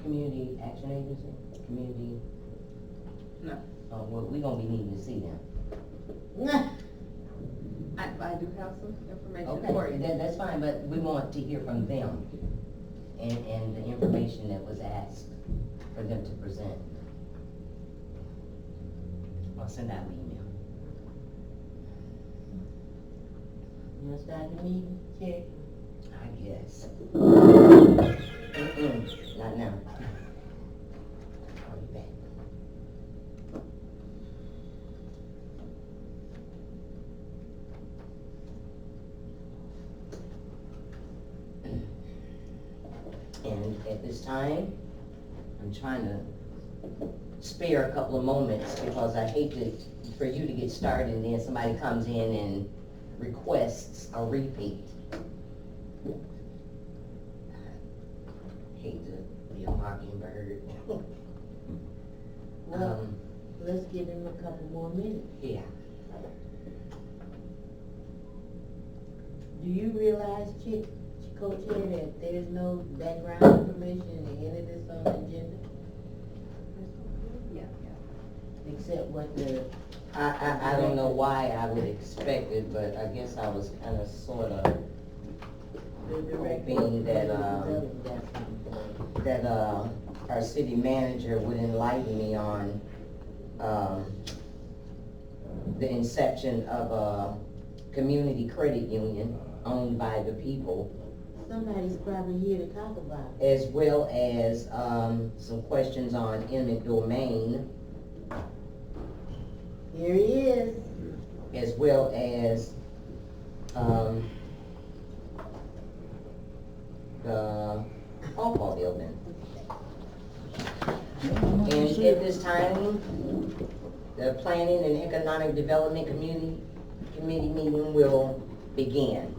Community Action Agency? Community? No. Well, we gonna be needing to see them. I do have some information Okay, for you. that's fine, but we want to hear from them and the information that was asked for them to present. I'll send out an email. You wanna start the meeting, Chair? I guess. Not now. I'll be back. And at this time, I'm trying to spare a couple of moments because I hate for you to get started and then somebody comes in and requests a repeat. Hate to be a mockingbird. Well, let's give him a couple more minutes. Yeah. Do you realize, Co-Chair, that there's no background information in any of this on the agenda, Yeah. except what the, I don't know why I would expect it, but I guess I was kinda sorta the director? Hoping that, got something for you. that, our city manager would enlighten me on, the inception of a community credit union owned by the people, Somebody's probably here to talk about it. as well as, some questions on eminent domain, Here he is. as well as, the football building. And at this time, the Planning and Economic Development Committee meeting will begin.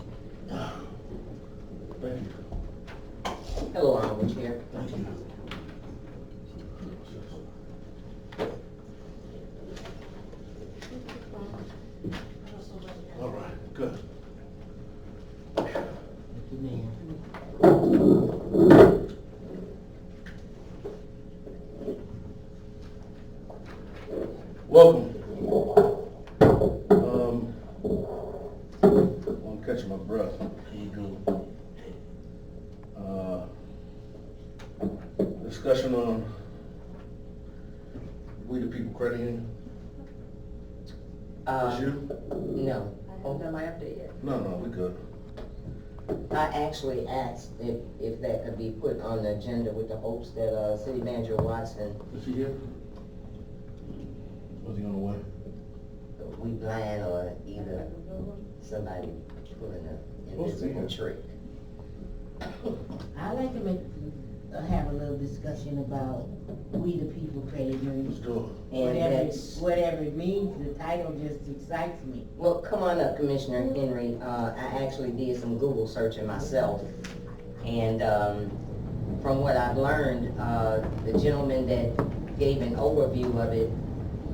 Hello, Honorable Chair. All right, good. Thank you, ma'am. Welcome. I'm catching my breath. We do. Discussion on We the People Credit Union. Is you? No. I haven't done my update yet. No, we good. I actually asked if that could be put on the agenda with the hopes that, City Manager Watson, Is he here? Was he on the way? we blind or either somebody pulling an Supposed to be invisible trick. I'd like to have a little discussion about We the People Credit Union. Let's do And that's, Whatever it means, the title just excites me. well, come on up, Commissioner Henry. I actually did some Google searching myself. And, from what I've learned, the gentleman that gave an overview of it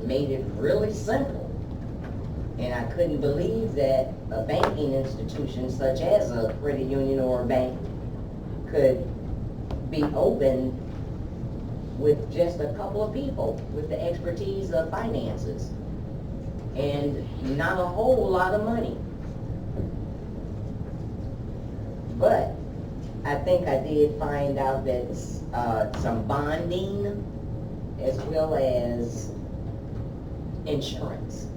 made it really simple. And I couldn't believe that a banking institution such as a credit union or a bank could be open with just a couple of people with the expertise of finances and not a whole lot of money. But I think I did find out that some bonding as well as insurance.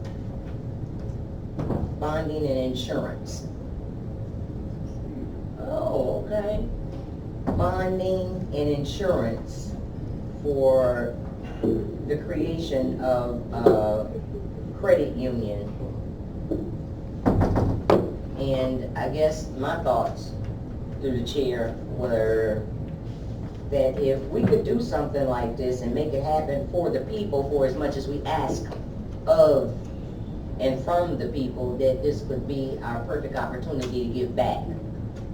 Bonding and insurance. Oh, okay. Bonding and insurance for the creation of a credit union. And I guess my thoughts through the chair were that if we could do something like this and make it happen for the people for as much as we ask of and from the people, that this would be our perfect opportunity to give back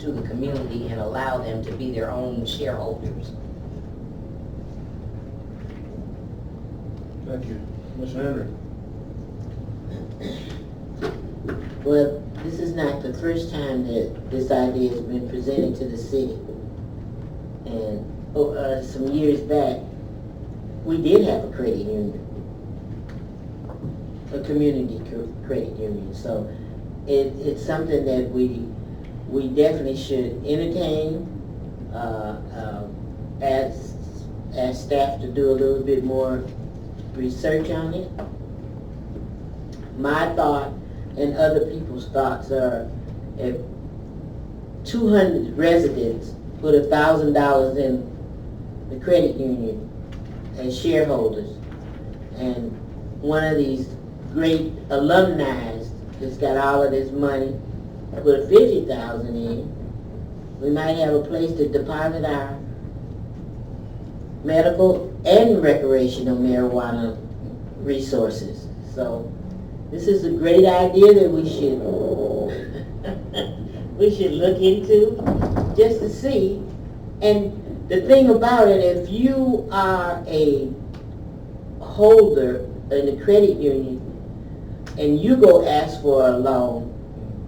to the community and allow them to be their own shareholders. Thank you. Commissioner Henry. Well, this is not the first time that this idea has been presented to the city. And some years back, we did have a credit union, a community credit union. So it's something that we definitely should entertain, ask staff to do a little bit more research on it. My thought and other people's thoughts are, if 200 residents put $1,000 in the credit union as shareholders, and one of these great alumni that's got all of this money put 50,000 in, we might have a place to deposit our medical and recreational marijuana resources. So this is a great idea that we should we should look into just to see. And the thing about it, if you are a holder in a credit union and you go ask for a loan,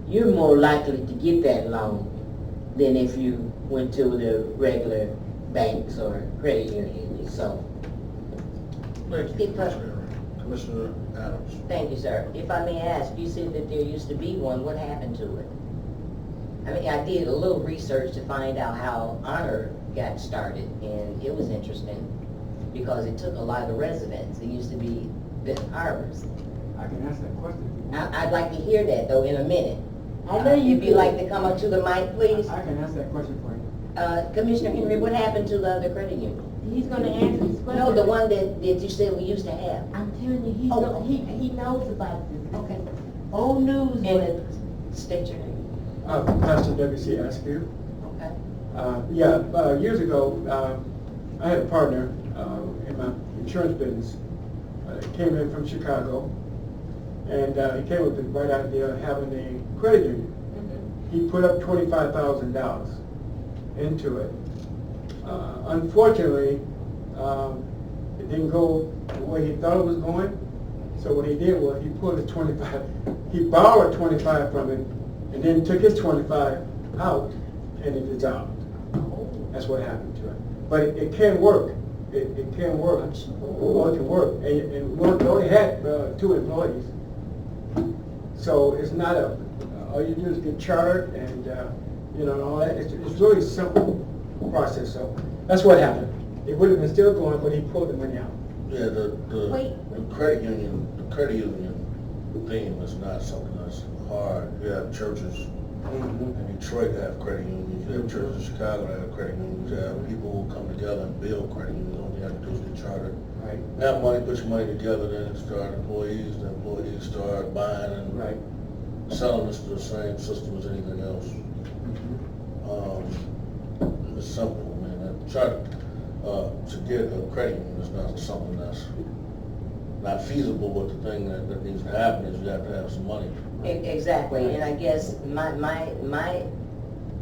you're more likely to get that loan than if you went to the regular banks or credit unions. So Thank you, Commissioner Adams. Thank you, sir. If I may ask, you said that there used to be one. What happened to it? I mean, I did a little research to find out how Honor got started, and it was interesting because it took a lot of the residents. It used to be Benton Harbors. I can answer that question. I'd like to hear that, though, in a minute. I know you If you'd like to come up to the mic, please. I can answer that question for you. Commissioner Henry, what happened to the other credit union? he's gonna answer this question. No, the one that you said we used to have. I'm telling you, Oh. he knows about this. Okay. Old news, but And state your name. Pastor W.C. Askew. Okay. Years ago, I had a partner in my insurance business. He came in from Chicago, and he came with the bright idea of having a credit union. He put up $25,000 into it. Unfortunately, it didn't go the way he thought it was going. So what he did was he pulled his 25, he borrowed 25 from him, and then took his 25 out, and it dissolved. That's what happened to it. But it can work. It can work. Well, it can work. And we only had 2 employees. So it's not all you do is get chartered and, and all that. It's really a simple process. So that's what happened. It would have been still going, but he pulled the money out. Yeah, Wait. the credit union theme is not something that's hard. You have churches in Detroit that have credit unions. You have churches in Chicago that have credit unions. You have people who come together and build credit unions. All you have to do is get chartered. Right. Have money, put your money together, then start employees. The employees start buying and Right. selling this to the same system as anything else. It's simple, man. To get a credit union is not something that's not feasible, but the thing that needs to happen is you have to have some money. Exactly, and I guess my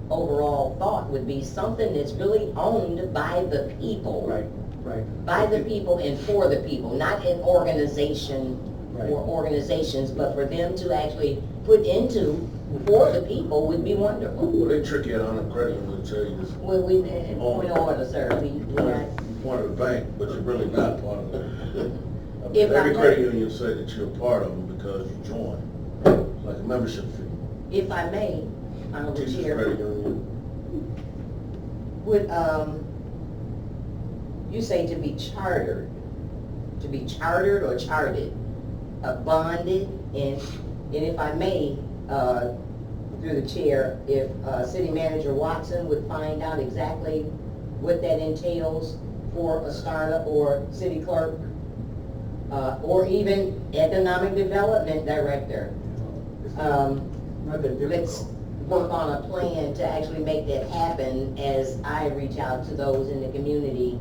overall thought would be something that's really owned by the people. Right. Right. By the people and for the people, not an organization Right. or organizations, but for them to actually put into for the people would be wonderful. Well, they trick you on a credit union to tell you this We point of order, sir, we not. part of the bank, but you're really not part of it. If I Every may- credit union say that you're a part of them because you joined, like a membership fee. If I may, Honorable Teachers Chair, credit union. would, you say to be chartered or charted, bonded, and if I may, through the chair, if City Manager Watson would find out exactly what that entails for a startup or city clerk, or even economic development director. Not that Let's difficult. work on a plan to actually make that happen as I reach out to those in the community.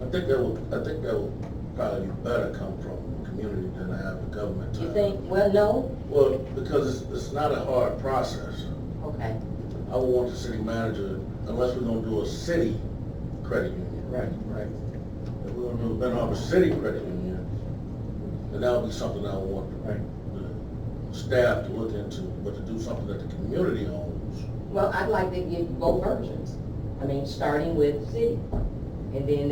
I think that will probably be better come from the community than to have the government. You think, well, no? Well, because it's not a hard process. Okay. I would want the city manager, unless we're gonna do a city credit union. Right, right. If we're gonna do a Ben Harbor City credit union, then that would be something I would want Right. the staff to look into, but to do something that the community owns. Well, I'd like to get both versions. I mean, starting with city and then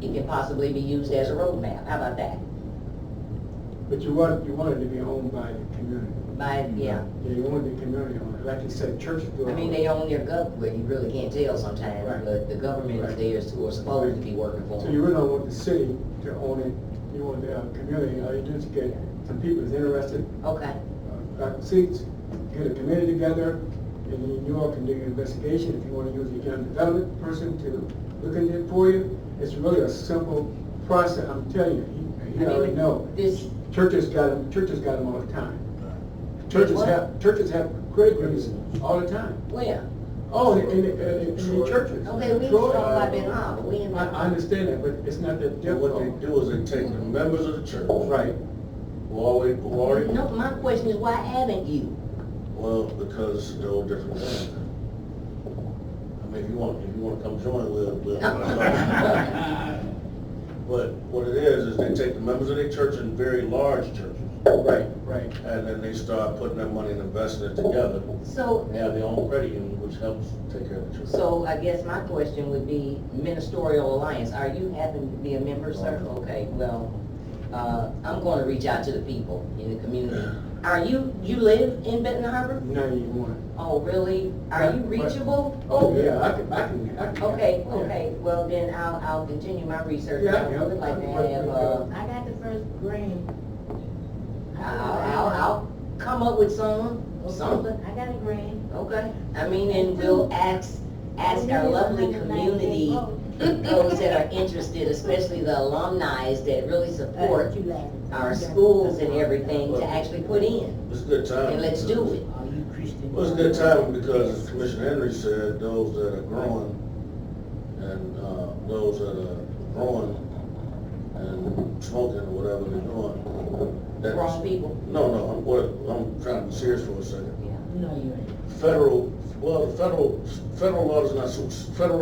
it can possibly be used as a roadmap. How about that? But you want it to be owned by the community. Yeah. Yeah, you want the community owned, like you said, churches do. I mean, they own their government, well, you really can't tell sometimes, Right. but the government is theirs who are supposed to be working for So them. you really don't want the city to own it, you want the community, all you do is get some people that's interested, Okay, got seats, get a committee together, and then you all can do your investigation, if you wanna use the economic development person to look into it for you. It's really a simple process, I'm telling you, he I mean, already know. this, Churches got them all the time. What? Churches have credit unions all the time. where? Oh, in churches. Okay, we Troy. from like Ben Harbor, we in. I understand that, but it's not that And difficult. what they do is they take the members of the church. Right. Who already, No, my question is, why haven't you? well, because they're all different things. I mean, if you want to come join, we'll. But what it is they take the members of their church in very large churches, Right, right. and then they start putting that money and investing it together. So, They have their own credit union, which helps take care of the church. so I guess my question would be Ministerial Alliance, are you happen to be a member, sir? Okay, well, I'm gonna reach out to the people in the community. Are you live in Benton Harbor? 91. Oh, really? Are you reachable? Oh, yeah, I can. Okay, Yeah. okay, well then I'll continue my research. Yeah, I would like to have, I got the first grant. I'll come up with something, I got a grant. okay? I mean, and we'll ask our lovely community, those that are interested, especially the alumni that really support our schools and everything, to actually put in, It's a good time. and let's do it. Are you Christian? Well, it's a good time because, as Commissioner Henry said, those that are growing and those that are growing and smoking or whatever they're doing. that's- Wrong people. No, I'm trying to be serious for a second. Yeah. No, you ain't. Federal law does not, federal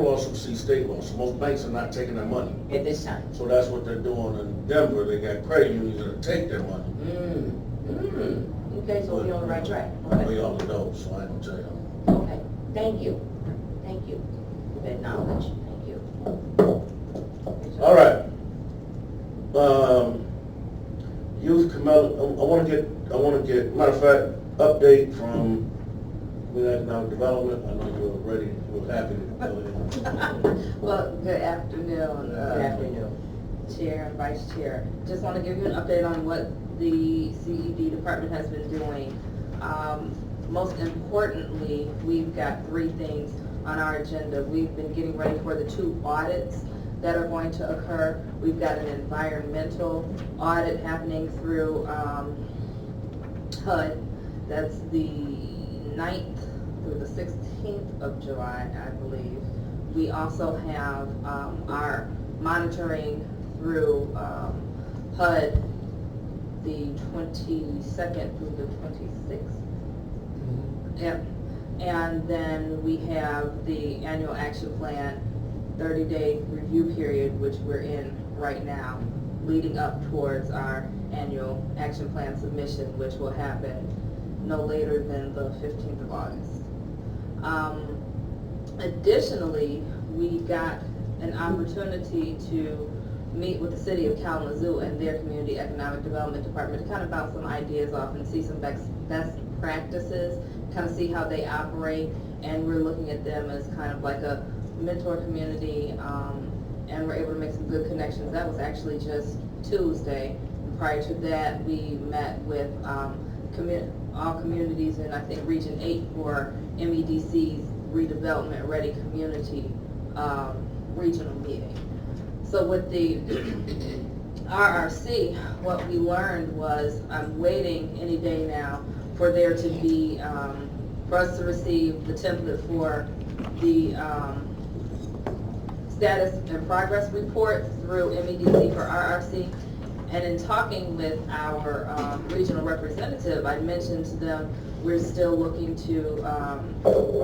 law supersedes state law, so most banks are not taking their money. At this time. So that's what they're doing in Denver. They got credit unions that take their money. Okay, so we're on the right track. Okay. We all know, so I ain't gonna tell you. Okay, thank you for that knowledge, thank you. All right. Youth I wanna get, matter of fact, update from economic development. I know you're ready, you're happy to go ahead. Well, good afternoon. Good afternoon. Chair and Vice Chair. Just want to give you an update on what the CED department has been doing. Most importantly, we've got 3 things on our agenda. We've been getting ready for the 2 audits that are going to occur. We've got an environmental audit happening through HUD. That's the 9th through the 16th of July, I believe. We also have our monitoring through HUD the 22nd through the 26th. Yep. And then we have the annual action plan 30-day review period, which we're in right now, leading up towards our annual action plan submission, which will happen no later than the 15th of August. Additionally, we got an opportunity to meet with the city of Kalamazoo and their community economic development department to kind of bounce some ideas off and see some best practices, kind of see how they operate, and we're looking at them as kind of like a mentor community, and we're able to make some good connections. That was actually just Tuesday. Prior to that, we met with all communities in, I think, Region 8 for MEDC's Redevelopment Ready Community regional meeting. So with the RRC, what we learned was, I'm waiting any day now for there to be, for us to receive the template for the status and progress report through MEDC for RRC. And in talking with our regional representative, I mentioned to them we're still looking to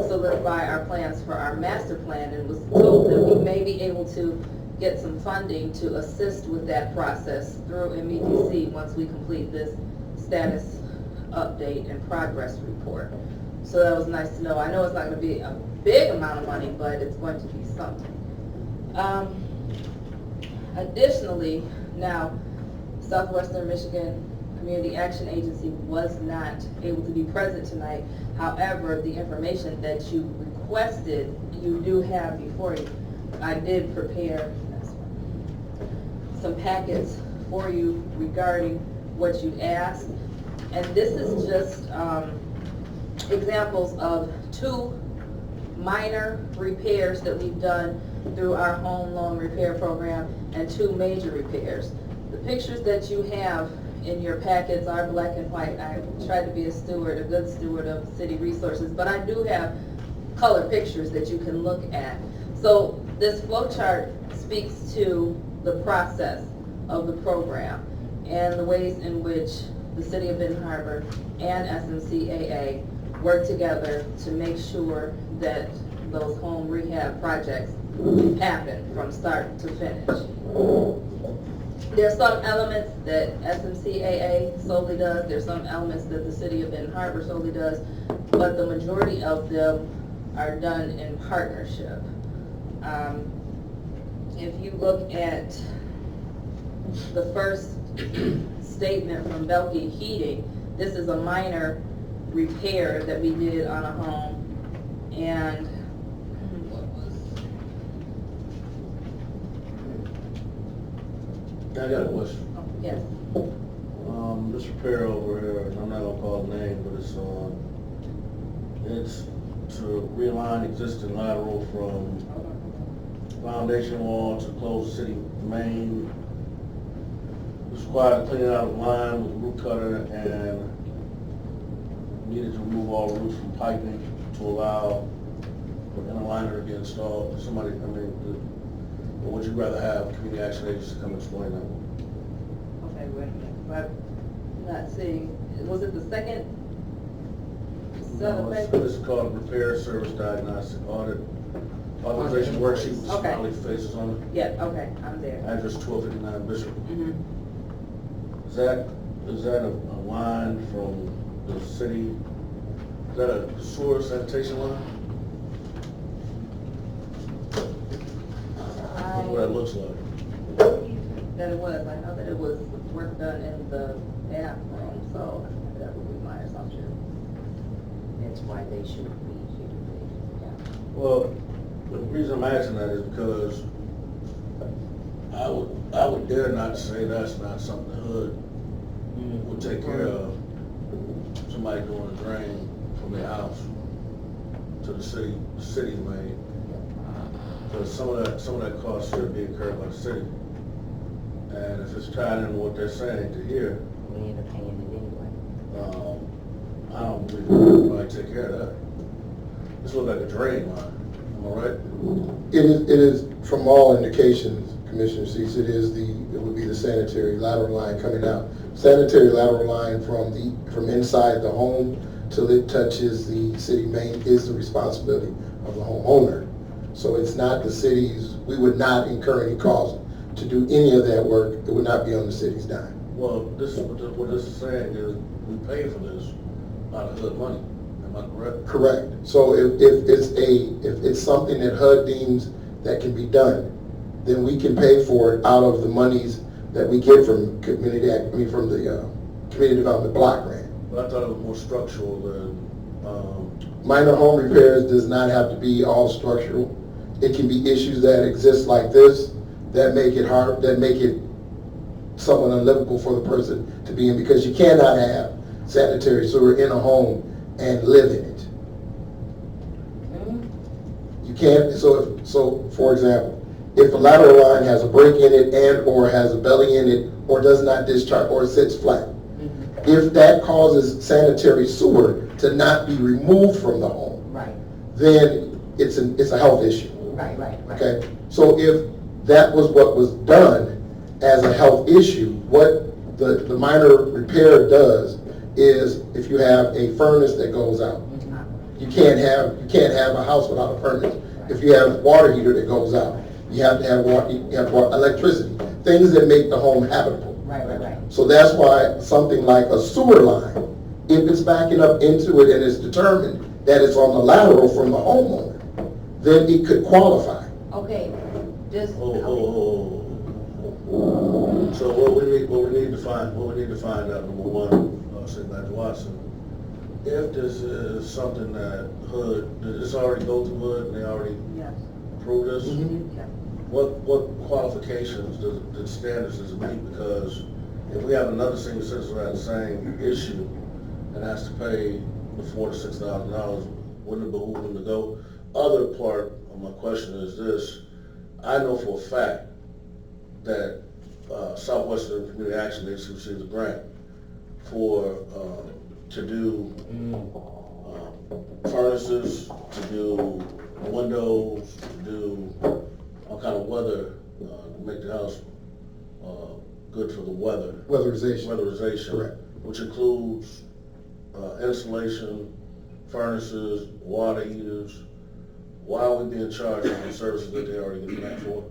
solidify our plans for our master plan, and was told that we may be able to get some funding to assist with that process through MEDC once we complete this status update and progress report. So that was nice to know. I know it's not going to be a big amount of money, but it's going to be something. Additionally, now, Southwestern Michigan Community Action Agency was not able to be present tonight. However, the information that you requested, you do have before you. I did prepare some packets for you regarding what you asked. And this is just examples of 2 minor repairs that we've done through our home loan repair program and 2 major repairs. The pictures that you have in your packets are black and white. I tried to be a good steward of city resources, but I do have color pictures that you can look at. So this flow chart speaks to the process of the program and the ways in which the City of Benton Harbor and SMCAA work together to make sure that those home rehab projects happen from start to finish. There are some elements that SMCAA solely does, there's some elements that the City of Benton Harbor solely does, but the majority of them are done in partnership. If you look at the first statement from Belkey Heating, this is a minor repair that we did on a home, and what was... I got a question. Oh, yes. This repair over here, and I'm not gonna call the name, but it's to realign existing lateral from foundation wall to close city main. It's required to clean out the line with a root cutter and needed to remove all roots from piping to allow an aligner to be installed. Somebody, or would you rather have community action agency come explain that? Okay, wait a minute, I'm not seeing, was it the second set of No, papers? This is called repair service diagnostic audit authorization worksheet with Okay. smiley faces on it. Yeah, okay, I'm there. Address 1259 Bishop. Mhm. Is that a line from the city? Is that a sewer sanitation line? That's what that looks like. That it was, I know that it was work done in the bathroom, so that would be my assumption. That's why they should be here. Well, the reason I'm asking that is because I would dare not say that's not something the hood would take care of. Somebody doing a drain from their house to the city's main. Because some of that cost should be incurred by the city. And if it's tied into what they're saying to here, We end up paying it anyway. I don't believe anybody take care of that. This looks like a drain line, am I right? It is, from all indications, Commissioner Cease, it would be the sanitary lateral line coming out. Sanitary lateral line from inside the home till it touches the city main is the responsibility of the homeowner. So it's not the city's, we would not incur any cost to do any of that work. It would not be on the city's dime. Well, what this is saying is we pay for this out of HUD money, am I correct? Correct. So if it's something that HUD deems that can be done, then we can pay for it out of the monies that we get from from the Community Development Block Grant. But I thought it was more structural than, Minor home repairs does not have to be all structural. It can be issues that exist like this that make it hard, that make it somewhat unlivable for the person to be in, because you cannot have sanitary sewer in a home and live in it. You can't, so for example, if a lateral line has a break in it and or has a belly in it or does not discharge or sits flat, if that causes sanitary sewer to not be removed from the home, Right, then it's a health issue. right. Okay, so if that was what was done as a health issue, what the minor repair does is if you have a furnace that goes out, you can't have a house without a furnace. If you have water heater that goes out, you have to have electricity, things that make the home habitable. Right. So that's why something like a sewer line, if it's backing up into it and it's determined that it's on the lateral from the homeowner, then it could qualify. Okay, Just, So what we need to find out, number one, Supervisor Watson, if this is something that HUD, did this already go through HUD and they already Yes. approved this? Yeah. What qualifications the standards does it meet? Because if we have another senior citizen who has the same issue and has to pay the $4,000 to $6,000, wouldn't it behoove them to go? Other part of my question is this: I know for a fact that Southwestern Community Action Agency received a grant for to do furnaces, to do windows, to do all kind of weather, to make the house good for the weather. Weatherization. Correct. Which includes insulation, furnaces, water heaters. Why are we being charged for the services that they already get grant for?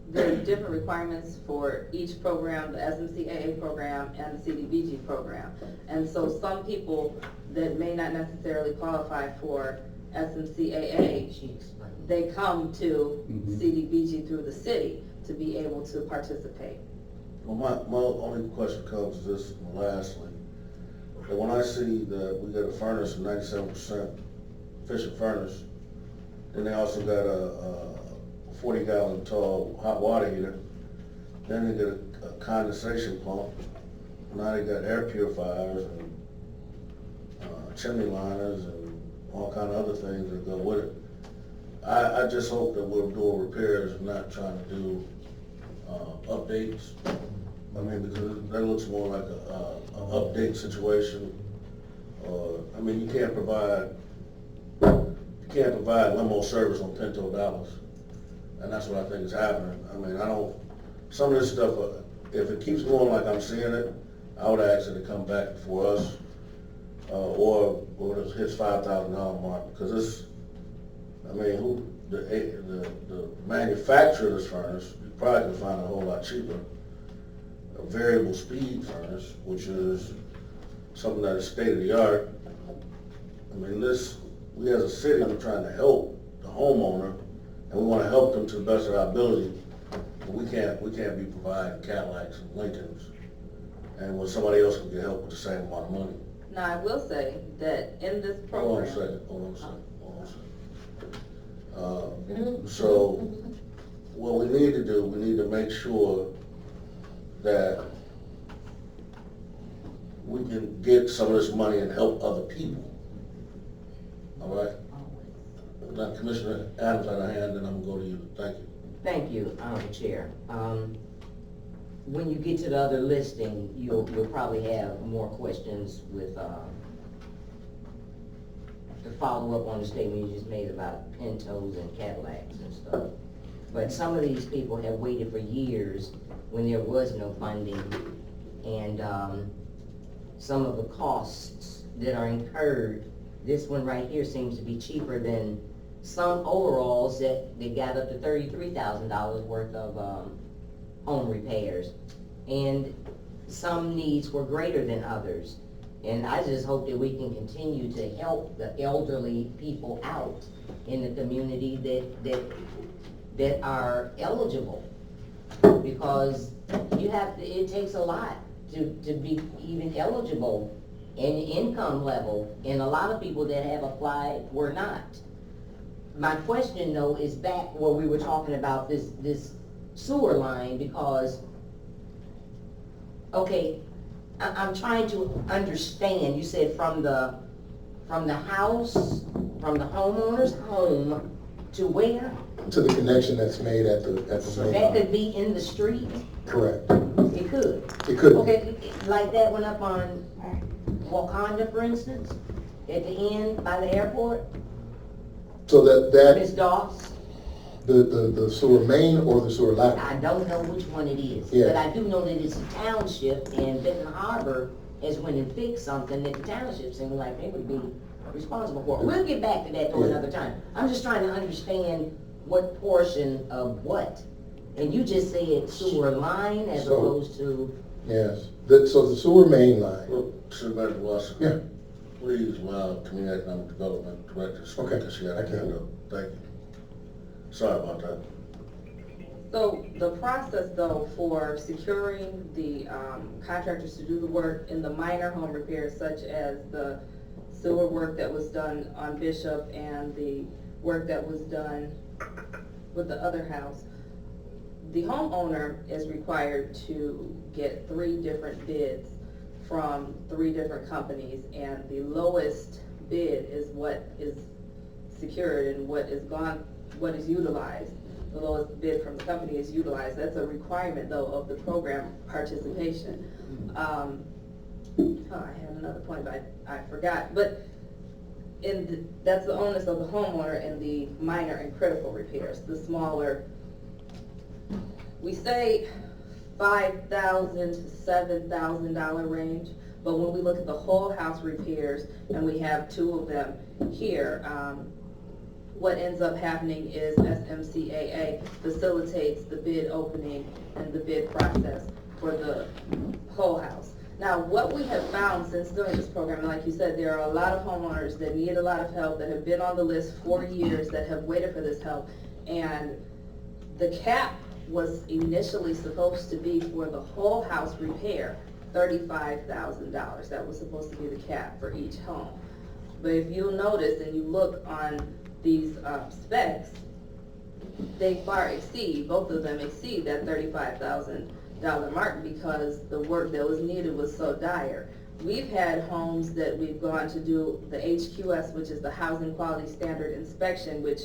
There are different requirements for each program, the SMCAA program and the CDBG program. And so some people that may not necessarily qualify for SMCAA, she explained. they come to CDBG through the city to be able to participate. Well, my only question comes is this, and lastly, that when I see that we got a furnace, 97% efficient furnace, then they also got a 40-gallon tall hot water heater, then they got a condensation pump, now they got air purifiers and chimney liners and all kind of other things that go with it. I just hope that we're doing repairs and not trying to do updates. I mean, because that looks more like an update situation. I mean, you can't provide limo service on Pinto dollars, and that's what I think is happening. I mean, some of this stuff, if it keeps going like I'm seeing it, I would ask it to come back for us, or when it hits $5,000 mark, because this, I mean, the manufacturer of this furnace, you probably can find a whole lot cheaper. A variable speed furnace, which is something that is state of the art. I mean, we as a city are trying to help the homeowner, and we want to help them to the best of our ability. But we can't be providing Cadillacs and Lincolns, and when somebody else can get help with the same amount of money. Now, I will say that in this Hold on a program. second. So, what we need to do, we need to make sure that we can get some of this money and help other people. All right? Now, Commissioner Adams had a hand, and I'm gonna go to you. Thank you. Thank you, Chair. When you get to the other listing, you'll probably have more questions with, to follow up on the statement you just made about Pintos and Cadillacs and stuff. But some of these people have waited for years when there was no funding, and some of the costs that are incurred, this one right here seems to be cheaper than some overalls that they got up to $33,000 worth of home repairs. And some needs were greater than others. And I just hope that we can continue to help the elderly people out in the community that are eligible. Because it takes a lot to be even eligible in income level, and a lot of people that have applied were not. My question though is back where we were talking about this sewer line, because, okay, I'm trying to understand, you said from the house, from the homeowner's home to where? To the connection that's made at the So main that line. could be in the street? Correct. It could? It could be. Okay, like that one up on Wakanda, for instance, at the end by the airport, So that, Ms. Doss? the sewer main or the sewer lateral? I don't know which one it is, Yeah. but I do know that it's a township, and Benton Harbor has went and fixed something that the township seemed like they would be responsible for. We'll get back to that though Yeah. another time. I'm just trying to understand what portion of what. And you just said sewer line as So- opposed to, Yes. So the sewer main line, Well, Supervisor Watson. Yeah. Please allow Community Economic Development Director to speak, Okay, because she had I a can. hand up. Thank you. Sorry about that. So the process though for securing the contractors to do the work in the minor home repairs, such as the sewer work that was done on Bishop and the work that was done with the other house, the homeowner is required to get 3 different bids from 3 different companies, and the lowest bid is what is secured and what is utilized. The lowest bid from the company is utilized. That's a requirement though of the program participation. I had another point, but I forgot. But that's the onus of the homeowner in the minor and critical repairs. The smaller, we say $5,000 to $7,000 range, but when we look at the whole house repairs, and we have 2 of them here, what ends up happening is SMCAA facilitates the bid opening and the bid process for the whole house. Now, what we have found since doing this program, and like you said, there are a lot of homeowners that need a lot of help, that have been on the list for years, that have waited for this help, and the cap was initially supposed to be for the whole house repair, $35,000. That was supposed to be the cap for each home. But if you'll notice and you look on these specs, they far exceed, both of them exceed that $35,000 mark, because the work that was needed was so dire. We've had homes that we've gone to do the HQS, which is the Housing Quality Standard Inspection, which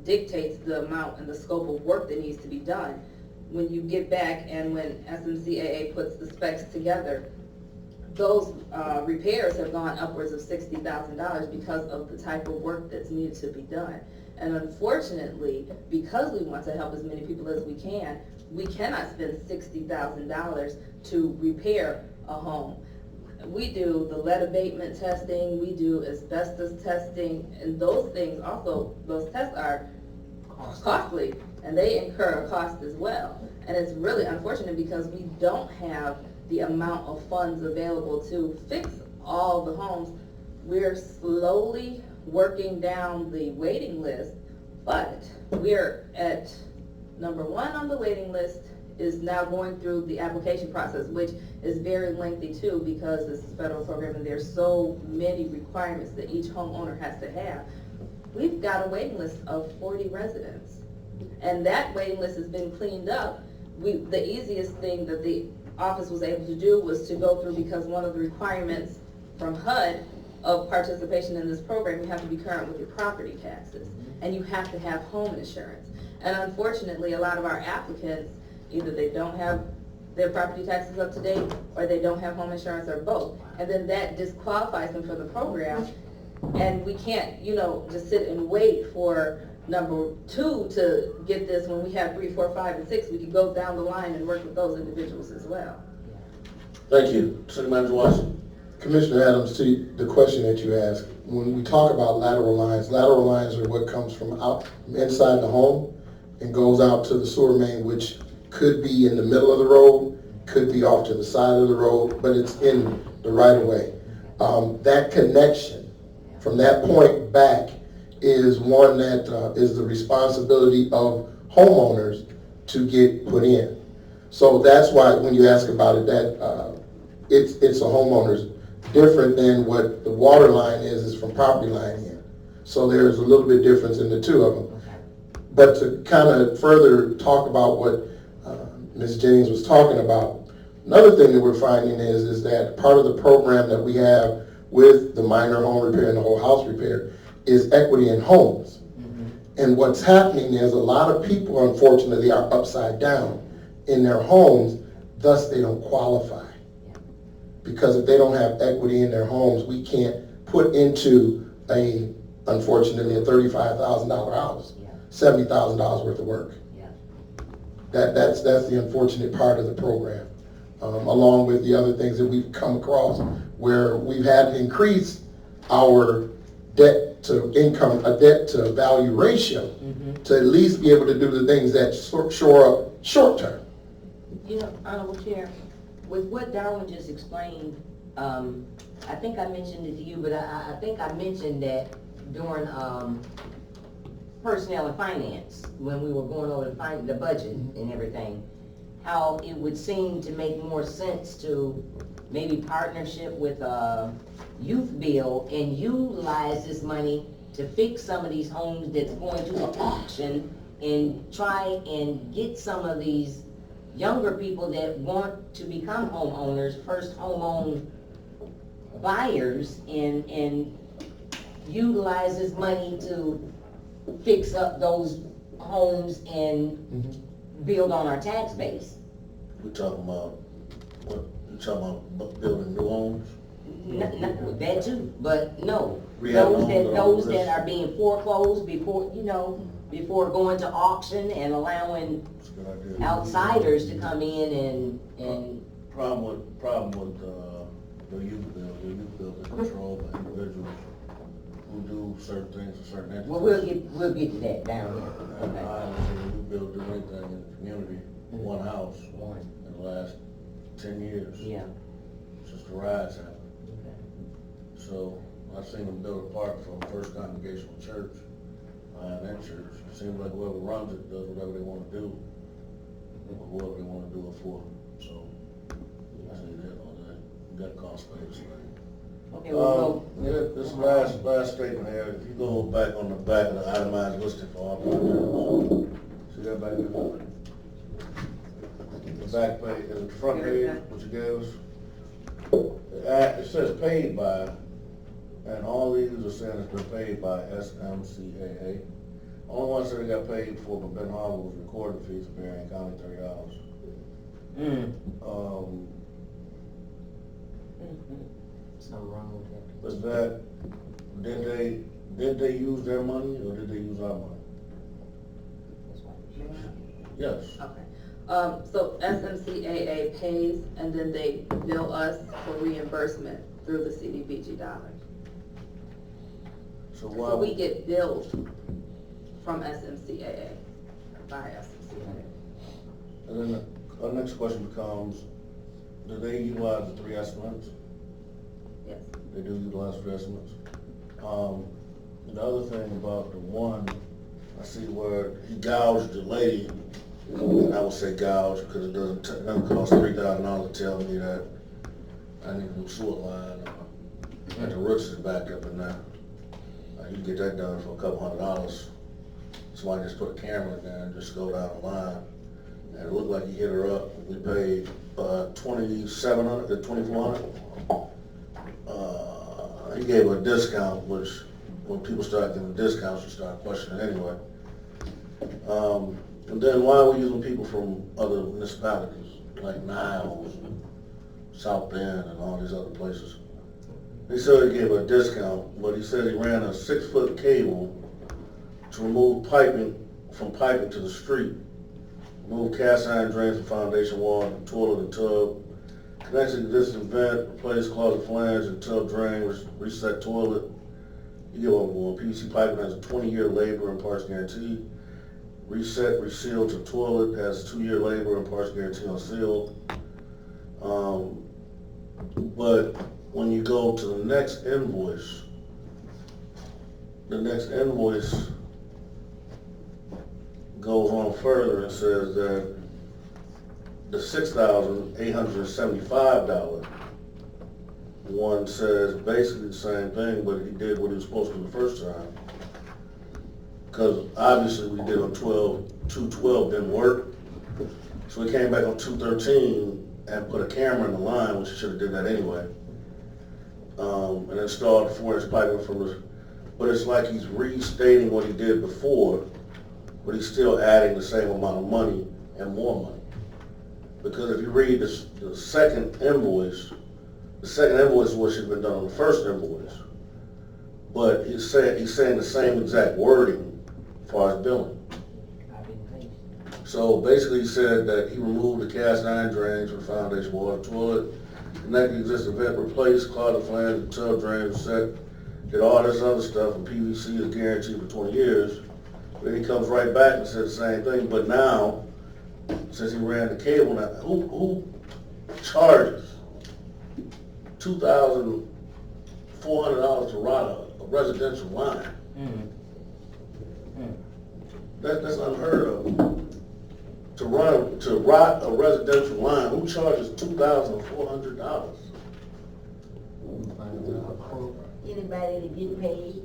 dictates the amount and the scope of work that needs to be done. When you get back and when SMCAA puts the specs together, those repairs have gone upwards of $60,000 because of the type of work that's needed to be done. And unfortunately, because we want to help as many people as we cannot spend $60,000 to repair a home. We do the lead abatement testing, we do asbestos testing, and those things also, those tests are costly, and they incur a cost as well. And it's really unfortunate because we don't have the amount of funds available to fix all the homes. We're slowly working down the waiting list, but we're at number 1 on the waiting list is now going through the application process, which is very lengthy too, because this is a federal program and there's so many requirements that each homeowner has to have. We've got a waiting list of 40 residents, and that waiting list has been cleaned up. The easiest thing that the office was able to do was to go through, because one of the requirements from HUD of participation in this program, you have to be current with your property taxes, and you have to have home insurance. And unfortunately, a lot of our applicants, either they don't have their property taxes up to date, or they don't have home insurance, or both. And then that disqualifies them for the program, and we can't, just sit and wait for number 2 to get this when we have 3, 4, 5, and 6. We can go down the line and work with those individuals as well. Thank you. City Manager Watson. Commissioner Adams, to the question that you asked, when we talk about lateral lines are what comes from inside the home and goes out to the sewer main, which could be in the middle of the road, could be off to the side of the road, but it's in the right of way. That connection from that point back is one that is the responsibility of homeowners to get put in. So that's why when you ask about it, that it's a homeowner's different than what the water line is from property line in. So there's a little bit difference in the 2 of them. But to kind of further talk about what Ms. Jennings was talking about, another thing that we're finding is that part of the program that we have with the minor home repair and the whole house repair is equity in homes. And what's happening is a lot of people, unfortunately, are upside down in their homes, thus they don't qualify. Because if they don't have equity in their homes, we can't put into unfortunately, a $35,000 house, $70,000 worth of work. That's the unfortunate part of the program, along with the other things that we've come across where we've had to increase our debt to income, a debt to value ratio to at least be able to do the things that shore up short term. Honorable Chair, with what Darwin just explained, I think I mentioned it to you, but I think I mentioned that during personnel and finance, when we were going over the budget and everything, how it would seem to make more sense to maybe partnership with a youth bill and utilize this money to fix some of these homes that's going to auction, and try and get some of these younger people that want to become homeowners, first home buyers, and utilize this money to fix up those homes and build on our tax base. We talking about, what, you talking about building new homes? That too, but no, Rehab those homes those or that are being foreclosed before, before going to auction and allowing It's a good idea. outsiders to come in and, Problem with, the youth bill is controlled by individuals who do certain things for certain entities. well, we'll get to that down here. And Okay. I haven't seen a youth bill do anything in the community, one house, One, in the last 10 years, yeah. since the riots happened. Okay. So, I've seen them build a park for First Congregational Church, and that church, it seems like whoever runs it does whatever they wanna do, or whoever they wanna do it for, so, I say that all day, you got cost space, right? Okay, well, Yeah, this last statement here, if you go back on the back of the itemized listing for all projects, see that back there? The back page, the front page, what you gave us? It says paid by, and all these are saying it's been paid by SMCAA. Only one said they got paid for, but Ben Harbor was recording fees for Berrien County, $30. something wrong with that. Was that, did they use their money or did they use our money? Yes. Okay, so SMCAA pays and then they bill us for reimbursement through the CDBG dollars. So So we why, get billed from SMCAA, by SMCAA. and then our next question becomes, do they utilize the 3 estimates? Yes. They do utilize 3 estimates. The other thing about the one, I see where he gouged the lady, and I would say gouge because it doesn't cost $3,000 to tell me that I need a new sewer line, and the roots is back up in there. You can get that done for a couple $100. Somebody just put a camera in there and just go down the line. And it looked like he hit her up. We paid $2,700 to $2,400. He gave her a discount, which when people start giving discounts, you start questioning anyway. And then why are we using people from other municipalities, like Niles, and South Bend, and all these other places? He said he gave her a discount, but he said he ran a 6-foot cable to remove piping to the street, remove cast iron drains from foundation wall, toilet and tub, connected existing vent, replace closet flange and tub drain, reset toilet. You get what I'm going. PVC piping has a 20-year labor and parts guarantee. Reset, reseal to toilet has 2-year labor and parts guarantee on seal. But when you go to the next invoice goes on further and says that the $6,875 one says basically the same thing, but he did what he was supposed to do the first time. Because obviously we did on 212 didn't work. So we came back on 213 and put a camera in the line, which he should have did that anyway. And installed 4-inch piping from the, but it's like he's restating what he did before, but he's still adding the same amount of money and more money. Because if you read the second invoice is what should have been done on the first invoice. But he's saying the same exact wording as far as billing. So basically he said that he removed the cast iron drains from the foundation wall, toilet, connected existing vent, replaced closet flange, tub drain, set, did all this other stuff, and PVC is guaranteed for 20 years. Then he comes right back and says the same thing, but now, since he ran the cable, now, who charges $2,400 to run a residential line? That's unheard of. To rot a residential line, who charges $2,400? Anybody that get paid?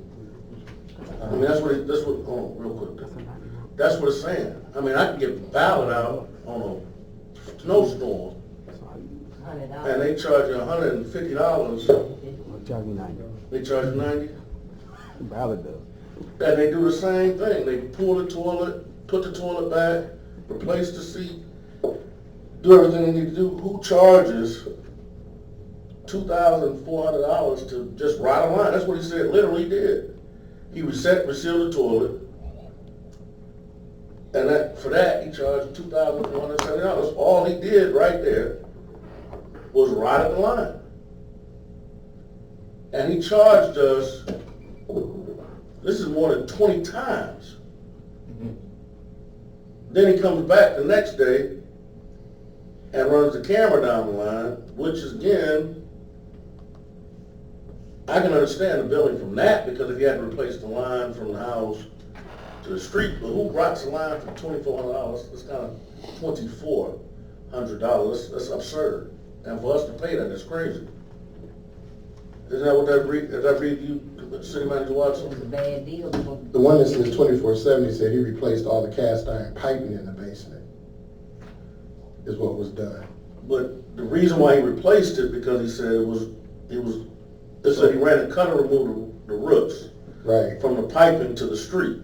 I mean, that's what, real quick. That's what it's saying. I mean, I can get a ballot out on a snowstorm, and they charge you $150. They charge 90? Ballot does. And they do the same thing. They pull the toilet, put the toilet back, replace the seat, do everything they need to do. Who charges $2,400 to just rot a line? That's what he said, literally did. He resealed the toilet, and for that, he charged $2,470. All he did right there was rot the line. And he charged us, this is more than 20 times. Then he comes back the next day and runs the camera down the line, which is, again, I can understand the billing from that, because if you had to replace the line from the house to the street, but who rots the line for $2,400? It's kind of $2,400. That's absurd. And for us to pay that, that's crazy. Isn't that what that read you, City Manager Watson? It's a bad deal. The one that says 24/70 said he replaced all the cast iron piping in the basement, is what was done. But the reason why he replaced it, because he said it said he ran a cutter to remove the roots Right. from the piping to the street.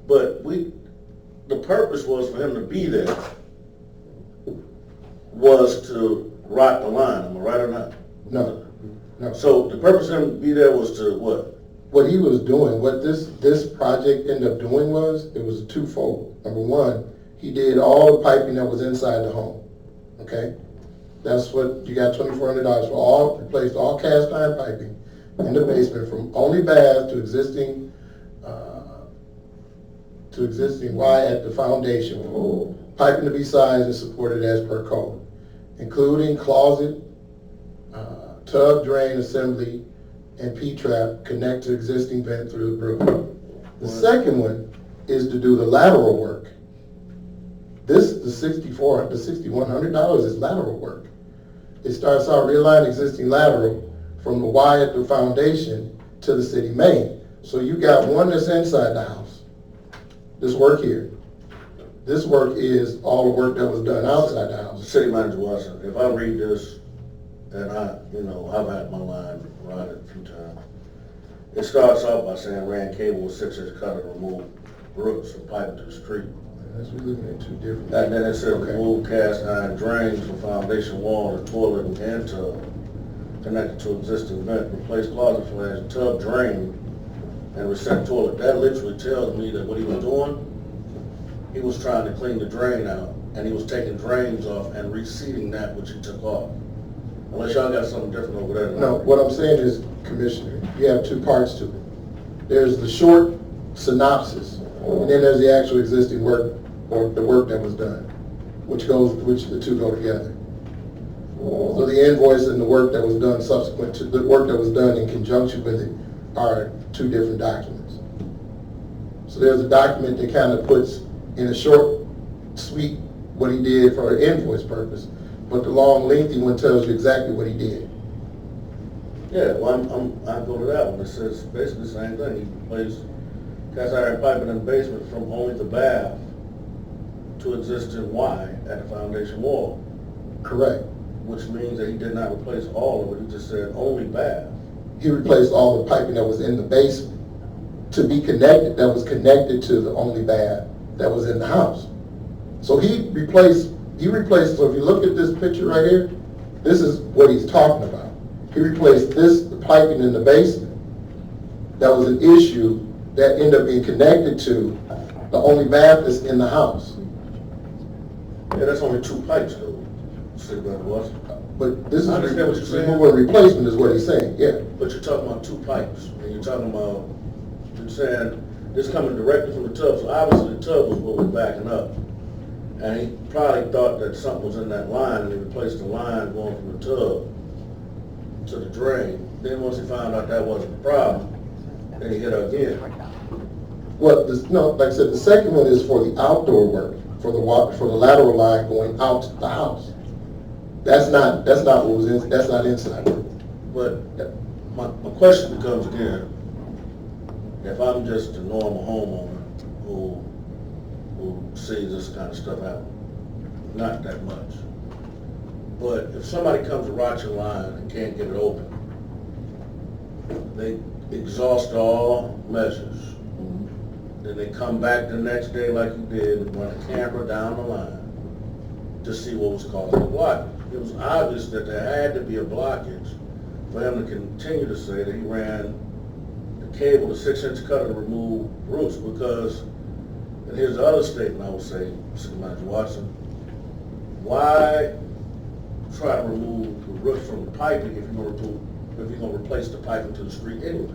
But the purpose was for him to be there, was to rot the line, am I right or not? No. So the purpose of him to be there was to what? What he was doing, what this project ended up doing was, it was twofold. Number one, he did all the piping that was inside the home, okay? That's what, you got $2,400 for replaced all cast iron piping in the basement from only bath to existing Y at the foundation. Piping to be sized and supported as per code, including closet, tub drain assembly, and P-trap connect to existing vent through the roof. The second one is to do the lateral work. The $6,100 is lateral work. It starts out realigning existing lateral from the Y at the foundation to the city main. So you got one that's inside the house. This work here. This work is all the work that was done outside the house. City Manager Watson, if I read this, and I've had my line rotted a few times. It starts off by saying ran cable with 6-inch cutter to remove roots from piping to the street. That's, we're looking at two different. And then it said Okay. remove cast iron drains from foundation wall to toilet and tub connected to existing vent, replace closet flange, tub drain, and reset toilet. That literally tells me that what he was doing, he was trying to clean the drain out, and he was taking drains off and reseating that which he took off. Unless y'all got something different over there. No, what I'm saying is, Commissioner, you have two parts to it. There's the short synopsis, and then there's the actual existing work, or the work that was done, which the two go together. So the invoice and the work that was done subsequent to, the work that was done in conjunction with it are two different documents. So there's a document that kind of puts in a short, sweet, what he did for an invoice purpose, but the long, lengthy one tells you exactly what he did. Yeah, well, I go to that one. It says basically the same thing. He replaced cast iron piping in the basement from only the bath to existing Y at the foundation wall, Correct. which means that he did not replace all of it. He just said only bath. He replaced all the piping that was in the basement to be connected, that was connected to the only bath that was in the house. So he replaced, so if you look at this picture right here, this is what he's talking about. He replaced the piping in the basement. That was an issue that ended up being connected to the only bath that's in the house. Yeah, that's only 2 pipes though. See what it was? But this is, I understand what you're saying. removal and replacement is what he's saying, yeah. But you're talking about 2 pipes, and you're saying this coming directly from the tub, so obviously the tub was what was backing up. And he probably thought that something was in that line, and he replaced the line going from the tub to the drain. Then once he found out that wasn't the problem, then he hit her again. Well, no, like I said, the second one is for the outdoor work, for the lateral line going out the house. That's not what was in, that's not inside work. But my question becomes again, if I'm just a normal homeowner who sees this kind of stuff happen, not that much. But if somebody comes to rot your line and can't get it open, they exhaust all measures. Then they come back the next day like you did and run a camera down the line to see what was causing the blockage. It was obvious that there had to be a blockage for him to continue to say that he ran the cable, the 6-inch cutter to remove roots, because, and here's the other statement I would say, Mr. Manager Watson, why try to remove the roots from the piping if you're going to replace the piping to the street anyway?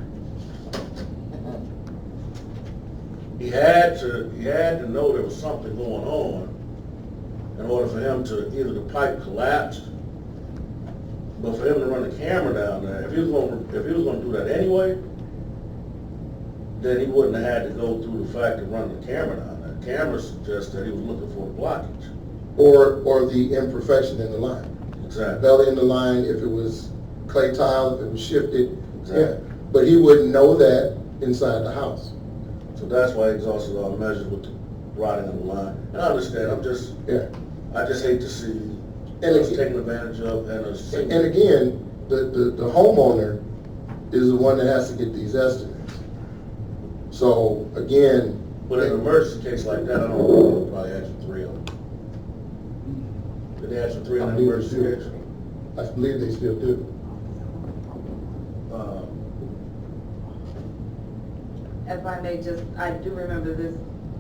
He had to know there was something going on in order for him to, either the pipe collapsed, but for him to run the camera down there, if he was going to do that anyway, then he wouldn't have had to go through the fact of running the camera down there. The camera suggests that he was looking for a blockage. Or the imperfection in the line. Exactly. Belly in the line, if it was clay tile, if it was shifted, Exactly. yeah. But he wouldn't know that inside the house. So that's why he exhausted all the measures with the rotting of the line. And I understand, I just hate to see us taken advantage of And again, the homeowner is the one that has to get these estimates. So again. But in an emergency case like that, I don't know, they'll probably ask for 3 of them. Did they ask for 3 in an emergency case? I believe they still do. If I may just, I do remember this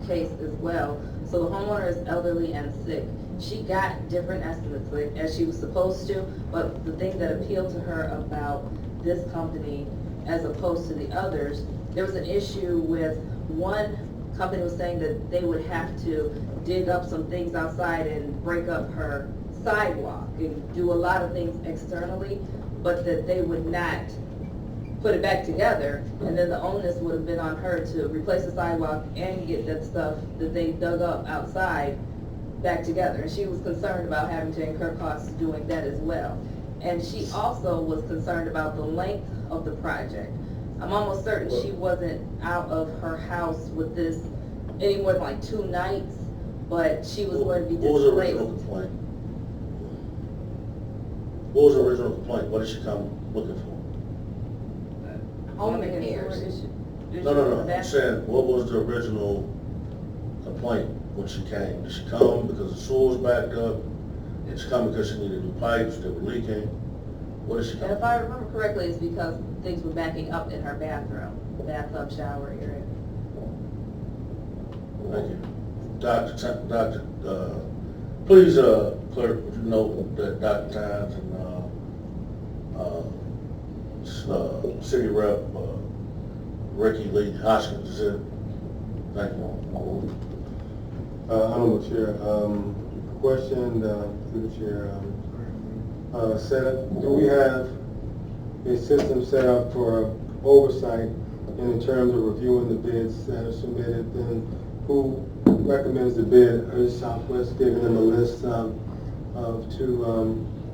case as well. So the homeowner is elderly and sick. She got different estimates like, as she was supposed to, but the thing that appealed to her about this company as opposed to the others, there was an issue with one company was saying that they would have to dig up some things outside and break up her sidewalk and do a lot of things externally, but that they would not put it back together, and then the onus would have been on her to replace the sidewalk and get that stuff that they dug up outside back together. And she was concerned about having to incur costs doing that as well. And she also was concerned about the length of the project. I'm almost certain she wasn't out of her house with this any more than like 2 nights, but she was going to be What was the displaced. original complaint? What was the original complaint? What did she come looking for? Home repairs. No. I'm saying, what was the original complaint when she came? Did she come because the sewer was backed up? Did she come because she needed new pipes that were leaking? What did she come? And if I remember correctly, it's because things were backing up in her bathroom, bathtub, shower area. Thank you. Please, clerk, would you note that Dr. Tynes and City Rep Ricky Lee Hoskins is here? Thank you. Honorable Chair, question through the Chair. Do we have a system set up for oversight in terms of reviewing the bids that are submitted? Then who recommends the bid? Is Southwest giving them a list to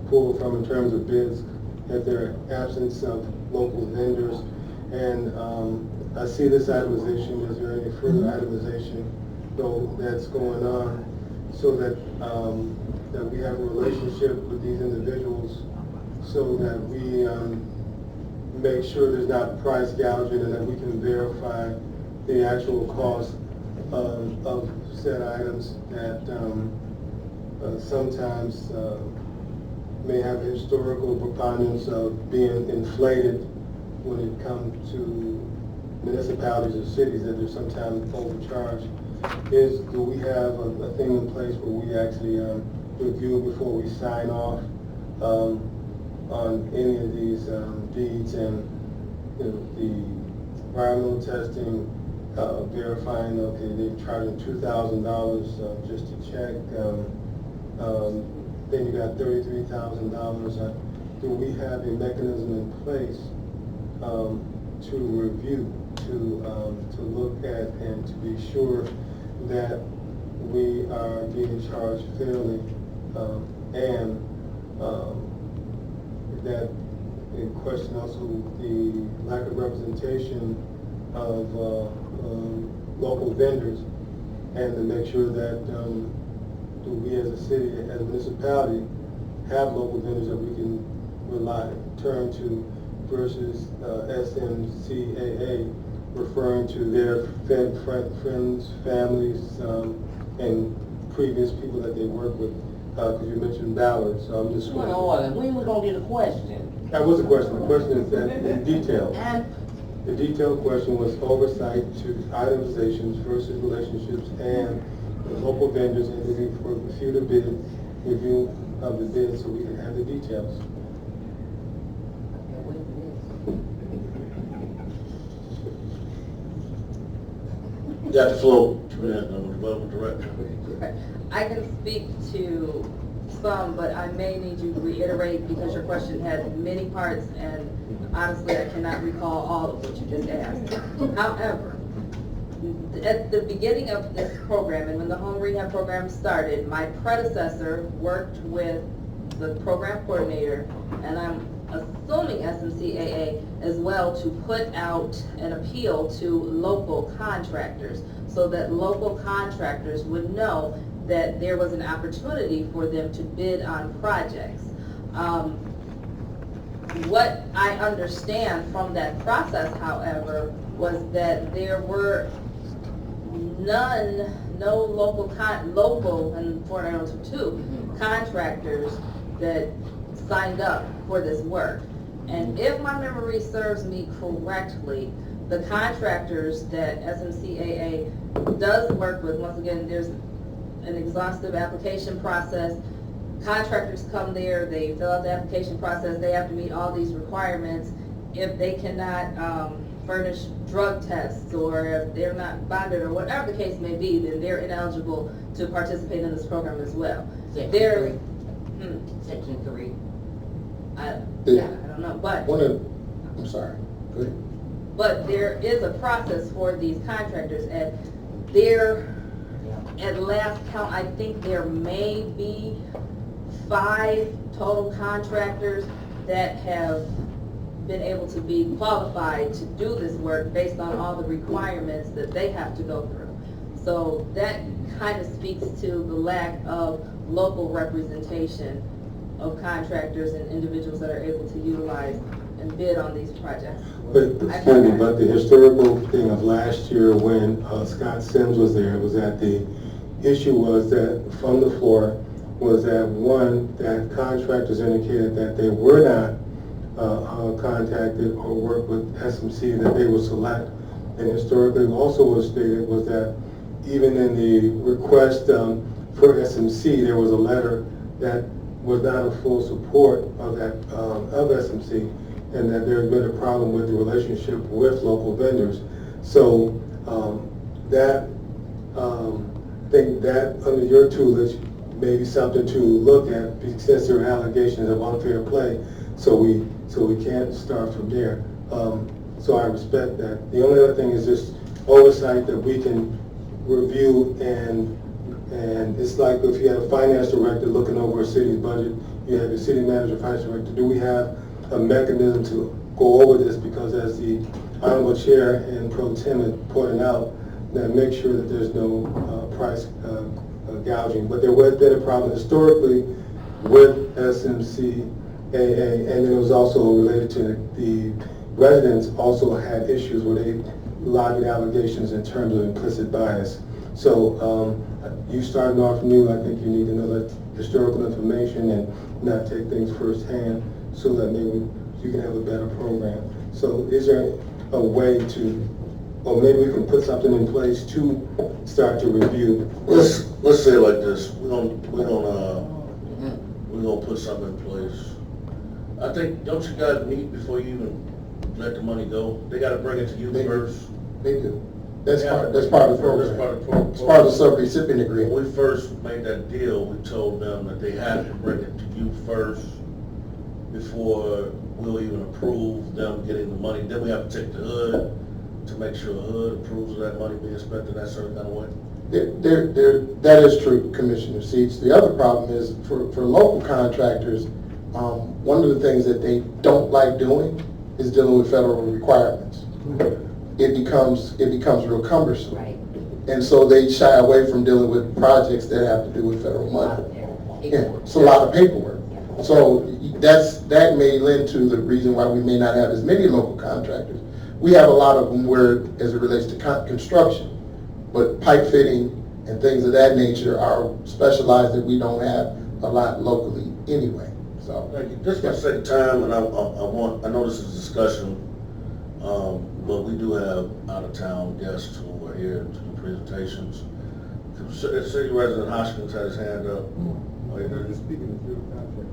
pull from in terms of bids at their absence of local vendors? And I see this itemization. Is there any further itemization though that's going on so that that we have a relationship with these individuals so that we make sure there's not price gouging and that we can verify the actual cost of said items that sometimes may have a historical preponderance of being inflated when it comes to municipalities or cities that are sometimes overcharged. Do we have a thing in place where we actually review before we sign off on any of these deeds and the environmental testing, verifying, okay, they're charging $2,000 just to check. Then you got $33,000. Do we have a mechanism in place to review to look at and to be sure that we are being charged fairly, and that in question also the lack of representation of local vendors, and to make sure that we as a city, as a municipality, have local vendors that we can turn to, versus SMCAA referring to their friends, families, and previous people that they work with, because you mentioned Ballard, so I'm just Point wondering. of order, when we gonna get a question? That was the question. The question is that in detail. The detailed question was oversight to itemizations versus relationships and the local vendors, and for review of the bid, so we can have the details. You got the floor, Development Director. I can speak to some, but I may need you to reiterate because your question had many parts, and honestly, I cannot recall all of what you just asked. However, at the beginning of this program, and when the home rehab program started, my predecessor worked with the program coordinator, and I'm assuming SMCAA as well, to put out an appeal to local contractors so that local contractors would know that there was an opportunity for them to bid on projects. What I understand from that process, however, was that there were no local and 4902 contractors that signed up for this work. And if my memory serves me correctly, the contractors that SMCAA does work with, once again, there's an exhaustive application process. Contractors come there, they fill out the application process, they have to meet all these requirements. If they cannot furnish drug tests, or if they're not bonded, or whatever the case may be, then they're ineligible to participate in this program as well. Section 3. I don't know, but I'm sorry, go ahead. but there is a process for these contractors, and there, at last count, I think there may be 5 total contractors that have been able to be qualified to do this work based on all the requirements that they have to go through. So that kind of speaks to the lack of local representation of contractors and individuals that are able to utilize and bid on these projects. But the historical thing of last year when Scott Sims was there, was that the issue was that from the floor was that one, that contractors indicated that they were not contacted or worked with SMC, that they would select. And historically also was stated was that even in the request for SMC, there was a letter that was not a full support of that of SMC, and that there had been a problem with the relationship with local vendors. So that think that under your tutelage may be something to look at, since there are allegations of unfair play. So we can't start from there. So I respect that. The only other thing is just oversight that we can review, and it's like if you had a finance director looking over a city's budget, you have your city manager, finance director. Do we have a mechanism to go over this? Because as the Honorable Chair and Pro Tem had pointed out, that make sure that there's no price gouging. But there was been a problem historically with SMCAA, and it was also related to the residents also had issues where they lobbied allegations in terms of implicit bias. So you starting off new, I think you need to know that historical information and not take things firsthand, so that maybe you can have a better program. So is there a way to, or maybe we can put something in place to start to review? Let's say it like this. We're gonna put something in place. I think, don't you guys meet before you even let the money go? They gotta bring it to you first. They do. That's part of the That's program. part of the program. It's part of the sub-recipient When agreement. we first made that deal, we told them that they had to bring it to you first before we'll even approve them getting the money. Then we have to take the hood to make sure HUD approves of that money being spent in that certain kind of way? That is true, Commissioner Seats. The other problem is for local contractors, one of the things that they don't like doing is dealing with federal requirements. It becomes real cumbersome. Right. And so they shy away from dealing with projects that have to do with federal money. Yeah, it's a lot of paperwork. So that may lend to the reason why we may not have as many local contractors. We have a lot of them where, as it relates to construction, but pipe fitting and things of that nature are specialized that we don't have a lot locally anyway. So, Thank you. Just for the sake of time, and I know this is a discussion, but we do have out-of-town guests who are here to do presentations. City resident Hoskins had his hand up. Oh, he didn't? Speaking of your contract.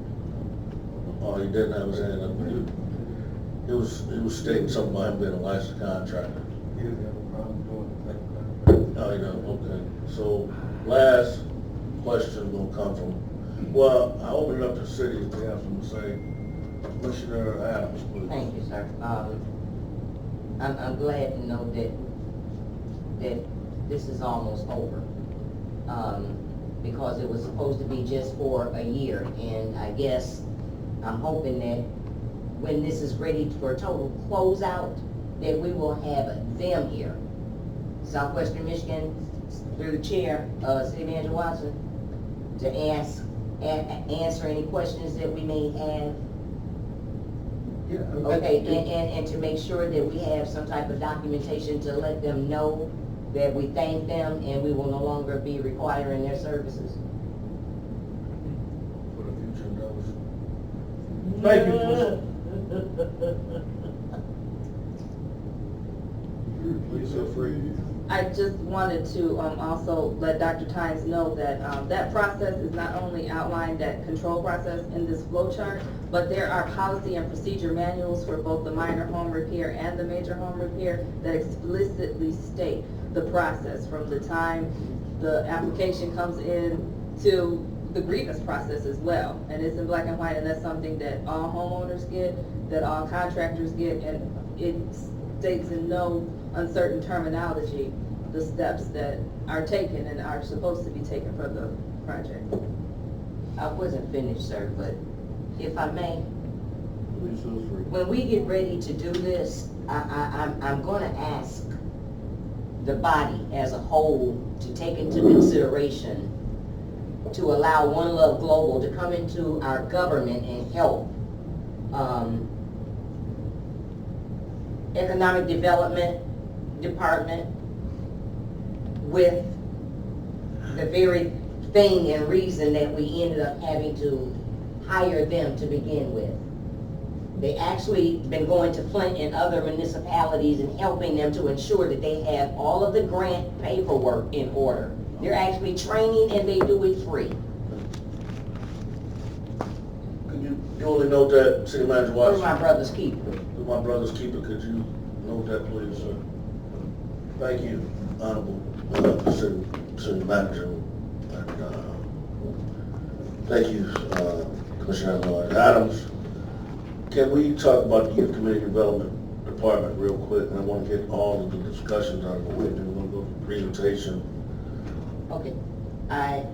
Oh, he didn't have his hand up. He was stating something about him being a licensed contractor. He doesn't have a problem doing the same contract. Oh, you know, okay. So, last question will come from, well, I open it up to the city if they have something to say. Commissioner Adams, please. Thank you, sir. I'm glad to know that this is almost over. Because it was supposed to be just for a year, and I guess I'm hoping that when this is ready for total closeout, that we will have them here. Southwestern Michigan, through the chair, City Manager Watson, to answer any questions that we may have. Yeah. Okay, and to make sure that we have some type of documentation to let them know that we thank them and we will no longer be requiring their services. For the future endeavors. Thank you, Commissioner. Please feel free. I just wanted to also let Dr. Tynes know that that process is not only outlined, that control process in this flow chart, but there are policy and procedure manuals for both the minor home repair and the major home repair that explicitly state the process from the time the application comes in to the grievance process as well. And it's in black and white, and that's something that all homeowners get, that all contractors get, and it states in no uncertain terminology the steps that are taken and are supposed to be taken for the project. I wasn't finished, sir, but if I may, Please feel free. when we get ready to do this, I'm gonna ask the body as a whole to take into consideration to allow One Love Global to come into our government and help Economic Development Department with the very thing and reason that we ended up having to hire them to begin with. They actually been going to Flint and other municipalities and helping them to ensure that they have all of the grant paperwork in order. They're actually training and they do it free. Can you only note that, City Manager Where's Watson? my brother's keeper? With my brother's keeper, could you note that, please, sir? Thank you, Honorable City Manager. And, thank you, Commissioner Adams. Can we talk about the Youth Community Development Department real quick? And I want to get all of the discussions out of the way, then we're going to go to the presentation. Okay. I,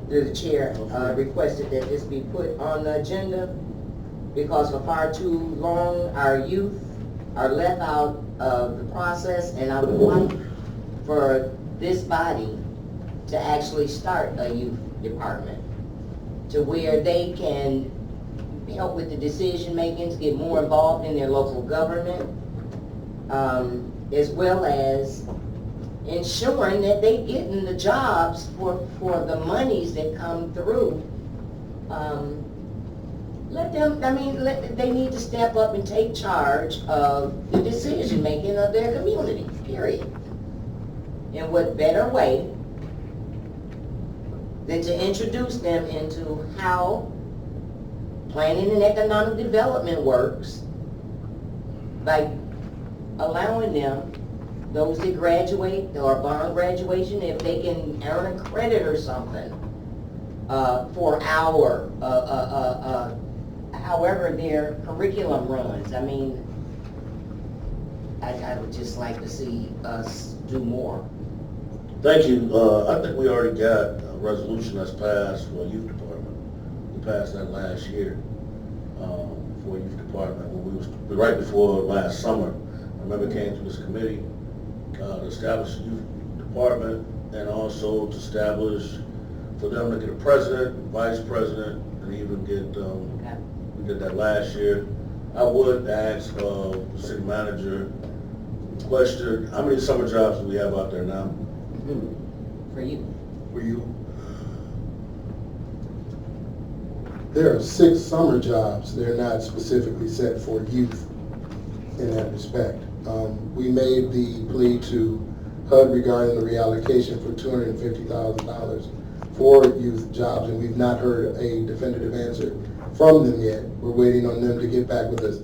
through the chair, requested that this be put on the agenda because for far too long, our youth are left out of the process, and I would like for this body to actually start a youth department to where they can help with the decision makings, get more involved in their local government, as well as ensuring that they getting the jobs for the monies that come through. Let them, they need to step up and take charge of the decision making of their community, period. And what better way than to introduce them into how planning and economic development works by allowing them, those that graduate or bond graduation, if they can earn a credit or something for our, however their curriculum runs. I mean, I would just like to see us do more. Thank you. I think we already got a resolution that's passed for youth department. We passed that last year, for youth department, when we was, right before last summer. I remember it came to this committee, to establish a youth department and also to establish, for them to get a president, vice president, and even get, we did that last year. I would ask, the city manager, question, how many summer jobs do we have out there now? For you. For you? There are 6 summer jobs. They're not specifically set for youth in that respect. We made the plea to HUD regarding the reallocation for $250,000 for youth jobs, and we've not heard a definitive answer from them yet. We're waiting on them to get back with us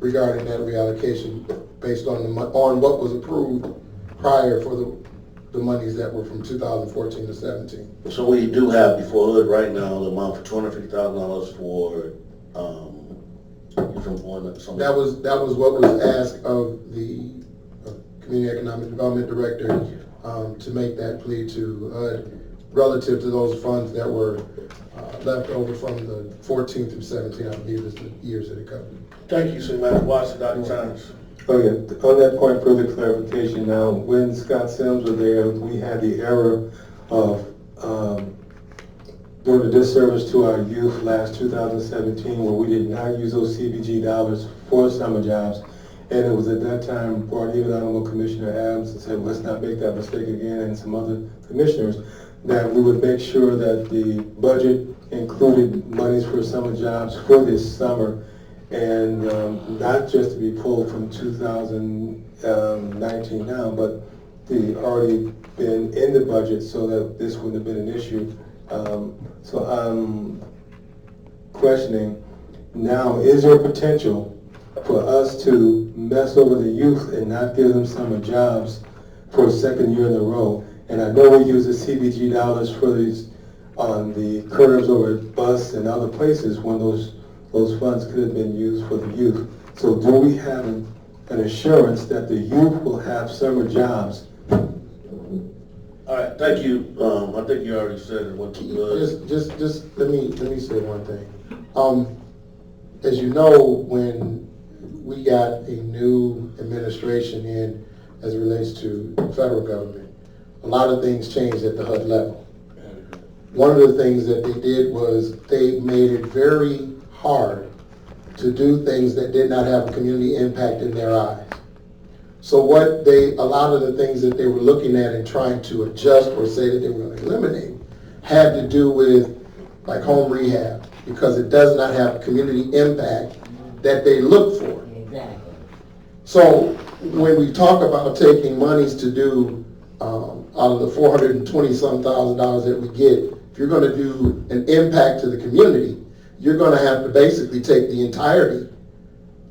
regarding that reallocation based on what was approved prior for the monies that were from 2014 to 17. So we do have before HUD right now the amount for $250,000 for youth employment. That was what was asked of the Community Economic Development Director to make that plea to HUD relative to those funds that were left over from the 14 through 17, I believe is the years that it covered. Thank you, City Manager Watson, Dr. Times. Oh yeah, on that point, further clarification now, when Scott Sims was there, we had the error of doing a disservice to our youth last 2017 where we did not use those CBG dollars for summer jobs. And it was at that time brought even Honorable Commissioner Adams and said, let's not make that mistake again, and some other commissioners, that we would make sure that the budget included monies for summer jobs for this summer, and not just to be pulled from 2019 now, but the already been in the budget so that this wouldn't have been an issue. So I'm questioning now, is there potential for us to mess over the youth and not give them summer jobs for a second year in a row? And I know we use the CBG dollars for these on the curbs over at Bus and other places when those funds could have been used for the youth. So do we have an assurance that the youth will have summer jobs? All right, thank you. I think you already said it. What Just let me say one thing. As you know, when we got a new administration in as it relates to the federal government, a lot of things changed at the HUD level. One of the things that they did was they made it very hard to do things that did not have a community impact in their eyes. So a lot of the things that they were looking at and trying to adjust or say that they were going to eliminate had to do with like home rehab, because it does not have a community impact that they look for. Exactly. So when we talk about taking monies to do out of the $420-some thousand that we get, if you're going to do an impact to the community, you're going to have to basically take the entirety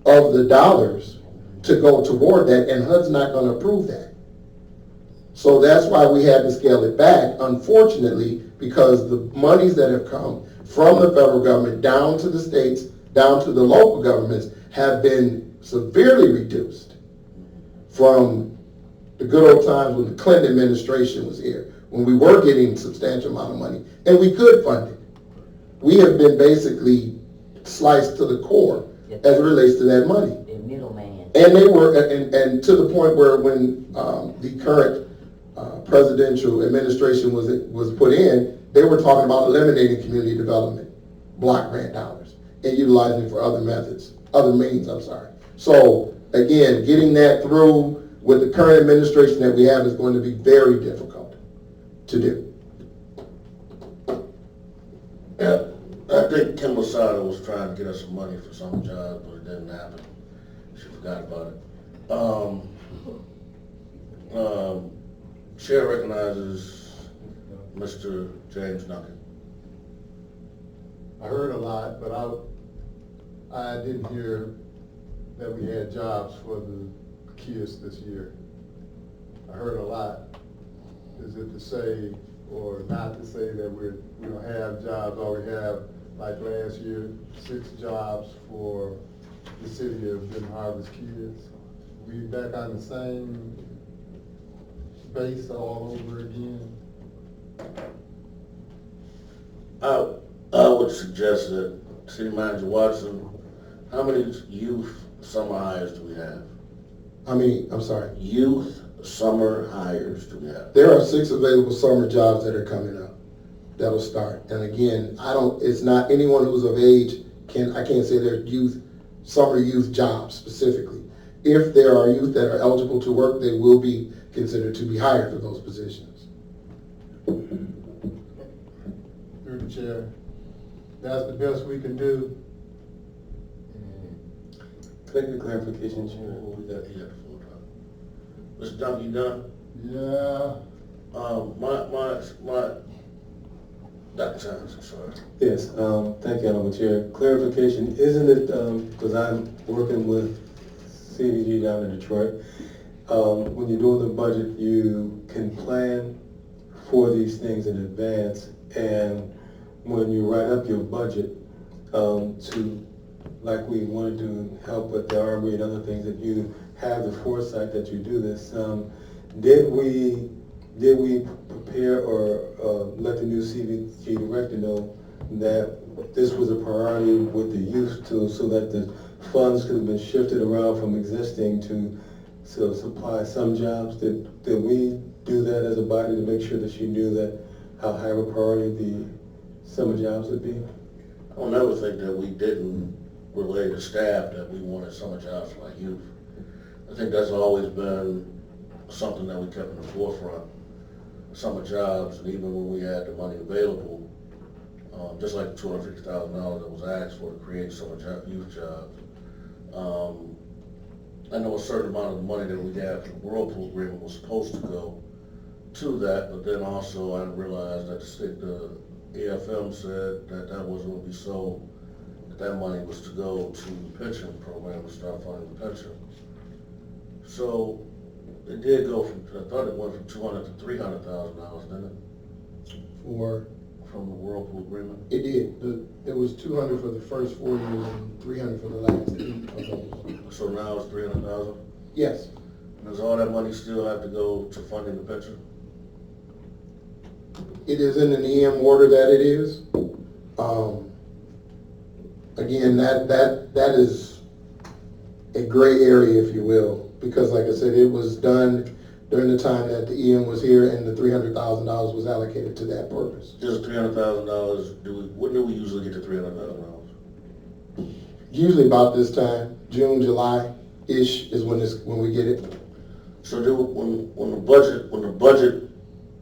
of the dollars to go toward that, and HUD's not going to approve that. So that's why we had to scale it back, unfortunately, because the monies that have come from the federal government down to the states, down to the local governments, have been severely reduced from the good old times when the Clinton administration was here, when we were getting a substantial amount of money, and we could fund it. We have been basically sliced to the core as it relates to that money. The middleman. And they were, and to the point where when the current presidential administration was put in, they were talking about eliminating community development block grant dollars and utilizing it for other means. So again, getting that through with the current administration that we have is going to be very difficult to do. Yeah, I think Kim Lozada was trying to get us some money for some jobs, but it didn't happen. She forgot about it. Chair recognizes Mr. James Duncan. I heard a lot, but I didn't hear that we had jobs for the kids this year. I heard a lot. Is it to say or not to say that we don't have jobs, or we have, like last year, 6 jobs for the city of Ben Harvest kids? We back on the same base all over again? I would suggest that City Manager Watson, how many youth summer hires do we have? I'm sorry. Youth summer hires do we have? There are 6 available summer jobs that are coming up. That'll start. And again, it's not anyone who's of age, I can't say they're summer youth jobs specifically. If there are youth that are eligible to work, they will be considered to be hired for those positions. Through the chair. That's the best we can do. Can I get a clarification, Chair? We got the full time. Mr. Duncan, you done? Yeah. My, Dr. Jones, I'm sorry. Yes, thank you, Honorable Chair. Clarification, isn't it, because I'm working with CDG down in Detroit, when you're doing the budget, you can plan for these things in advance, and when you write up your budget, like we wanted to help with the Armory and other things, that you have the foresight that you do this, did we prepare or let the new CDG director know that this was a priority with the youth too, so that the funds could have been shifted around from existing to supply some jobs? Did we do that as a body to make sure that she knew that how high of a priority the summer jobs would be? I don't ever think that we didn't relay to staff that we wanted summer jobs for our youth. I think that's always been something that we kept in the forefront. Summer jobs, and even when we had the money available, just like the $250,000 that was asked for to create summer youth jobs. I know a certain amount of the money that we had for the Whirlpool agreement was supposed to go to that, but then also I realized that the AFM said that that wasn't going to be so, that money was to go to the pension program to start funding the pension. So it did go from, I thought it went from $200,000 to $300,000, didn't it? From the Whirlpool agreement? It did. It was 200 for the first 4 years and 300 for the last 8 of those. So now it's 300,000? Yes. Does all that money still have to go to funding the pension? It is in an EM order that it is. Again, that is a gray area, if you will, because like I said, it was done during the time that the EM was here and the $300,000 was allocated to that purpose. Just $300,000, when do we usually get to $300,000? Usually about this time, June, July-ish is when we get it. So when the budget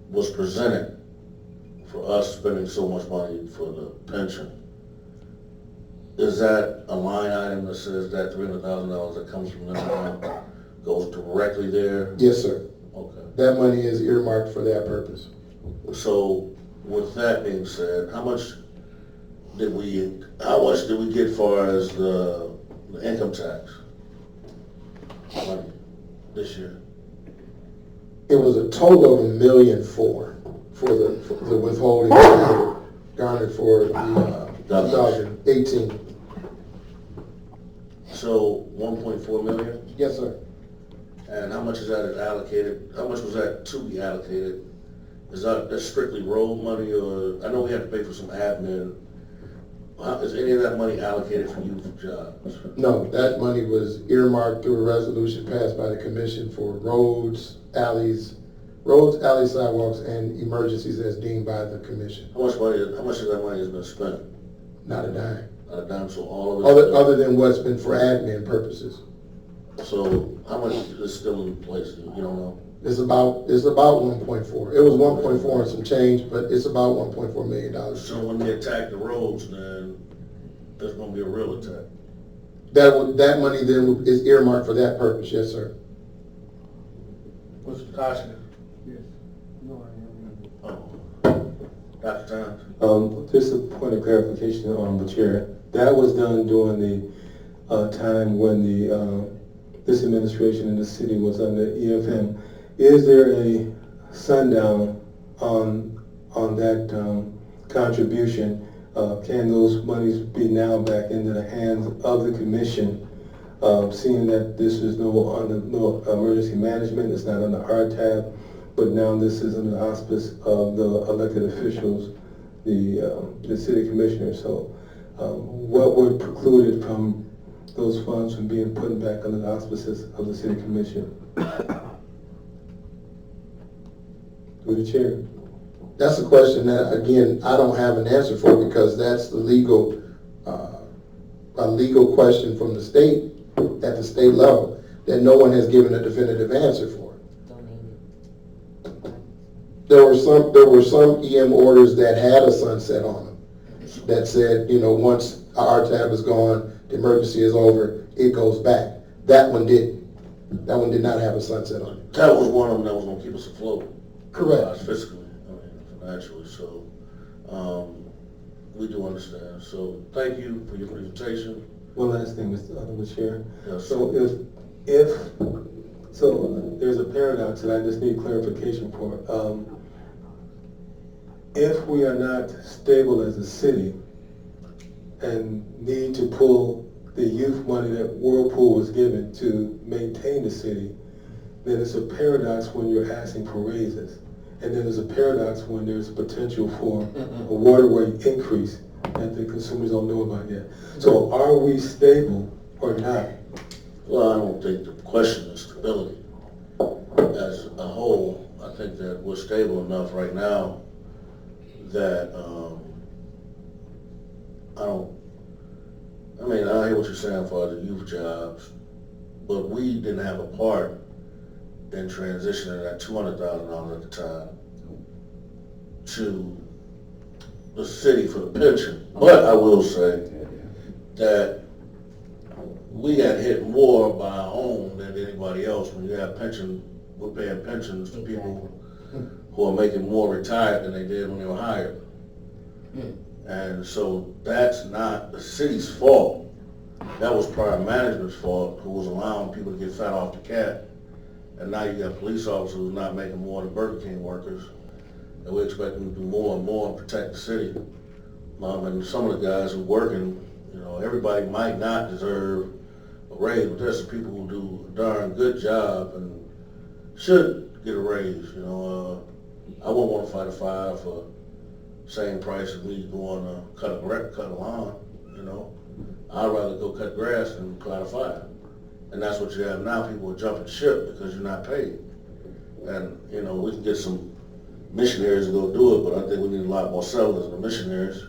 was presented for us spending so much money for the pension, is that a line item that says that $300,000 that comes from that goes directly there? Yes, sir. Okay. That money is earmarked for that purpose. So with that being said, how much did we get far as the income tax money this year? It was a total of $1.4 million for the withholding garnered for the 2018. So 1.4 million? Yes, sir. And how much is that allocated? How much was that to be allocated? Is that strictly road money, or I know we have to pay for some admin? Is any of that money allocated for youth jobs? No, that money was earmarked through a resolution passed by the commission for roads, alleys, sidewalks, and emergencies as deemed by the commission. How much of that money has been spent? Not a dime. Not a dime, so all of it? Other than what's been for admin purposes. So how much is still in place? You don't know? It's about 1.4. It was 1.4 and some change, but it's about $1.4 million. So when they attack the roads, then there's going to be a real attack. That money then is earmarked for that purpose, yes, sir. Mr. Koshner? Yes. No, I am. Oh. Dr. Times? Just a point of clarification on the chair. That was done during the time when this administration in the city was under EFM. Is there a sundown on that contribution? Can those monies be now back into the hands of the commission Seeing that this is no emergency management, it's not under our tab, but now this is under the auspice of the elected officials, the city commissioner. So what would preclude it from those funds from being put back under the auspices of the city commission? Through the chair. That's a question that, again, I don't have an answer for, because that's the legal, a legal question from the state, at the state level, that no one has given a definitive answer for. There were some EM orders that had a sunset on them, that said, you know, once our tab is gone, the emergency is over, it goes back. That one didn't. That one did not have a sunset on it. That was one of them that was gonna keep us afloat. Correct. Fiscally, financially, so, we do understand. So, thank you for your presentation. One last thing, Mr. Chair. Yes. So so there's a paradox that I just need clarification for. If we are not stable as a city and need to pull the youth money that Whirlpool was given to maintain the city, then it's a paradox when you're asking for raises. And then there's a paradox when there's a potential for a water rate increase that the consumers don't know about yet. So are we stable or not? Well, I don't think the question is stability. As a whole, I think that we're stable enough right now that, I hear what you're saying for the youth jobs, but we didn't have a part in transitioning that $200,000 at the time to the city for the pension. But I will say that we got hit more by our own than anybody else. When you have pension, we're paying pensions to people who are making more retired than they did when they were hired. And so that's not the city's fault. That was prior management's fault, who was allowing people to get fat off the cat. And now you got police officers who are not making more than Burger King workers. And we expect them to do more and more and protect the city. And some of the guys who are working, everybody might not deserve a raise, but there's some people who do a darn good job and should get a raise. I wouldn't want to fight a fire for same price as me going to cut a lawn. I'd rather go cut grass than fight a fire. And that's what you have now. People are jumping ship because you're not paid. And, we can get some missionaries to go do it, but I think we need a lot more settlers than missionaries.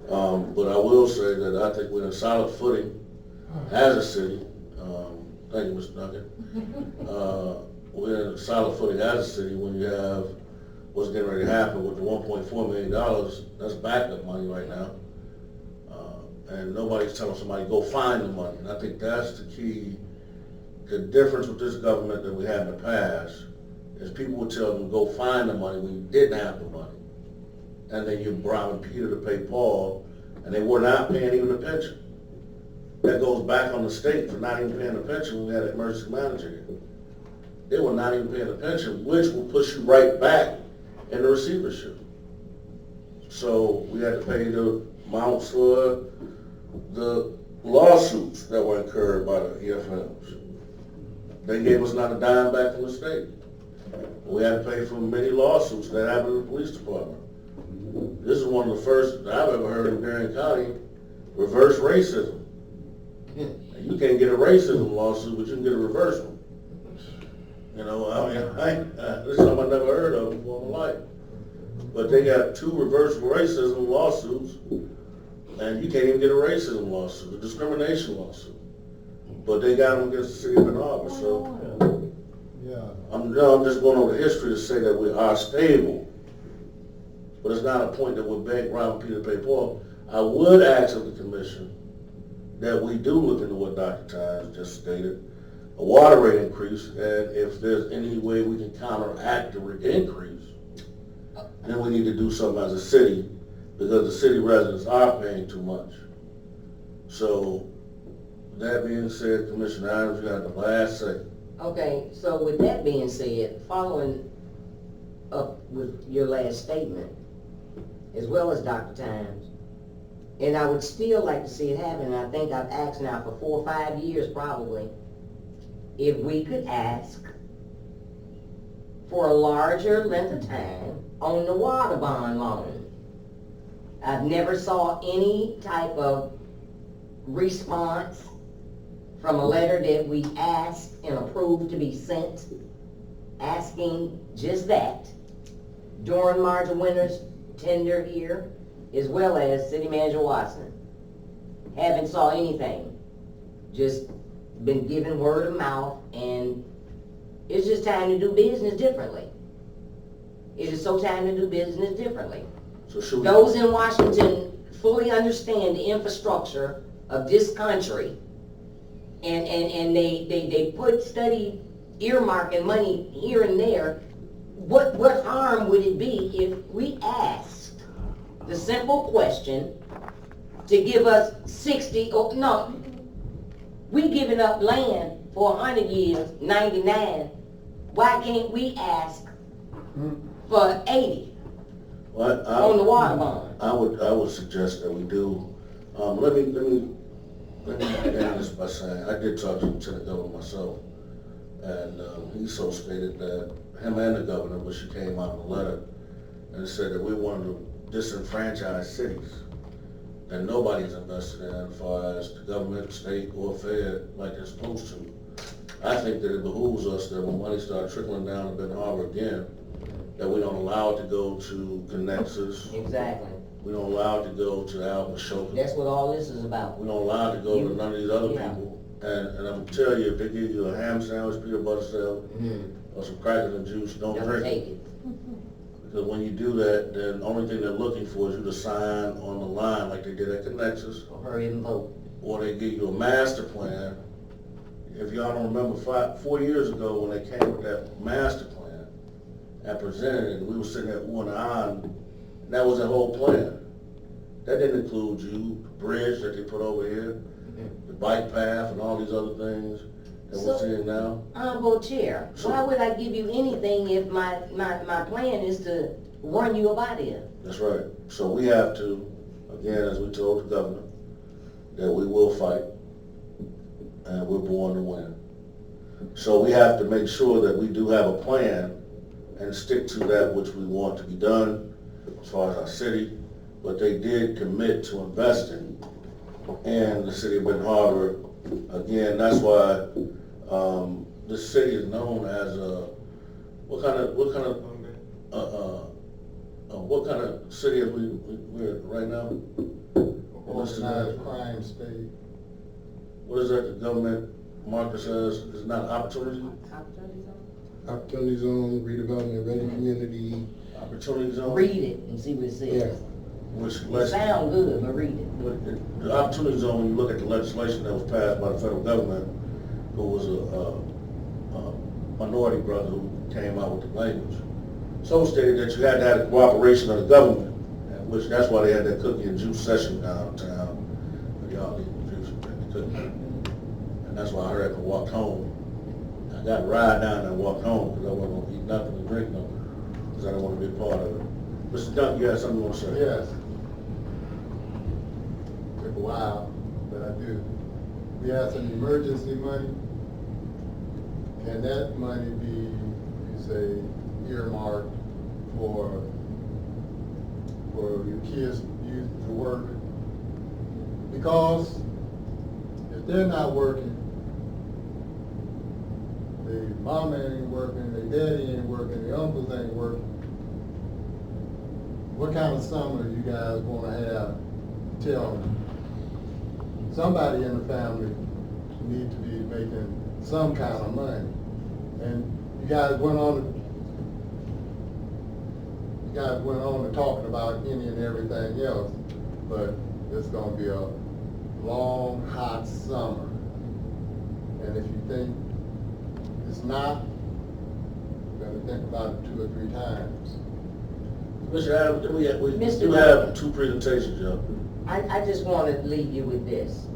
But I will say that I think we're in a solid footing as a city. Thank you, Mr. Duncan. We're in a solid footing as a city when you have what's getting ready to happen with the $1.4 million. That's backup money right now. And nobody's telling somebody, go find the money. And I think that's the key. The difference with this government that we had in the past is people would tell them, go find the money when you didn't have the money. And then you're bribing Peter to pay Paul, and they were not paying even the pension. That goes back on the state for not even paying the pension when we had an emergency manager here. They were not even paying the pension, which will push you right back in the receivership. So we had to pay the amounts for the lawsuits that were incurred by the EFMs. They gave us not a dime back from the state. We had to pay for many lawsuits that happened in the police department. This is one of the first that I've ever heard in Marion County, reverse racism. And you can't get a racism lawsuit, but you can get a reverse one. This is something I never heard of before in my life. But they got 2 reverse racism lawsuits, and you can't even get a racism lawsuit, a discrimination lawsuit. But they got them against the city of Ann Arbor, so. Yeah. I'm just going over the history to say that we are stable. But it's not a point that we're bank robbing Peter to pay Paul. I would ask of the commission that we do look into what Dr. Tynes just stated, a water rate increase, and if there's any way we can counteract the increase, then we need to do something as a city, because the city residents are paying too much. So, that being said, Commissioner Adams, you got the last say. Okay, so with that being said, following up with your last statement, as well as Dr. Tynes, And I would still like to see it happen, and I think I've asked now for 4 or 5 years probably, if we could ask for a larger length of time on the water bond loan. I've never saw any type of response from a letter that we asked and approved to be sent, asking just that during Marge Winter's tenure here, as well as City Manager Watson. Haven't saw anything. Just been given word of mouth, and it's just time to do business differently. It is so time to do business differently. So should we? Those in Washington fully understand the infrastructure of this country, and they put study earmarking money here and there. What harm would it be if we asked the simple question to give us 60, or no, we giving up land for 100 years, 99. Why can't we ask for 80 Well, on the water bond? I would suggest that we do, let me begin this by saying, I did talk to Lieutenant Governor myself, and he so stated that him and the governor, when she came out in a letter, and said that we wanted to disenfranchise cities that nobody's invested in as far as the government, state, or fed like they're supposed to. I think that it behooves us that when money starts trickling down to Benton Harbor again, that we don't allow it to go to Connexus. Exactly. We don't allow it to go to Al Mashoka. That's what all this is about. We don't allow it to go to none of these other Yeah. people. And I'm tell you, if they give you a ham sandwich, peanut butter sandwich, or some crackers and juice, don't drink take it. it. Because when you do that, then the only thing they're looking for is you to sign on the line like they did at Connexus, Or hurry and vote. or they give you a master plan. If y'all don't remember, 4 years ago when they came with that master plan and presented it, and we were sitting there oohing and ahhing, and that was the whole plan. That didn't include you, the bridge that they put over here, the bike path, and all these other things that we're So- seeing now. Honorable Chair, why would I give you anything if my plan is to run you up out of here? That's right. So we have to, again, as we told the governor, that we will fight, and we're born to win. So we have to make sure that we do have a plan and stick to that which we want to be done as far as our city. But they did commit to investing in the city of Benton Harbor. Again, that's why this city is known as what kind of city are we're right now? Organized crime state. What is that the government marker says? It's not opportunity? Opportunity zone? Opportunity zone, redevelopment, ready community. Opportunity zone? Read it and see what it says. Which It lets, sound good, but read it. the opportunity zone, when you look at the legislation that was passed by the federal government, who was a minority brother who came out with the language, so stated that you had to have the cooperation of the government, which that's why they had that cookie and juice session downtown. Y'all eat juice and drink the cookie. And that's why I heard I walked home. I got to ride down and walked home because I wasn't going to eat nothing and drink nothing because I didn't want to be a part of it. Mr. Duncan, you had something you want to say? Yes. Took a while, but I do. We have some emergency money. Can that money be, you say, earmarked for your kids to use to work? Because if they're not working, their mama ain't working, their daddy ain't working, their uncles ain't working, what kind of summer you guys want to have? Tell me. Somebody in the family need to be making some kind of money. And you guys went on to talking about any and everything else, but it's going to be a long, hot summer. And if you think it's not, you're going to think about it 2 or 3 times. Mr. Adams, we Mr. do have 2 presentations, Joe. I just want to leave you with this.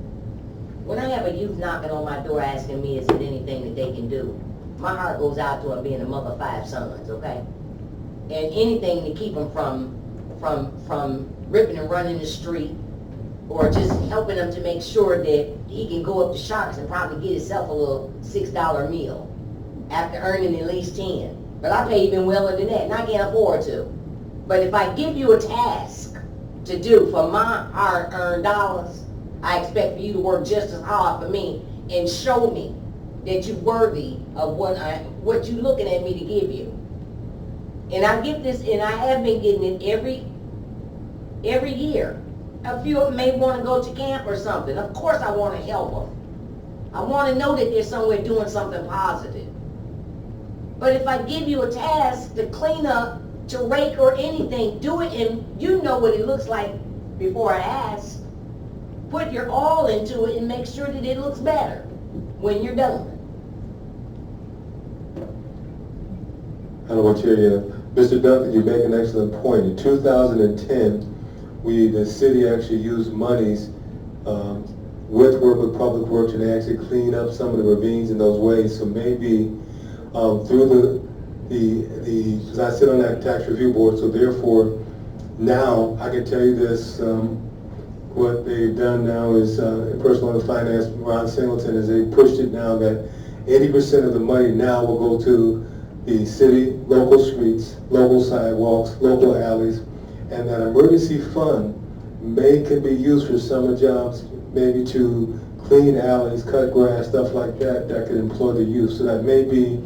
When I have a youth knocking on my door asking me is there anything that they can do, my heart goes out to them being a mother of 5 sons, okay? And anything to keep them from ripping and running the street or just helping him to make sure that he can go up to Sharks and probably get himself a little $6 meal after earning at least 10. But I pay even well than that, and I can't afford to. But if I give you a task to do for my hard-earned dollars, I expect for you to work just as hard for me and show me that you're worthy of what you're looking at me to give you. And I get this, and I have been getting it every year. A few of them may want to go to camp or something. Of course I want to help them. I want to know that they're somewhere doing something positive. But if I give you a task to clean up, to rake or anything, do it, and you know what it looks like before I ask. Put your all into it and make sure that it looks better when you're done. I don't want to hear you. Mr. Duncan, you make an excellent point. In 2010, the city actually used monies with work with Public Works and actually clean up some of the ravines in those ways. So maybe through because I sit on that tax review board, so therefore now I can tell you this, what they've done now is, in personal finance, Ron Singleton, is they pushed it now that 80% of the money now will go to the city, local streets, local sidewalks, local alleys, and that emergency fund could be used for summer jobs, maybe to clean alleys, cut grass, stuff like that, that could employ the youth. So that may be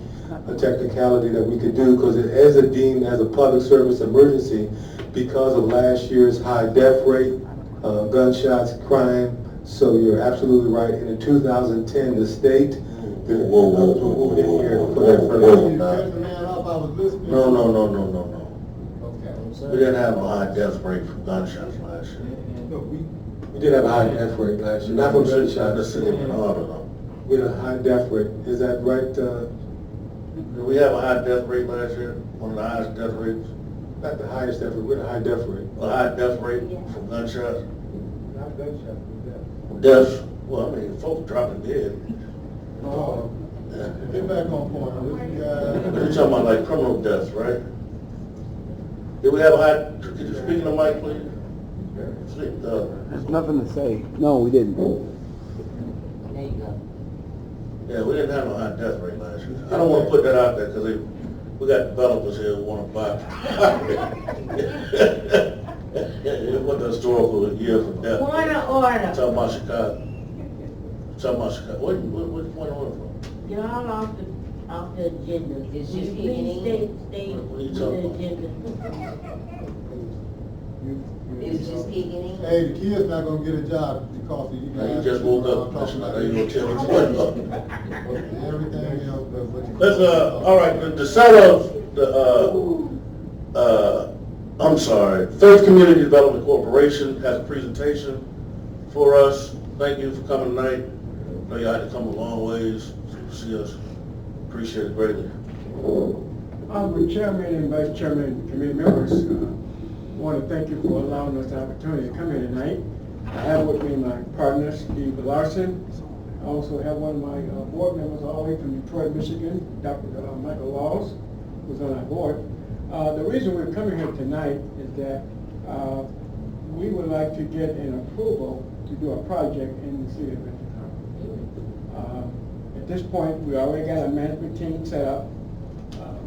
a technicality that we could do, because it is deemed as a public service emergency because of last year's high death rate, gunshots, crime. So you're absolutely right. And in 2010, the state, Whoa. No. We didn't have a high death rate from gunshots last year. we did have a high death rate last year, not from gunshots. The city of Bernardo, though. We had a high death rate. Is that right? Did we have a high death rate last year? One of the highest death rates? Not the highest death rate. We had a high death rate. A high death rate from gunshots? Not gunshots, but Deaths, well, I mean, folks dropping dead. Oh, Yeah. get back on point. You're talking about like criminal deaths, right? Did we have a high, could you speak in the mic, please? Speak, There's nothing to say. No, we didn't. There you go. yeah, we didn't have a high death rate last year. I don't wanna put that out there, because we got developers here who wanna buy. It wasn't a historical year for death. Point of order. Talking about Chicago. What point of order from? You're all off the agenda. It's Will just you please beginning. stay What are you with talking the about? agenda. It's just kicking in. Hey, the kid's not gonna get a job because he. Now, you just woke up, Commissioner, now you gonna tell me what? Everything else, but what you. Let's, all right, the sale of I'm sorry, Faith Community Development Corporation has a presentation for us. Thank you for coming tonight. I know you had to come a long ways to see us. Appreciate it greatly. Honorable Chairman and Vice Chairman and committee members, I want to thank you for allowing us the opportunity to come here tonight. I have with me my partner, Steve Larson. I also have one of my board members all the way from Detroit, Michigan, Dr. Michael Laws, who's on our board. The reason we're coming here tonight is that we would like to get an approval to do a project in the city of Ventura. At this point, we already got a management team set up.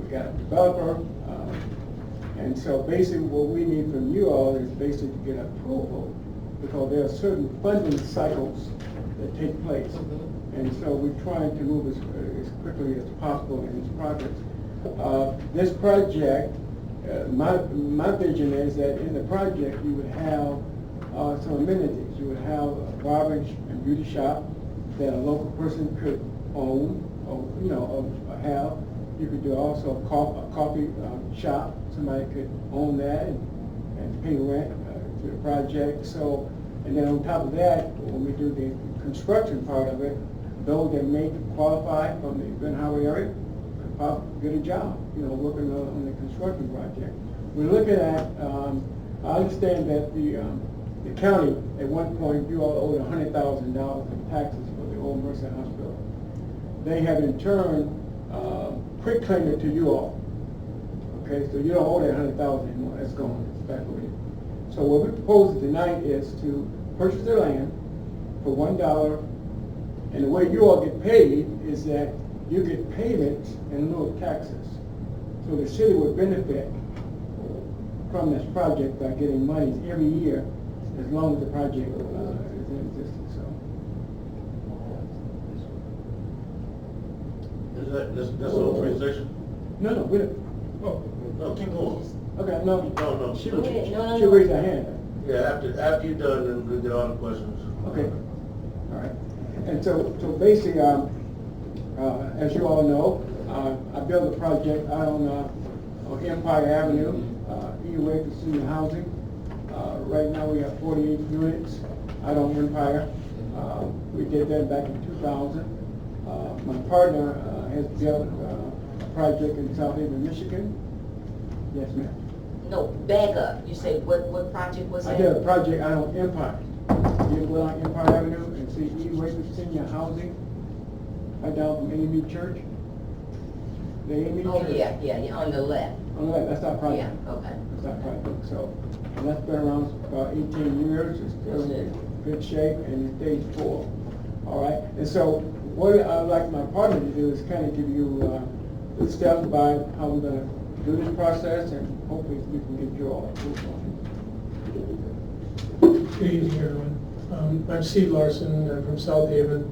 We got a developer. And so basically what we need from you all is basically to get approval, because there are certain funding cycles that take place. And so we're trying to move as quickly as possible in this project. This project, my vision is that in the project you would have some amenities. You would have a barber and beauty shop that a local person could own, or have. You could do also a coffee shop. Somebody could own that and pay rent to the project. So, and then on top of that, when we do the construction part of it, those that may qualify from the Glen Howard area could probably get a job, working on the construction project. We're looking at, I understand that the county, at one point, you all owed $100,000 in taxes for the old Mercer Hospital. They have in turn quit claiming to you all. Okay, so you don't owe that $100,000 anymore. That's gone. It's back with you. So what we're proposing tonight is to purchase the land for $1, and the way you all get paid is that you get payments in lieu of taxes. So the city would benefit from this project by getting monies every year as long as the project is in existence, so. Is that's authorization? No, we don't. Oh, no, keep going. Okay, no. No. She Go ahead. No. she raised her hand. Yeah, after you're done, then we'll get all the questions. Okay, all right. And so basically, as you all know, I built a project out on Empire Avenue, E-Way for senior housing. Right now, we have 48 units out on Empire. We did that back in 2000. My partner has built a project in South Haven, Michigan. Yes, ma'am. No, back up. You say, what project was I that? did a project out on Empire. You go on Empire Avenue and see E-Way for senior housing, right down from AME Church. The AME Oh, Church. yeah, on the left. On the left, that's our project. Yeah, okay. That's our project, so, and that's been around about 18 years, it's still in good shape, and it stays full. All right, and so what I'd like my partner to do is kind of give you the steps by how we're gonna do this process, and hopefully we can get you all approved on Good evening, everyone. I'm Steve Larson. I'm from South Haven.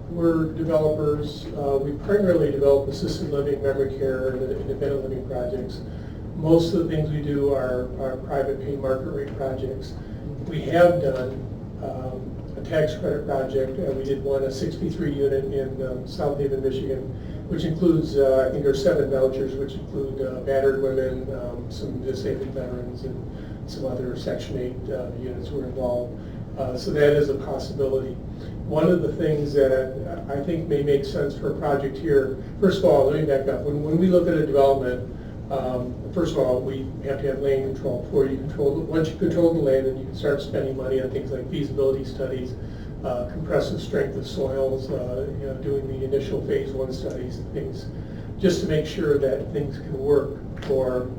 We're developers. We primarily develop assisted living, memory care, and independent living projects. Most of the things we do are private pay market rate projects. We have done a tax credit project. We did one, a 63 unit in South Haven, Michigan, which includes, I think there are 7 vouchers, which include battered women, some disabled veterans, and some other Section 8 units were involved. So that is a possibility. One of the things that I think may make sense for a project here, first of all, let me back up. When we look at a development, first of all, we have to have land control. Once you control the land, then you can start spending money on things like feasibility studies, compressive strength of soils, doing the initial phase 1 studies and things, just to make sure that things can work for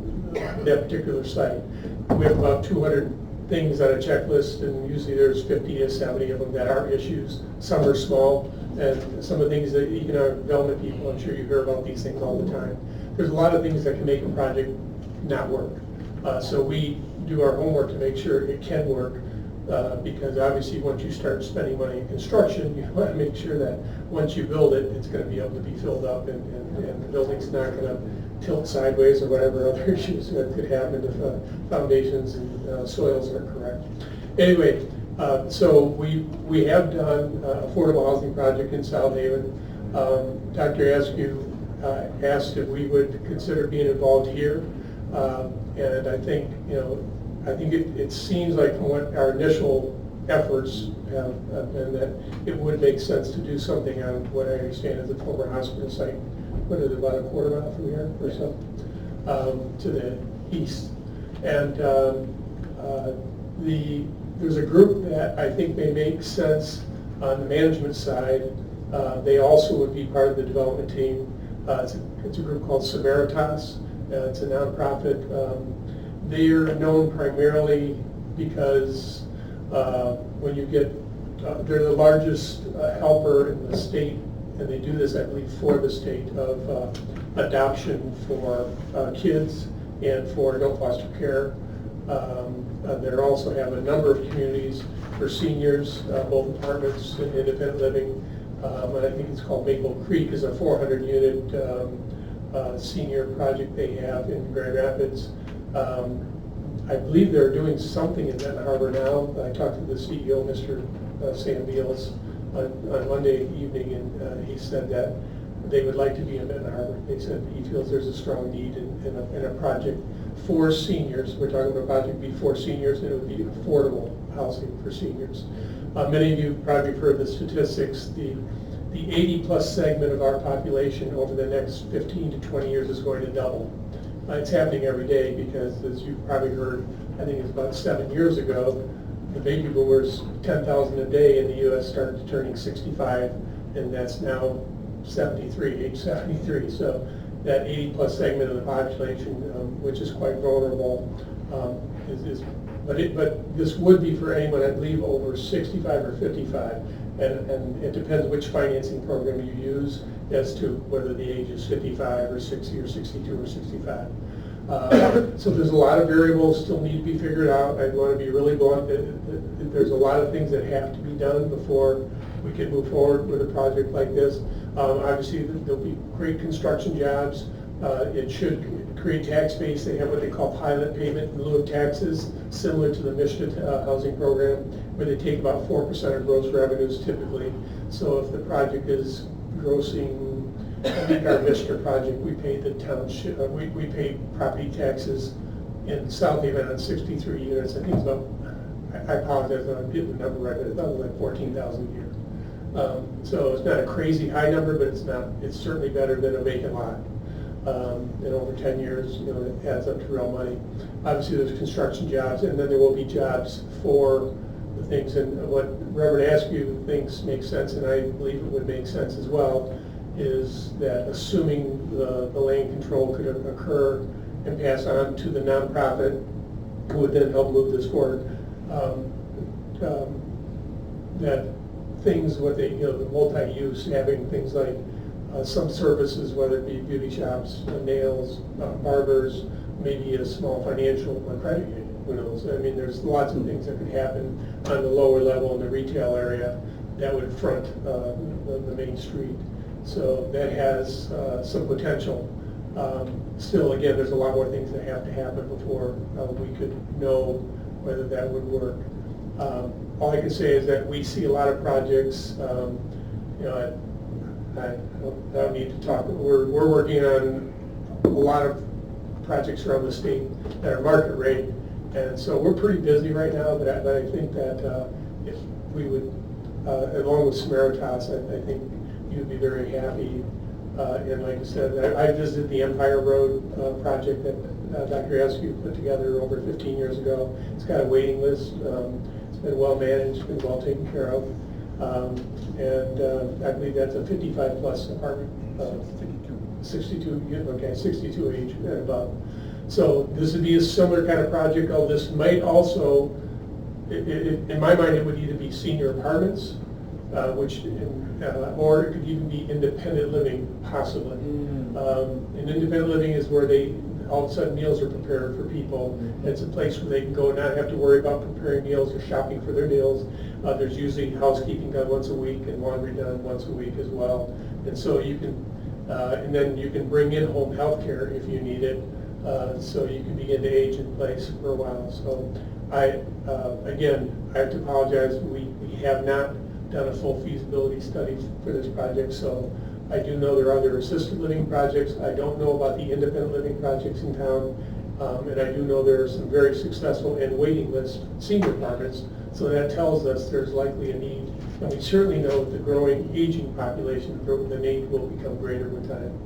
that particular site. We have about 200 things on a checklist, and usually there's 50 to 70 of them that are issues. Some are small, and some of the things that economic development people, I'm sure you hear about these things all the time. There's a lot of things that can make a project not work. So we do our homework to make sure it can work, because obviously once you start spending money in construction, you want to make sure that once you build it, it's going to be able to be filled up, and the building's not going to tilt sideways or whatever other issues that could happen if foundations and soils aren't correct. Anyway, so we have done affordable housing project in South Haven. Dr. Askew asked if we would consider being involved here, and I think it seems like from what our initial efforts have been that it would make sense to do something on what I understand is a former hospital site. What is it, about a quarter mile from here or so, to the east. And there's a group that I think may make sense on the management side. They also would be part of the development team. It's a group called Samaritas. It's a nonprofit. They are known primarily because when you get, they're the largest helper in the state, and they do this, I believe, for the state, of adoption for kids and for adult foster care. They also have a number of communities for seniors, both apartments and independent living. And I think it's called Maple Creek, is a 400-unit senior project they have in Grand Rapids. I believe they're doing something in Benton Harbor now. I talked to the CEO, Mr. Sam Beals, on Monday evening, and he said that they would like to be in Benton Harbor. They said he feels there's a strong need in a project for seniors. We're talking about a project before seniors, and it would be affordable housing for seniors. Many of you probably have heard the statistics. The 80-plus segment of our population over the next 15 to 20 years is going to double. It's happening every day because, as you've probably heard, I think it's about 7 years ago, the baby boomers, 10,000 a day in the U.S. started turning 65, and that's now age 73. So that 80-plus segment of the population, which is quite vulnerable, is But this would be for anyone, I believe, over 65 or 55. And it depends which financing program you use as to whether the age is 55 or 60 or 62 or 65. So there's a lot of variables still need to be figured out. I want to be really blunt. There's a lot of things that have to be done before we can move forward with a project like this. Obviously, there'll be great construction jobs. It should create tax base. They have what they call pilot payment in lieu of taxes, similar to the MSHDA housing program, where they take about 4% of gross revenues typically. So if the project is grossing, I think our MSHDA project, we pay the township, we pay property taxes in South Haven on 63 units. I think it's about, I apologize, I'm getting the number right, but I thought it was like 14,000 a year. So it's not a crazy high number, but it's certainly better than a vacant lot. And over 10 years, it adds up to real money. Obviously, there's construction jobs, and then there will be jobs for the things. And what Reverend Askew thinks makes sense, and I believe it would make sense as well, is that assuming the land control could occur and pass on to the nonprofit, who would then help move this forward, that things, the multi-use, having things like some services, whether it be beauty shops, nails, barbers, maybe a small financial credit union, who knows? I mean, there's lots of things that could happen on the lower level in the retail area that would front the main street. So that has some potential. Still, again, there's a lot more things that have to happen before we could know whether that would work. All I can say is that we see a lot of projects. I don't need to talk. We're working on a lot of projects around the state that are market rate, and so we're pretty busy right now. But I think that if we would, along with Samaritas, I think you'd be very happy. And like I said, I visited the Empire Road project that Dr. Askew put together over 15 years ago. It's got a waiting list. It's been well managed, been well taken care of. And I believe that's a 55 plus apartment. 62, okay, 62 age and above. So this would be a similar kind of project. Oh, this might also, in my mind, it would either be senior apartments, or it could even be independent living, possibly. And independent living is where all of a sudden meals are prepared for people. It's a place where they can go and not have to worry about preparing meals or shopping for their meals. There's usually housekeeping done once a week and laundry done once a week as well. And so you can, and then you can bring in home health care if you need it. So you can begin to age in place for a while. So again, I have to apologize. We have not done a full feasibility study for this project. So I do know there are other assisted living projects. I don't know about the independent living projects in town. And I do know there are some very successful and waiting list senior apartments. So that tells us there's likely a need. And we certainly know with the growing aging population, the need will become greater with time.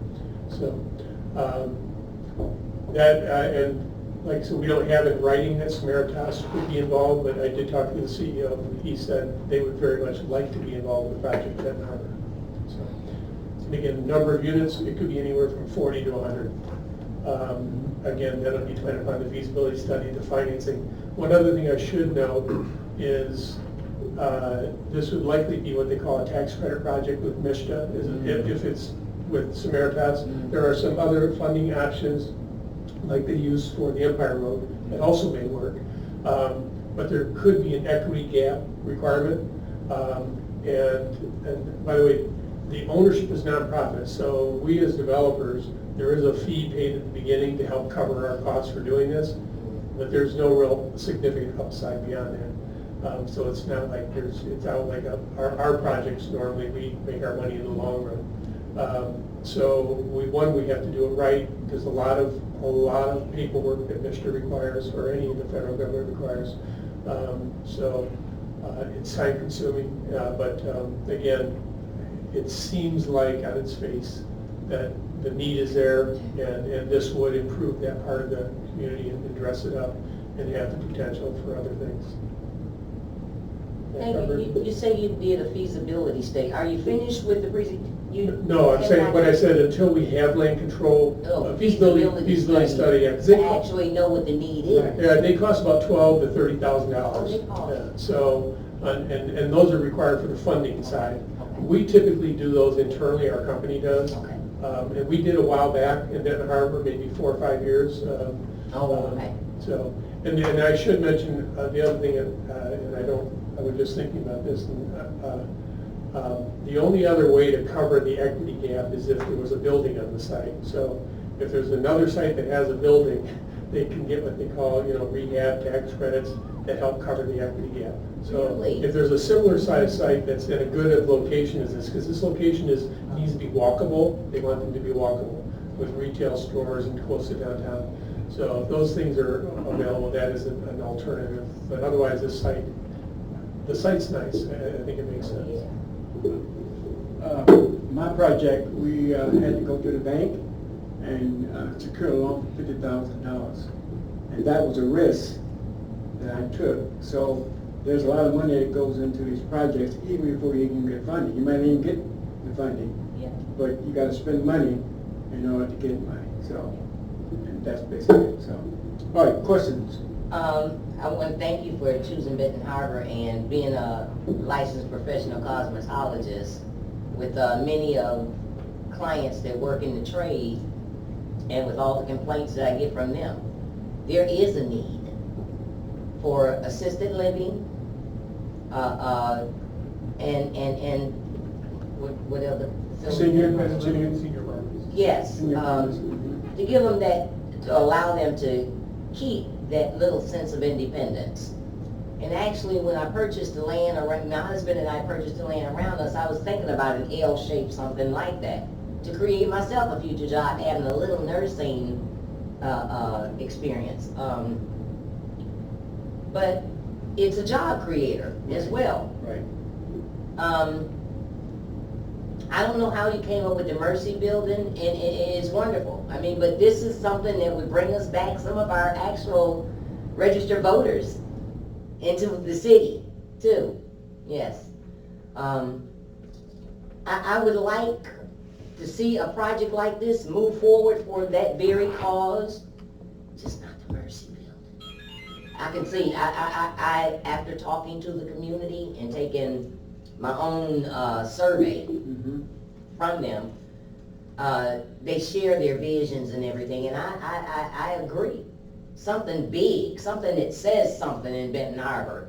So and like I said, we don't have in writing that Samaritas would be involved, but I did talk to the CEO. He said they would very much like to be involved with the project at Benton Harbor. So, and again, number of units, it could be anywhere from 40 to 100. Again, that'll be dependent upon the feasibility study, the financing. One other thing I should note is this would likely be what they call a tax credit project with MSHDA. If it's with Samaritas, there are some other funding options like they use for the Empire Road that also may work. But there could be an equity gap requirement. And by the way, the ownership is nonprofit, so we as developers, there is a fee paid at the beginning to help cover our costs for doing this, but there's no real significant upside beyond that. So it's not like it's out like our projects normally, we make our money in the long run. So we have to do it right. There's a lot of paperwork that MSHDA requires, or any of the federal government requires. So it's time consuming, but again, it seems like on its face that the need is there, and this would improve that part of the community and dress it up and have the potential for other things. Thank you. You say you did a feasibility study. Are you finished with the No, I'm saying, when I said until we have land control, Oh, feasibility study, yeah, 'cause they To cost, actually know what the need is. yeah, they cost about $12,000 to $30,000. Oh, they cost. Yeah, so, and those are required for the funding side. Okay. We typically do those internally, our company does. Okay. And we did a while back in Benton Harbor, maybe 4 or 5 years. Oh, okay. So, and I should mention, the other thing, and I was just thinking about this, the only other way to cover the equity gap is if there was a building on the site. So if there's another site that has a building, they can get what they call, rehab tax credits that help cover the equity gap. So Really? if there's a similar size site that's in a good location as this, because this location needs to be walkable, they want them to be walkable with retail stores and close to downtown. So if those things are available, that is an alternative. But otherwise, the site's nice. I think it makes sense. My project, we had to go to the bank and secure a loan for $50,000. And that was a risk that I took. So there's a lot of money that goes into these projects even before you can get funding. You might not even get the funding, Yeah. but you got to spend money in order to get money. So, and that's basically it. So, all right, questions? I want to thank you for choosing Benton Harbor and being a licensed professional cosmetologist with many clients that work in the trade, and with all the complaints that I get from them. There is a need for assisted living, and what other? Senior barbers. Yes, to give them that, to allow them to keep that little sense of independence. And actually, when I purchased the land around, my husband and I purchased the land around us, I was thinking about an L-shaped, something like that, to create myself a future job, having a little nursing experience. But it's a job creator as well. Right. I don't know how you came up with the Mercy Building, and it is wonderful. I mean, but this is something that would bring us back some of our actual registered voters into the city, too. Yes. I would like to see a project like this move forward for that very cause, just not the Mercy Building. I can see, I after talking to the community and taking my own survey from them, they share their visions and everything, and I agree. Something big, something that says something in Benton Harbor,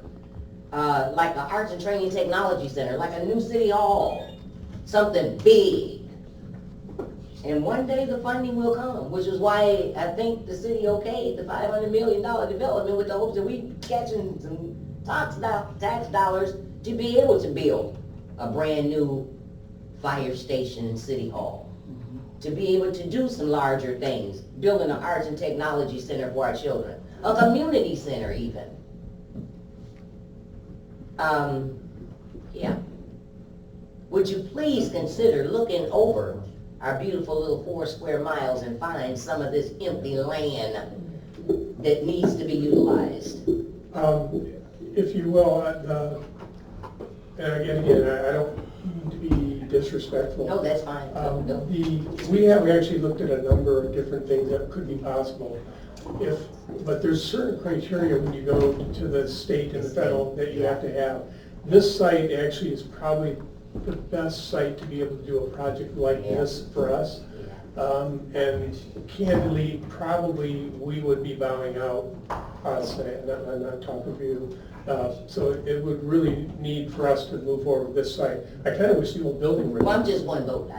like the Arts and Training Technology Center, like a new city hall, something big. And one day the funding will come, which is why I think the city okayed the $500 million development with the hopes that we catching some tax dollars to be able to build a brand new fire station and city hall, to be able to do some larger things, building an arts and technology center for our children, a community center even. Yeah. Would you please consider looking over our beautiful little 4 square miles and find some of this empty land that needs to be utilized? If you will, and again, I don't mean to be disrespectful. No, that's fine. No. We actually looked at a number of different things that could be possible. But there's certain criteria when you go to the state and the federal that you have to have. This site actually is probably the best site to be able to do a project like this for us. And candidly, probably we would be bowing out, I'm not talking to you. So it would really need for us to move forward with this site. I kind of wish the old building were. Well, I'm just one vote.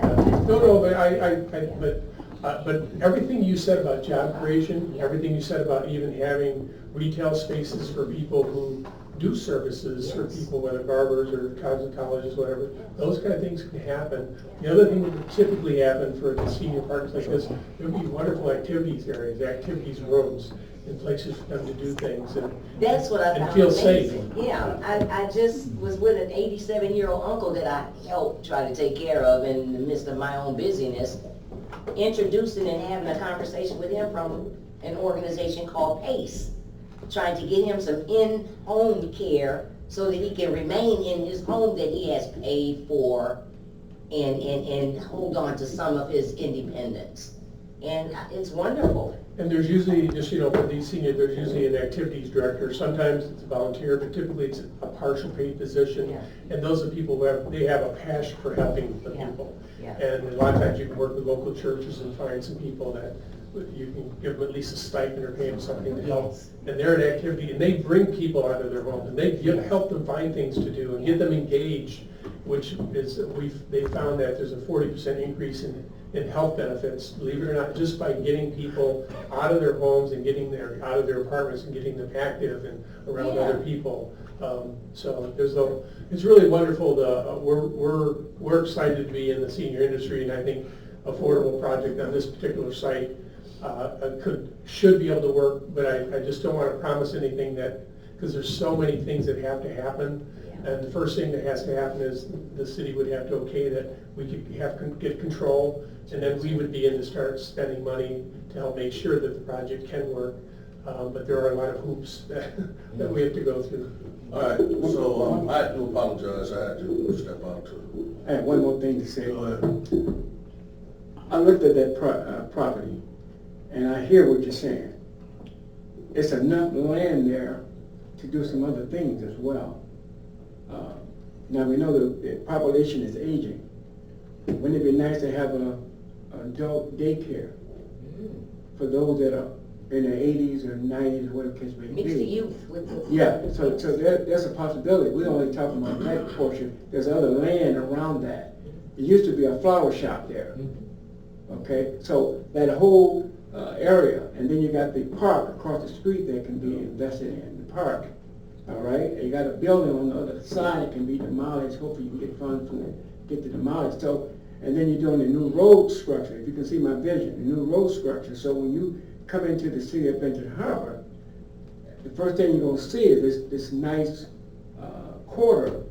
But everything you said about job creation, everything you said about even having retail spaces for people who do services for people, whether barbers or cosmetologists, whatever, those kind of things can happen. The other thing that would typically happen for the senior parks like this, there would be wonderful activities areas, activities rooms, and places for them to do things and That's what I and found feel amazing. safe. Yeah, I just was with an 87-year-old uncle that I helped try to take care of in the midst of my own busyness, introducing and having a conversation with him from an organization called PACE, trying to get him some in-home care so that he can remain in his home that he has paid for and hold on to some of his independence. And it's wonderful. And there's usually, just, you know, for these seniors, there's usually an activities director. Sometimes it's a volunteer, but typically it's a partial paid position. Yeah. And those are people who have, they have a passion for helping the Yeah. people. Yeah. And a lot of times you can work with local churches and find some people that you can give them at least a stipend or pay them something to help. Yes. And they're an activity, and they bring people out of their homes, and they help them find things to do and get them engaged, which is, they found that there's a 40% increase in health benefits, believe it or not, just by getting people out of their homes and out of their apartments and getting them active and around Yeah. other people. So it's really wonderful. We're excited to be in the senior industry, and I think affordable project on this particular site should be able to work, but I just don't want to promise anything because there's so many things that have to happen. Yeah. And the first thing that has to happen is the city would have to okay that we could get control, and then we would begin to start spending money to help make sure that the project can work. But there are a lot of hoops that we have to go through. All right, so I do apologize, I had to step out too. I have one more thing to say. Go ahead. I looked at that property, and I hear what you're saying. It's enough land there to do some other things as well. Now, we know the population is aging. Wouldn't it be nice to have an adult daycare for those that are in their 80s or 90s, whatever case may be? Mix the youth with the. Yeah, so there's a possibility. We're only talking about that portion. There's other land around that. It used to be a flower shop there. Okay, so that whole area, and then you got the park across the street that can be invested in, the park. All right, and you got a building on the other side that can be demolished. Hopefully you can get funds from it, get to demolish. So, and then you're doing the new road structure. If you can see my vision, the new road structure. So when you come into the city of Benton Harbor, the first thing you're gonna see is this nice quarter,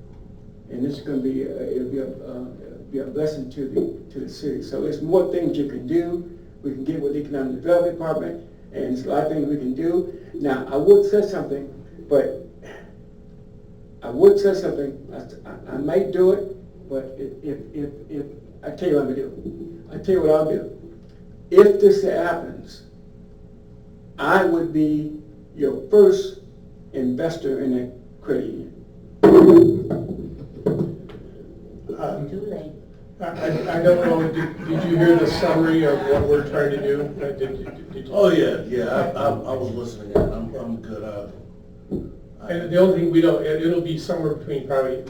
and this is gonna be it'll be a blessing to the city. So there's more things you can do. We can get with the Economic Development Department, and there's a lot of things we can do. Now, I would say something, but I might do it, but if I tell you what I'm gonna do. I tell you what I'll do. If this happens, I would be your first investor in a credit union. Too late. I don't know, did you hear the summary of what we're trying to do? Did you? Oh, yeah, I was listening, and I'm good. And the only thing it'll be somewhere between probably,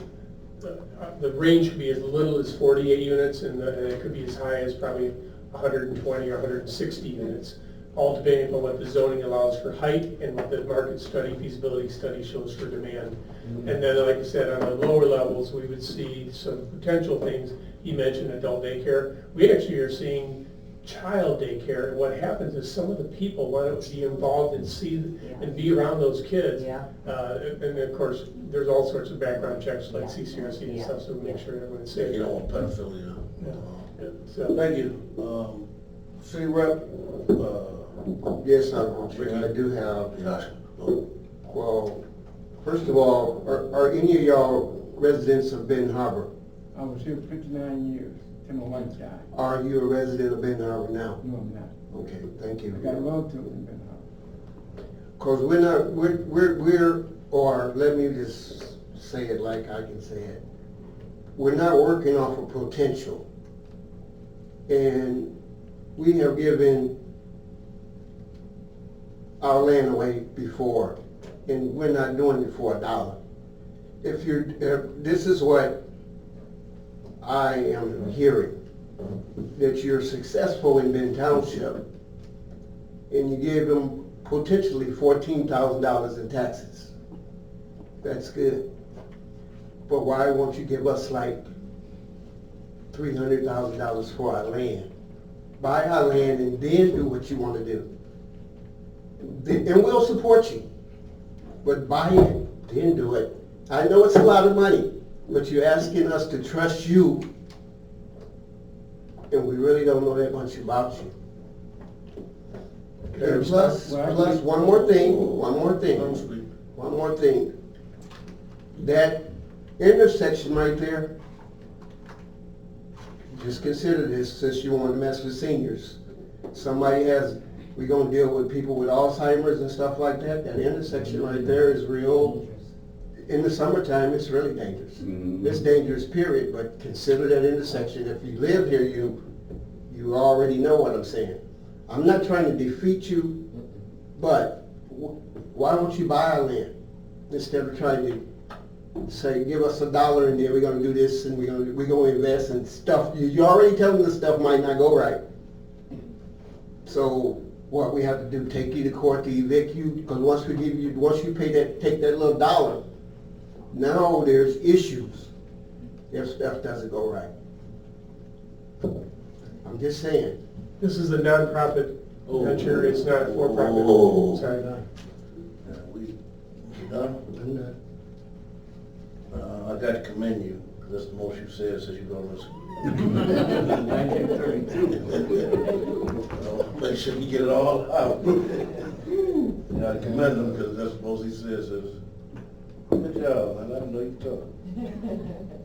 the range could be as little as 48 units, and it could be as high as probably 120 or 160 units, all depending upon what the zoning allows for height and what the market study, feasibility study shows for demand. And then, like I said, on the lower levels, we would see some potential things. He mentioned adult daycare. We actually are seeing child daycare, and what happens is some of the people want to be involved and see and be around those kids. Yeah. And of course, there's all sorts of background checks like CCRC and stuff, so we make sure everyone's safe. You don't want pedophilia. So, Thank you. City Rep, Yes, Honorable Chair, I do have, Josh. well, first of all, are any of y'all residents of Benton Harbor? I was here 59 years till my wife died. Are you a resident of Benton Harbor now? No, I'm not. Okay, thank you. I got a relative in Benton Harbor. Because or let me just say it like I can say it. We're not working off of potential. And we have given our land away before, and we're not doing it for $1. If this is what I am hearing, that you're successful in Benton Township, and you gave them potentially $14,000 in taxes. That's good. But why won't you give us like $300,000 for our land? Buy our land and then do what you want to do. And we'll support you. But buy it, then do it. I know it's a lot of money, but you're asking us to trust you, and we really don't know that much about you. And plus, one more thing. That intersection right there, just consider this, since you want to mess with seniors. We're gonna deal with people with Alzheimer's and stuff like that. That intersection right there is real. In the summertime, it's really dangerous. It's dangerous, period, but consider that intersection. If you live here, you already know what I'm saying. I'm not trying to defeat you, but why don't you buy a land instead of trying to say, give us $1 and then we're gonna do this and we're gonna invest in stuff. You're already telling us stuff might not go right. So what we have to do, take you to court to evict you, because once you take that little $1, now there's issues if stuff doesn't go right. I'm just saying. This is a nonprofit venture, it's not a for-profit. Sorry. We done? I'm not. I got to commend you, because that's the most you said since you've been on this. 1932. Make sure you get it all out. You got to commend him, because that's the most he says is, good job, man, I don't know you talk.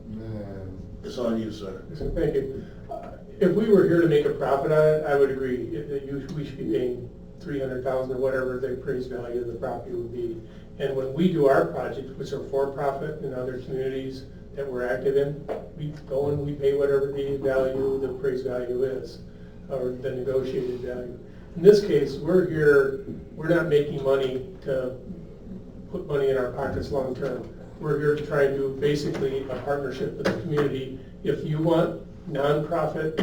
Man, It's on you, sir. So, thank you. If we were here to make a profit on it, I would agree that we should be paying $300,000 or whatever the appraised value of the property would be. And when we do our projects, which are for-profit in other communities that we're active in, we go and we pay whatever the value, the appraised value is, or the negotiated value. In this case, we're here, we're not making money to put money in our pockets long-term. We're here to try and do basically a partnership with the community. If you want nonprofit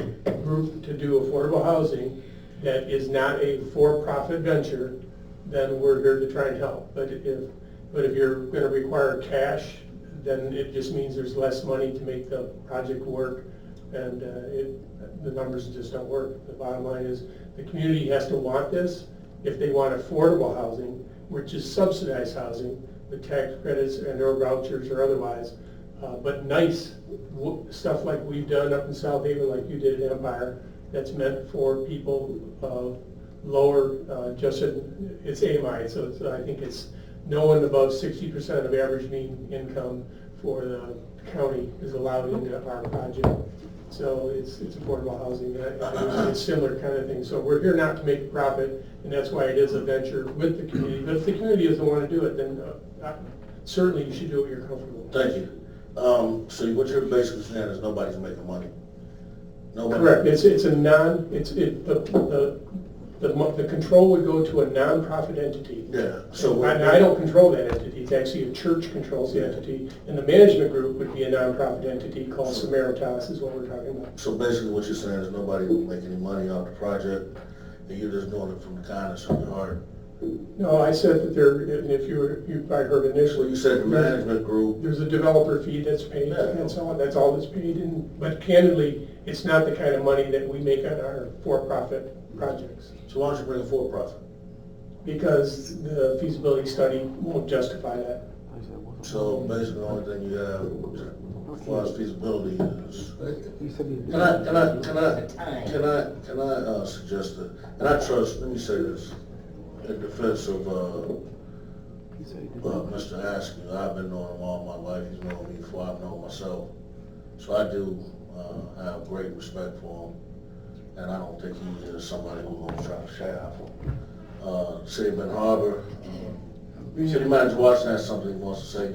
group to do affordable housing that is not a for-profit venture, then we're here to try and help. But if you're going to require cash, then it just means there's less money to make the project work, and the numbers just don't work. The bottom line is the community has to want this. If they want affordable housing, which is subsidized housing, with tax credits and or vouchers or otherwise, but nice stuff like we've done up in South Haven, like you did at Empire, that's meant for people lower, it's AMI, so I think it's no one above 60% of average mean income for the county is allowed into our project. So it's affordable housing, and it's similar kind of thing. So we're here not to make a profit, and that's why it is a venture with the community. But if the community doesn't want to do it, then certainly you should do what you're comfortable with. Thank you. So what you're basically saying is nobody's making money? Nobody? Correct. The control would go to a non-profit entity. Yeah. So I don't control that entity. It's actually a church controls the entity, and the management group would be a non-profit entity called Samaritas is what we're talking about. So basically what you're saying is nobody will make any money off the project, and you're just doing it from the kindness of your heart? No, I said that and if you probably heard initially. Well, you said the management group. There's a developer fee that's paid, and so on. That's all that's paid. But candidly, it's not the kind of money that we make on our for-profit projects. So why don't you bring a for-profit? Because the feasibility study won't justify that. So basically the only thing you have as far as feasibility is. Can I suggest that, and I trust, let me say this, in defense of Mr. Askew, I've been knowing him all my life, he's known me before I've known myself. So I do have great respect for him, and I don't think he is somebody who's going to try to shaft. City of Ben Harbor, City Manager Watson has something he wants to say.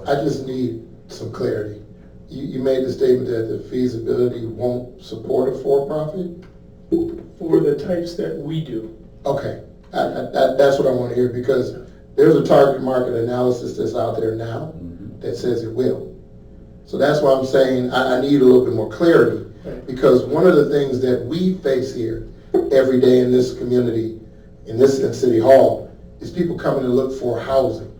I just need some clarity. You made the statement that the feasibility won't support a for-profit? For the types that we do. Okay, that's what I want to hear, because there's a target market analysis that's out there now that says it will. So that's why I'm saying I need a little bit more clarity, because one of the things that we face here every day in this community, in City Hall, is people coming to look for housing.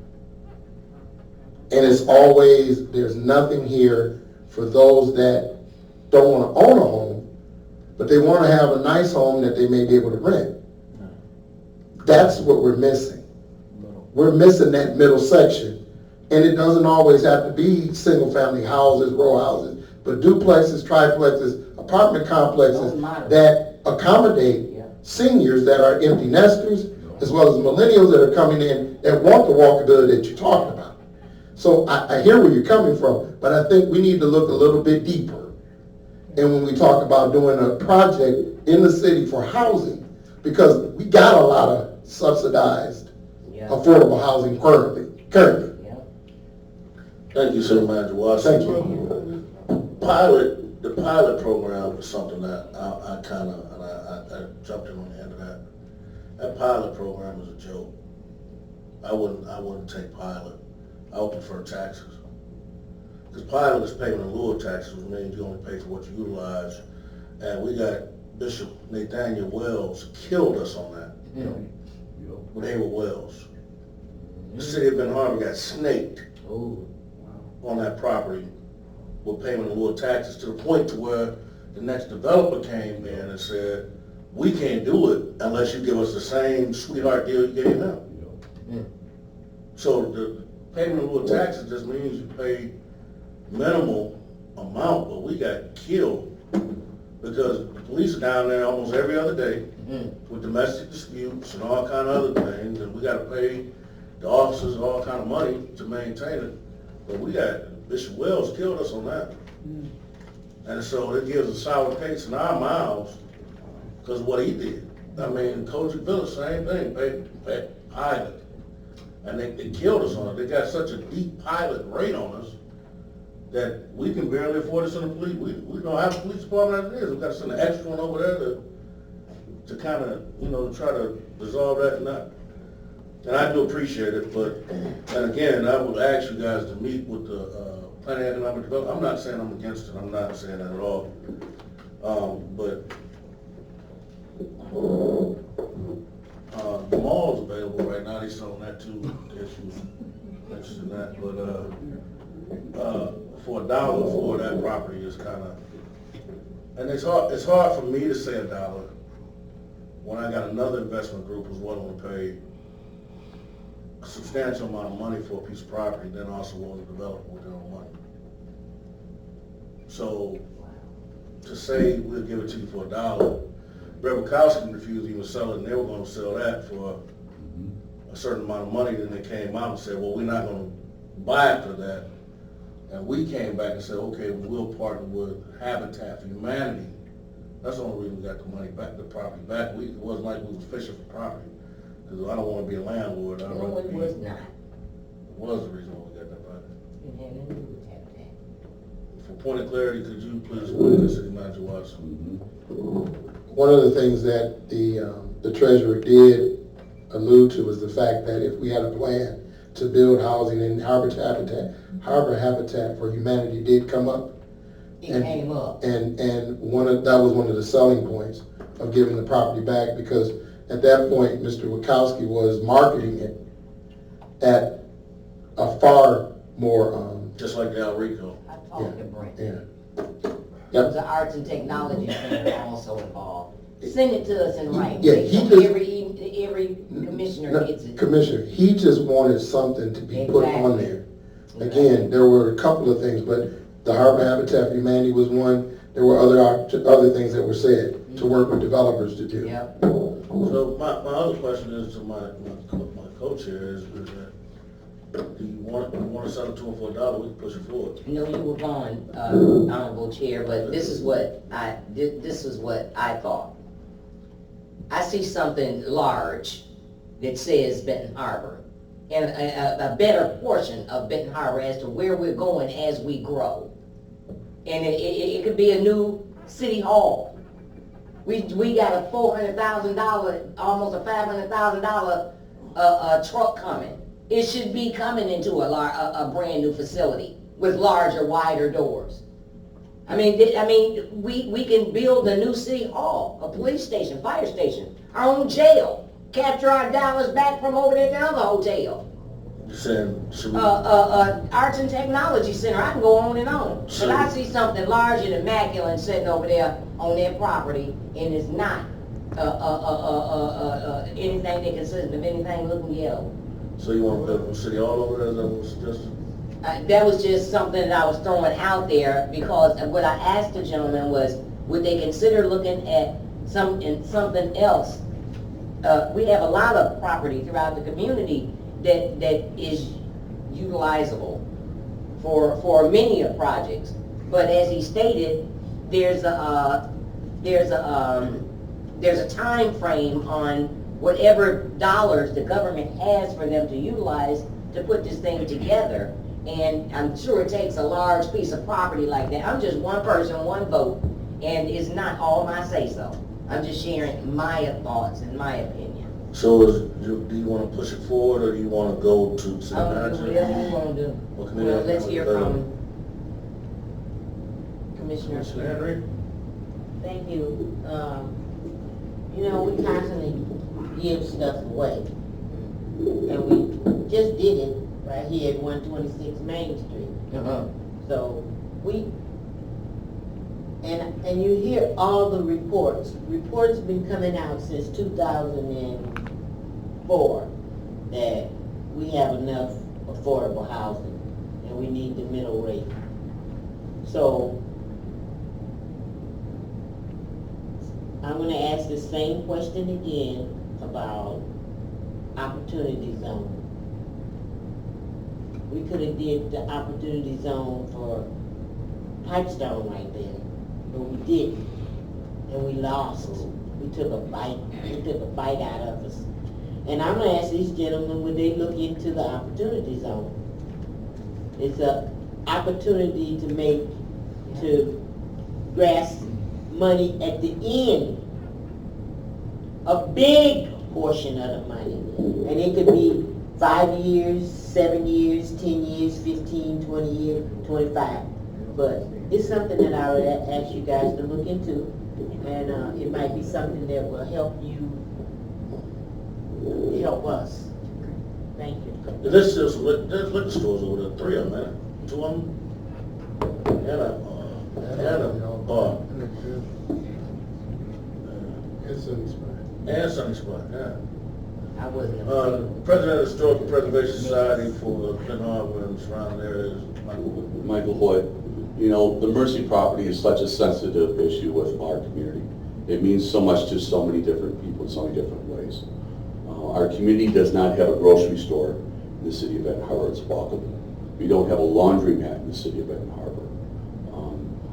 And it's always, there's nothing here for those that don't want to own a home, but they want to have a nice home that they may be able to rent. That's what we're missing. We're missing that middle section. And it doesn't always have to be single-family houses, row houses, but duplexes, triplexes, apartment complexes that accommodate seniors that are empty nesters, as well as millennials that are coming in that want the walkability that you're talking about. So I hear where you're coming from, but I think we need to look a little bit deeper And when we talk about doing a project in the city for housing, because we got a lot of subsidized Yeah. affordable housing currently. Yeah. Thank you, City Manager Watson. Thank you. The pilot program is something that I jumped in on the end of that. That pilot program is a joke. I wouldn't take pilot. I would prefer taxes. Because pilot is payment in lieu of taxes, which means you only pay for what you utilize. And we got Bishop Nathaniel Wells killed us on that. When they were Wells. The city of Ben Harbor got snaked Ooh. on that property with payment in lieu of taxes, to the point to where the next developer came in and said, we can't do it unless you give us the same sweetheart deal you gave them. So the payment in lieu of taxes just means you pay minimal amount, but we got killed because the police are down there almost every other day with domestic disputes and all kind of other things, and we got to pay the officers all kind of money to maintain it. But we got Bishop Wells killed us on that. And so it gives a sour taste in our mouths because of what he did. I mean, Kojic Village, same thing, paid pilot. And they killed us on it. They got such a deep pilot rate on us that we can barely afford to send a police. We don't have a police department as it is. We've got to send an extra one over there to kind of, try to resolve that and that. And I do appreciate it, but, and again, I would ask you guys to meet with the Planning and Economic Development. I'm not saying I'm against it, I'm not saying that at all. But the mall's available right now, they're selling that too, issues mentioned in that, but for $1 for that property is kind of, and it's hard for me to say $1 when I got another investment group who's willing to pay a substantial amount of money for a piece of property, then also willing to develop it with their own money. So to say we'll give it to you for $1, Brebikowski refused to even sell it, and they were going to sell that for a certain amount of money. Then they came out and said, well, we're not going to buy it for that. And we came back and said, okay, we'll partner with Habitat for Humanity. That's the only reason we got the money back, the property back. It wasn't like we was fishing for property, because I don't want to be a landlord. No, it was not. It was the reason why we got that back. It had nothing to do with Habitat. For point of clarity, could you please explain this, City Manager Watson? One of the things that the treasurer did allude to was the fact that if we had a plan to build housing in Harbor Habitat for Humanity did come up. It came up. And that was one of the selling points of giving the property back, because at that point, Mr. Wachowski was marketing it at a far more, Just like Del Rico. I talked to Brent. yeah. There was an Arts and Technology Center also involved. Send it to us in writing. Yeah, he So just- every commissioner gets it. Commissioner, he just wanted something to be put on there. Again, there were a couple of things, but the Harbor Habitat for Humanity was one. There were other things that were said to work with developers to do. Yep. So my other question is to my co-chair is that, do you want to sell it to him for $1? We can push it forward. No, you were gone, Honorable Chair, but this is what I thought. I see something large that says Benton Harbor, and a better portion of Benton Harbor as to where we're going as we grow. And it could be a new city hall. We got a $400,000, almost a $500,000 truck coming. It should be coming into a brand new facility with larger, wider doors. I mean, we can build a new city hall, a police station, fire station, our own jail, capture our dollars back from over there at the other hotel. You're saying, should we? Arts and Technology Center, I can go on and on. Sure. But I see something large and immaculate sitting over there on their property, and it's not anything that consists of anything looking yellow. So you want to build a city all over there, is that what was suggested? That was just something that I was throwing out there, because what I asked the gentleman was, would they consider looking at something else? We have a lot of property throughout the community that is utilizable for many of projects. But as he stated, there's a time frame on whatever dollars the government has for them to utilize to put this thing together. And I'm sure it takes a large piece of property like that. I'm just one person, one vote, and it's not all my say-so. I'm just sharing my thoughts and my opinion. So do you want to push it forward, or do you want to go to city manager? Whatever you want to do. Okay, Well, let's hear let from Commissioner. Commissioner Henry? Thank you. You know, we constantly give stuff away. And we just did it right here at 126 Main Street. So and you hear all the reports. Reports been coming out since 2004 that we have enough affordable housing and we need the middle rate. So I'm going to ask the same question again about opportunity zone. We could have did the opportunity zone for Pipestone right there, but we didn't, and we lost. We took a bite out of us. And I'm going to ask these gentlemen, would they look into the opportunity zone? It's an opportunity to grasp money at the end, a big portion of the money. And it could be 5 years, 7 years, 10 years, 15, 20 years, 25. But it's something that I would ask you guys to look into. And it might be something that will help you, help us. Thank you. There's still some liquor stores over there, 3 of them, man. 2 of them. And a bar. And Sunday Spot, yeah. I wasn't. President of the Historical Preservation Society for Clinton Harbor and surrounding areas, Michael Hoyt. You know, the Mercy property is such a sensitive issue with our community. It means so much to so many different people in so many different ways. Our community does not have a grocery store in the city of Benton Harbor. It's walkable. We don't have a laundromat in the city of Benton Harbor.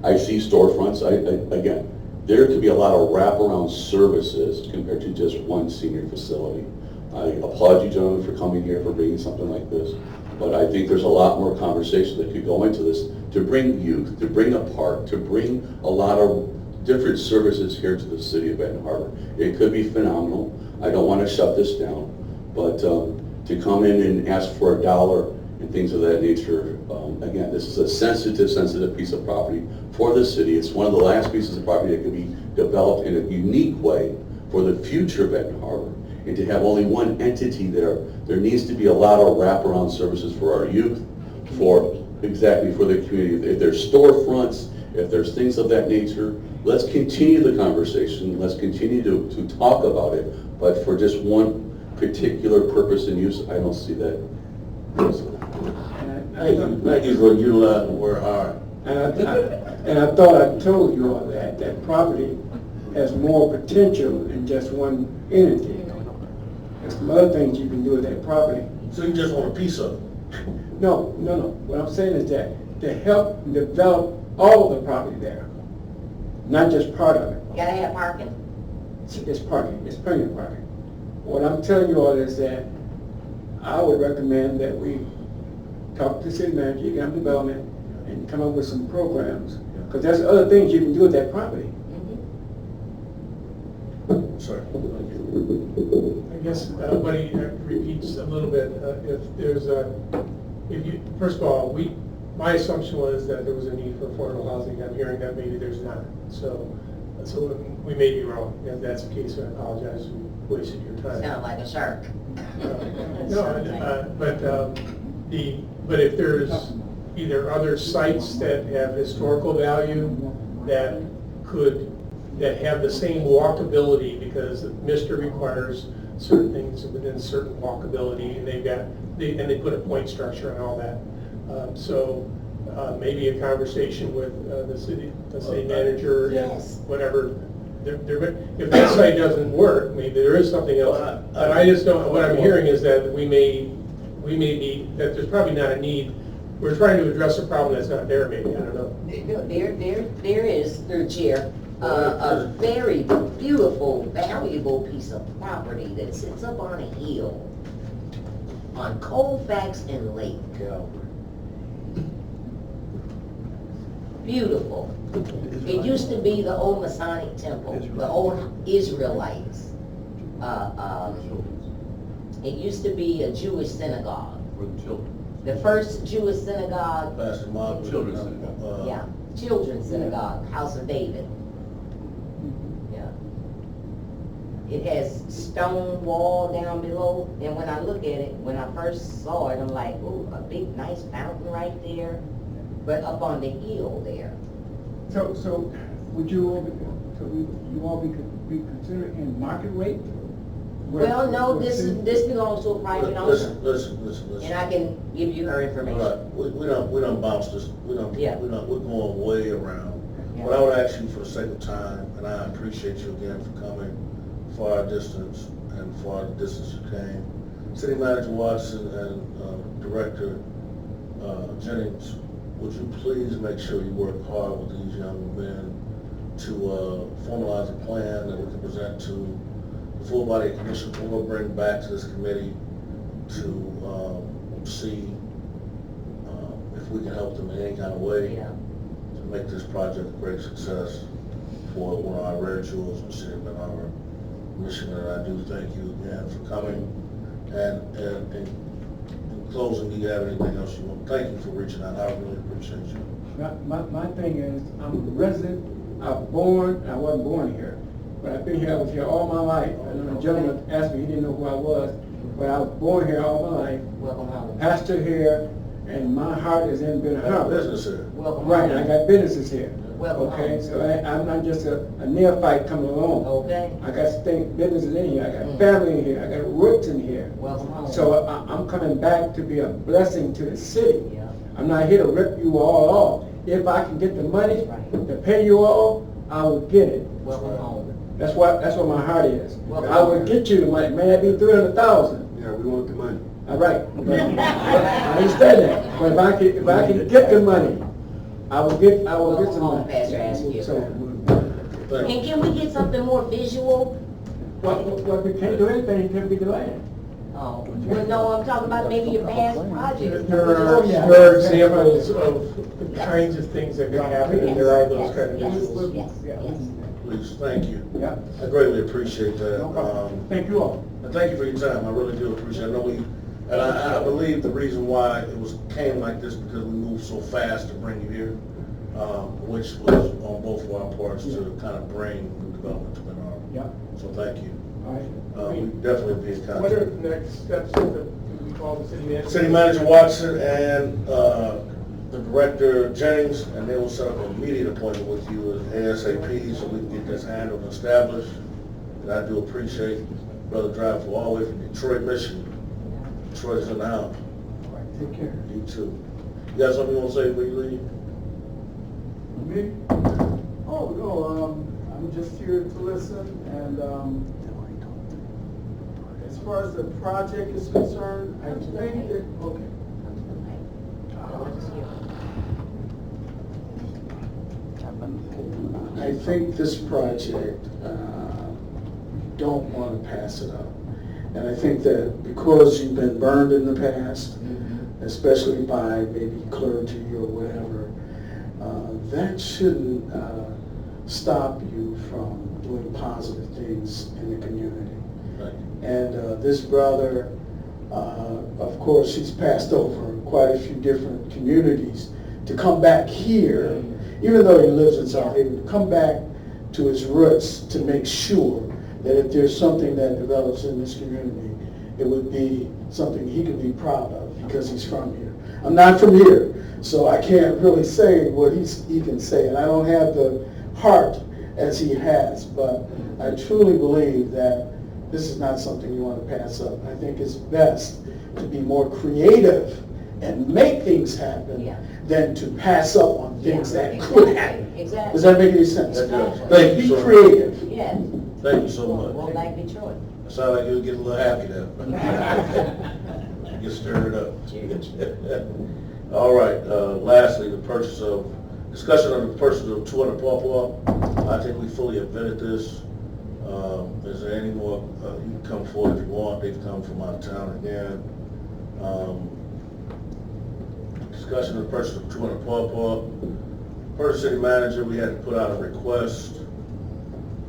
I see storefronts. Again, there could be a lot of wraparound services compared to just one senior facility. I applaud you gentlemen for coming here, for bringing something like this. But I think there's a lot more conversation that could go into this to bring youth, to bring a park, to bring a lot of different services here to the city of Benton Harbor. It could be phenomenal. I don't want to shut this down, but to come in and ask for $1 and things of that nature, again, this is a sensitive piece of property for the city. It's one of the last pieces of property that could be developed in a unique way for the future of Benton Harbor. And to have only one entity there needs to be a lot of wraparound services for our youth, for the community. If there's storefronts, if there's things of that nature, let's continue the conversation. Let's continue to talk about it. But for just one particular purpose and use, I don't see that. Thank you for utilizing the word hard. And I thought I told you all that property has more potential than just one entity. There's some other things you can do with that property. So you just want a piece of it? No. What I'm saying is that to help develop all the property there, not just part of it. Gotta have parking. It's parking. It's plenty of parking. What I'm telling you all is that I would recommend that we talk to the city manager, economic development, and come up with some programs. Because there's other things you can do with that property. Sorry. I guess, Buddy repeats a little bit, first of all, my assumption was that there was a need for affordable housing. I'm hearing that maybe there's not. So we may be wrong. If that's the case, I apologize, we wasted your time. Sound like a shark. But if there's either other sites that have historical value that have the same walkability, because MISTER requires certain things within certain walkability, and they put a point structure and all that. So maybe a conversation with the city manager, Yes. and whatever. If that site doesn't work, maybe there is something else. And I just don't. What I'm hearing is that we may be that there's probably not a need we're trying to address a problem that's not there, maybe, I don't know. There is, through chair, a very beautiful, valuable piece of property that sits up on a hill on Colfax and Lake. Beautiful. It used to be the old Masonic temple, the old Israelites. It used to be a Jewish synagogue. For the children. The first Jewish synagogue, Pastor Mark. Children's synagogue. yeah, children's synagogue, House of David. Yeah. It has stone wall down below, and when I look at it, when I first saw it, I'm like, ooh, a big nice fountain right there, but up on the hill there. So would you all be considered in market rate? Well, no, this belongs to a private owner, Listen. and I can give you her All information. right, we don't bounce this, Yeah. we're going way around. Yeah. But I would ask you for the sake of time, and I appreciate you again for coming for our distance and for our distance you came. City Manager Watson and Director Jennings, would you please make sure you work hard with these young men to formalize a plan that we can present to the full body commission or bring back to this committee to see if we can help them in any kind of way Yeah. to make this project a great success for one of our rare jewels in the city of Ann Arbor, Michigan. And I do thank you again for coming. And in closing, do you have anything else you want? Thank you for reaching out. I really appreciate you. My thing is, I'm a resident, I wasn't born here, but I've been here, I was here all my life. And then a gentleman asked me, he didn't know who I was, but I was born here all my life, Welcome home. pastor here, and my heart is in Ben I have Harbor. business here. Welcome Right, home. I got businesses here. Welcome Okay, home. so I'm not just a neophyte coming along. Okay, I got businesses in here, I got Mm. family in here, I got roots in here. welcome home. So I'm coming back to be a blessing to the city. Yeah. I'm not here to rip you all off. If I can get the money Right. to pay you all, I will get it. Welcome home. That's what my heart is. Well, I will get you the money. May it be 300,000. Yeah, we want the money. All right. But I understand that. But if I can get the money, I will get Welcome some home, money. Pastor Askew. So, Thank you. And can we get something more visual? what we can't do anything until we delay it. Oh, well, no, I'm talking about maybe your past projects. There are examples of the kinds of things that can happen, and there are those kind of Yes, visuals. yes, yes. Please, thank you. Yeah. I greatly appreciate that. No problem. Thank you all. And thank you for your time, I really do appreciate it. I know and I believe the reason why it came like this because we moved so fast to bring you here, which was on both of our parts to kind of bring new development to Ann Arbor. Yeah. So thank you. All right. We definitely be in contact. What are the next steps that we call the city manager? City Manager Watson and the Director Jennings, and they will set up an immediate appointment with you ASAP so we can get this handled and established. And I do appreciate Brother Drive for all the way from Detroit, Michigan. Detroit is in the house. All right. Take care. You too. You got something you want to say before you leave? Me? Oh, no, I'm just here to listen, and as far as the project is concerned, I think that, okay. I think this project, don't want to pass it up. And I think that because you've been burned in the past, especially by maybe clergy or whatever, that shouldn't stop you from doing positive things in the community. Right. And this brother, of course, he's passed over quite a few different communities to come back here, even though he lives in South Haven, to come back to his roots to make sure that if there's something that develops in this community, it would be something he can be proud of because he's from here. I'm not from here, so I can't really say what he can say, and I don't have the heart as he has, but I truly believe that this is not something you want to pass up. I think it's best to be more creative and make things happen than to pass up on things that could happen. Exactly. Does that make any sense? That does. Like, be creative. Yes. Thank you so much. Well, like Detroit. It sounds like you'll get a little happy there. Get stirred up. All right, lastly, discussion on the purchase of 200 Paw. I think we fully have vetted this. Is there any more, you can come forward if you want, they've come from out of town again. Discussion of the purchase of 200 Paw. First city manager, we had to put out a request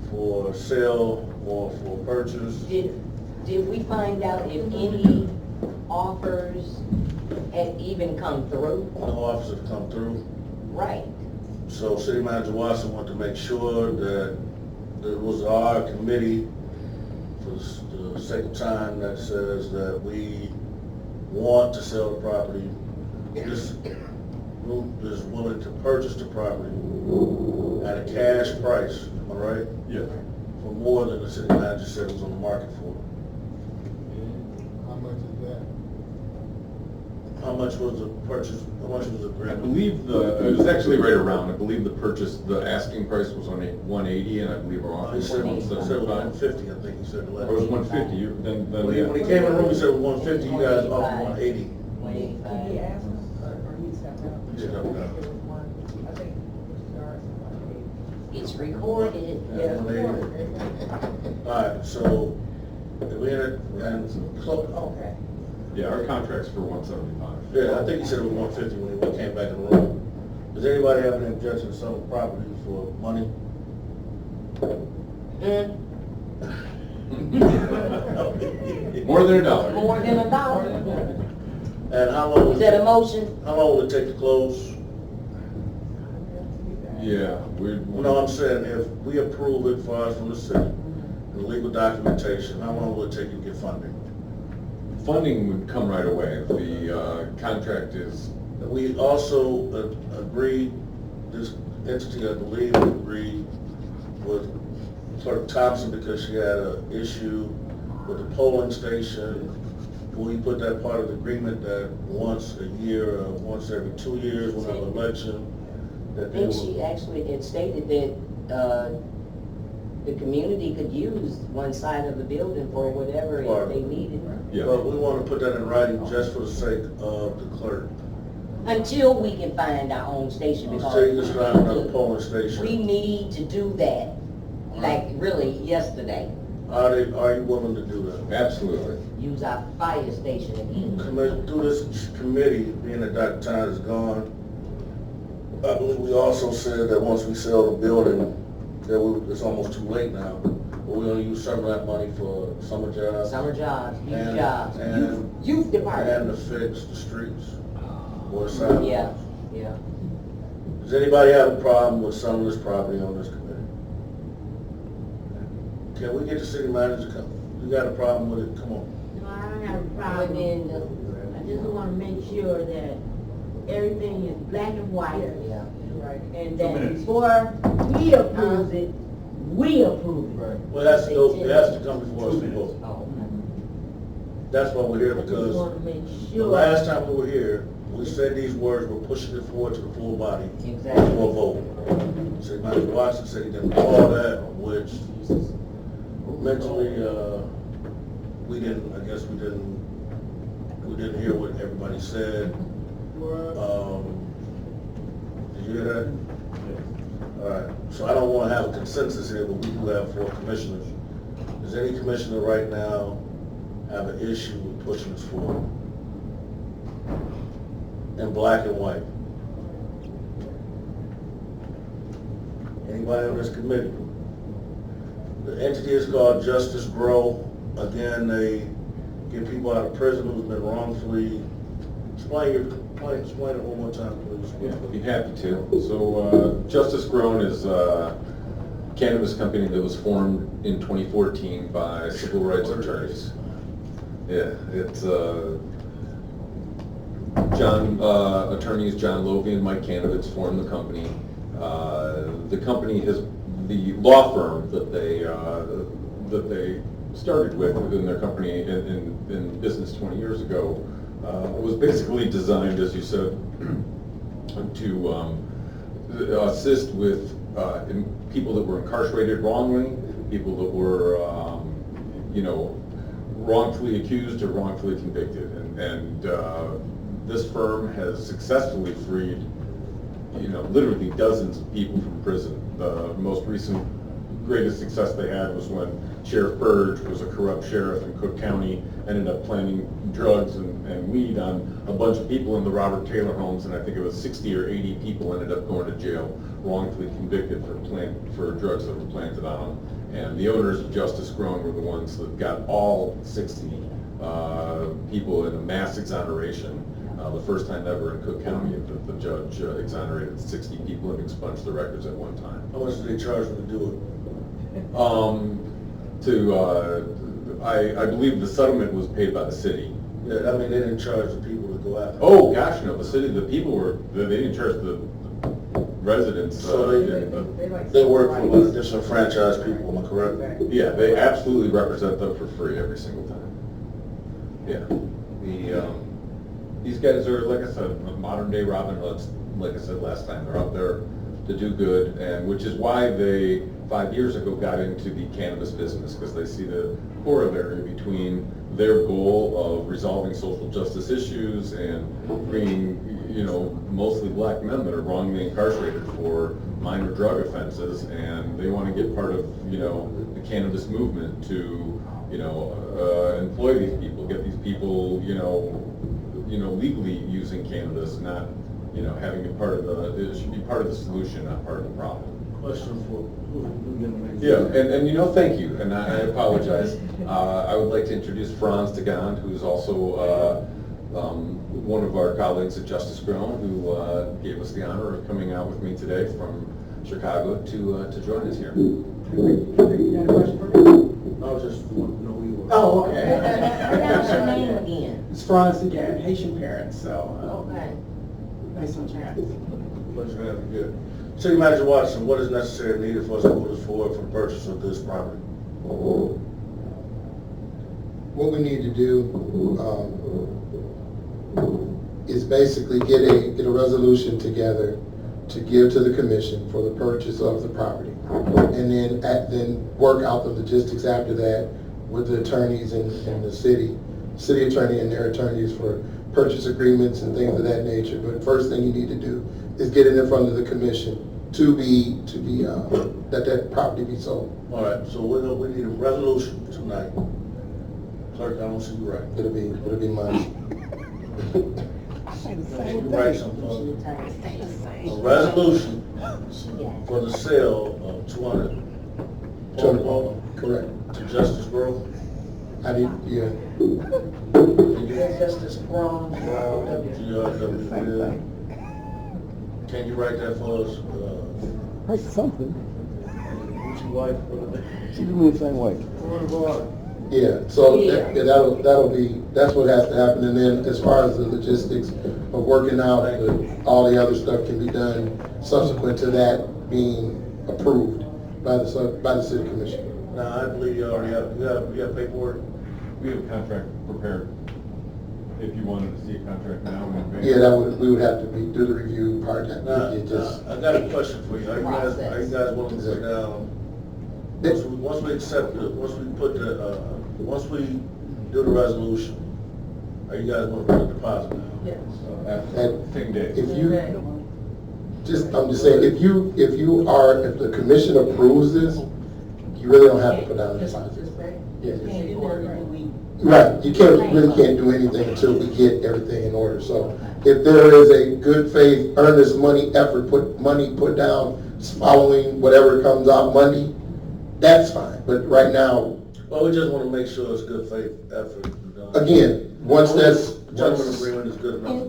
for sale or for purchase. Did we find out if any offers had even come through? No offers have come through. Right. So City Manager Watson wanted to make sure that it was our committee, for the sake of time, that says that we want to sell the property. This group is willing to purchase the property at a cash price, am I right? Yes. For more than the city manager said it was on the market for. How much is that? How much was the purchase, how much was the I grant? believe it was actually right around, I believe the asking price was on 180, and I believe our offer He was said it was 175. 150, I think he said. Or it was 150, then When yeah. he came in the room, he said it was 150, you guys offered 180. 185. He asked us, or he stepped out. He stepped out. It was one, I think, Mr. Garrison, It's recorded. yeah. All right, so we had it, and Okay. Yeah, our contract's for 175. yeah, I think he said it was 150 when he came back in the room. Does anybody have any objection to selling property for money? More than $1. More than $1. And how long? Is that a motion? How long will it take to close? Yeah, No, I'm saying if we approve it for us from the city, the legal documentation, how long will it take you to get funding? funding would come right away. The contract is, We also agreed, this entity, I believe, agreed with Clerk Thompson because she had an issue with the polling station. We put that part of the agreement that once a year, or once every 2 years, we'll have an election. That they Then will, she actually had stated that the community could use one side of the building for whatever if they needed. yeah. but we want to put that in writing just for the sake of the clerk. Until we can find our own station, Until you because describe another polling station. we need to do that, like really yesterday. Are you willing to do that? Absolutely. Use our fire station again. Through this committee, being that Dr. Tyne is gone, I believe we also said that once we sell the building, it's almost too late now, but we're gonna use some of that money for summer jobs. Summer jobs, youth And- jobs, and- youth department. And to fix the streets or sidewalks. Yeah, yeah. Does anybody have a problem with selling this property on this committee? Can we get the city manager to come? You got a problem with it? Come on. No, I don't have a But problem. then, I just want to make sure that everything is black and white. yeah. Right. And 2 that minutes. before we approve it, we approve it. Well, it has to come before us to vote. Oh, That's why we're here, I just because want to make the sure. last time we were here, we said these words, we're pushing it forward to the full body exactly. for a vote. City Manager Watson said he didn't recall that, which mentally, we didn't hear what everybody said. Did you hear that? All right, so I don't want to have a consensus here, but we do have 4 commissioners. Does any commissioner right now have an issue with pushing this forward? In black and white? Anybody on this committee? The entity is called Justice Grow. Again, they get people out of prison who've been wrongfully. Explain it one more time, please. Yeah, I'd be happy to. So Justice Grown is a cannabis company that was formed in 2014 by civil rights attorneys. Yeah, it's attorneys John Lovey and Mike Kanovitz formed the company. The company the law firm that they started with within their company in business 20 years ago was basically designed, as you said, to assist with people that were incarcerated wrongly, people that were, wrongfully accused or wrongfully convicted, and this firm has successfully freed, literally dozens of people from prison. The most recent, greatest success they had was when Sheriff Burge was a corrupt sheriff in Cook County, ended up planting drugs and weed on a bunch of people in the Robert Taylor homes, and I think it was 60 or 80 people ended up going to jail, wrongfully convicted for drugs that were planted on them. And the owners of Justice Grown were the ones that got all 60 people in a mass exoneration. The first time ever in Cook County that the judge exonerated 60 people and expunged the records at one time. How much did they charge them to do it? I believe the settlement was paid by the city. Yeah, I mean, they didn't charge the people to go after. Oh, gosh, no, the people they didn't charge the residents. So they work for one of the disenfranchised people, am I correct? Yeah, they absolutely represent them for free every single time. Yeah, these guys are, like I said, modern day Robin Hoods. Like I said last time, they're out there to do good, and which is why they 5 years ago got into the cannabis business, because they see the corollary between their goal of resolving social justice issues and bringing, mostly black men that are wrongly incarcerated for minor drug offenses, and they want to get part of, the cannabis movement to, employ these people, get these people, legally using cannabis, not, having it part of it should be part of the solution, not part of the problem. Question for Yeah, and thank you, and I apologize. I would like to introduce Franz Degand, who's also one of our colleagues at Justice Grown, who gave us the honor of coming out with me today from Chicago to join us here. I was just wanting to know who you were. Oh, okay. Pronounce your name again. It's France again, Haitian parents, so. Okay. Nice to meet you. Pleasure to have you here. City Manager Watson, what is necessary and needed for us to move this forward for the purchase of this property? What we need to do is basically get a resolution together to give to the commission for the purchase of the property. And then work out the logistics after that with the attorneys and the city attorney and their attorneys for purchase agreements and things of that nature. But first thing you need to do is get it in front of the commission to be that property be sold. All right, so we need a resolution tonight. Clerk, I don't see you right. It'll be mine. You write something. A resolution for the sale of 200 correct. to Justice Grove. I need, yeah. Justice Grown. Can you write that for us? Write something. Who's your wife? She do me the same way. Yeah, so that's what has to happen, and then as far as the logistics of working out, all the other stuff can be done subsequent to that being approved by the city commission. Now, I believe you already have paperwork. We have a contract prepared. If you wanted to see a contract now, Yeah, we would have to do the review part. I got a question for you. Are you guys willing to sit down? Once we accept it, once we do the resolution, are you guys going to put a deposit now? Yes. I'm just saying, if the commission approves this, you really don't have to put down the deposit. Yeah. Right, you really can't do anything until we get everything in order. So if there is a good faith, earnest money put down following whatever comes out Monday, that's fine. But right now, well, we just want to make sure it's good faith effort. Again, once gentleman agreement is good enough.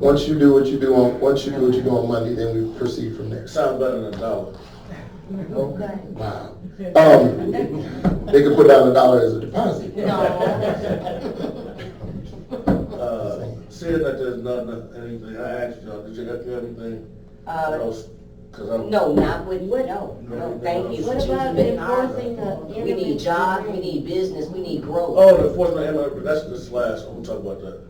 Once you do what you do on Monday, then we proceed from there. Sounds better than $1. Okay. Wow. They could put down $1 as a deposit. Seeing that there's anything, I asked y'all, did you have anything else? No, not with, no, thank you. What about enforcing the? We need jobs, we need business, we need growth. Oh, the enforcement, that's this last one, we'll talk about that.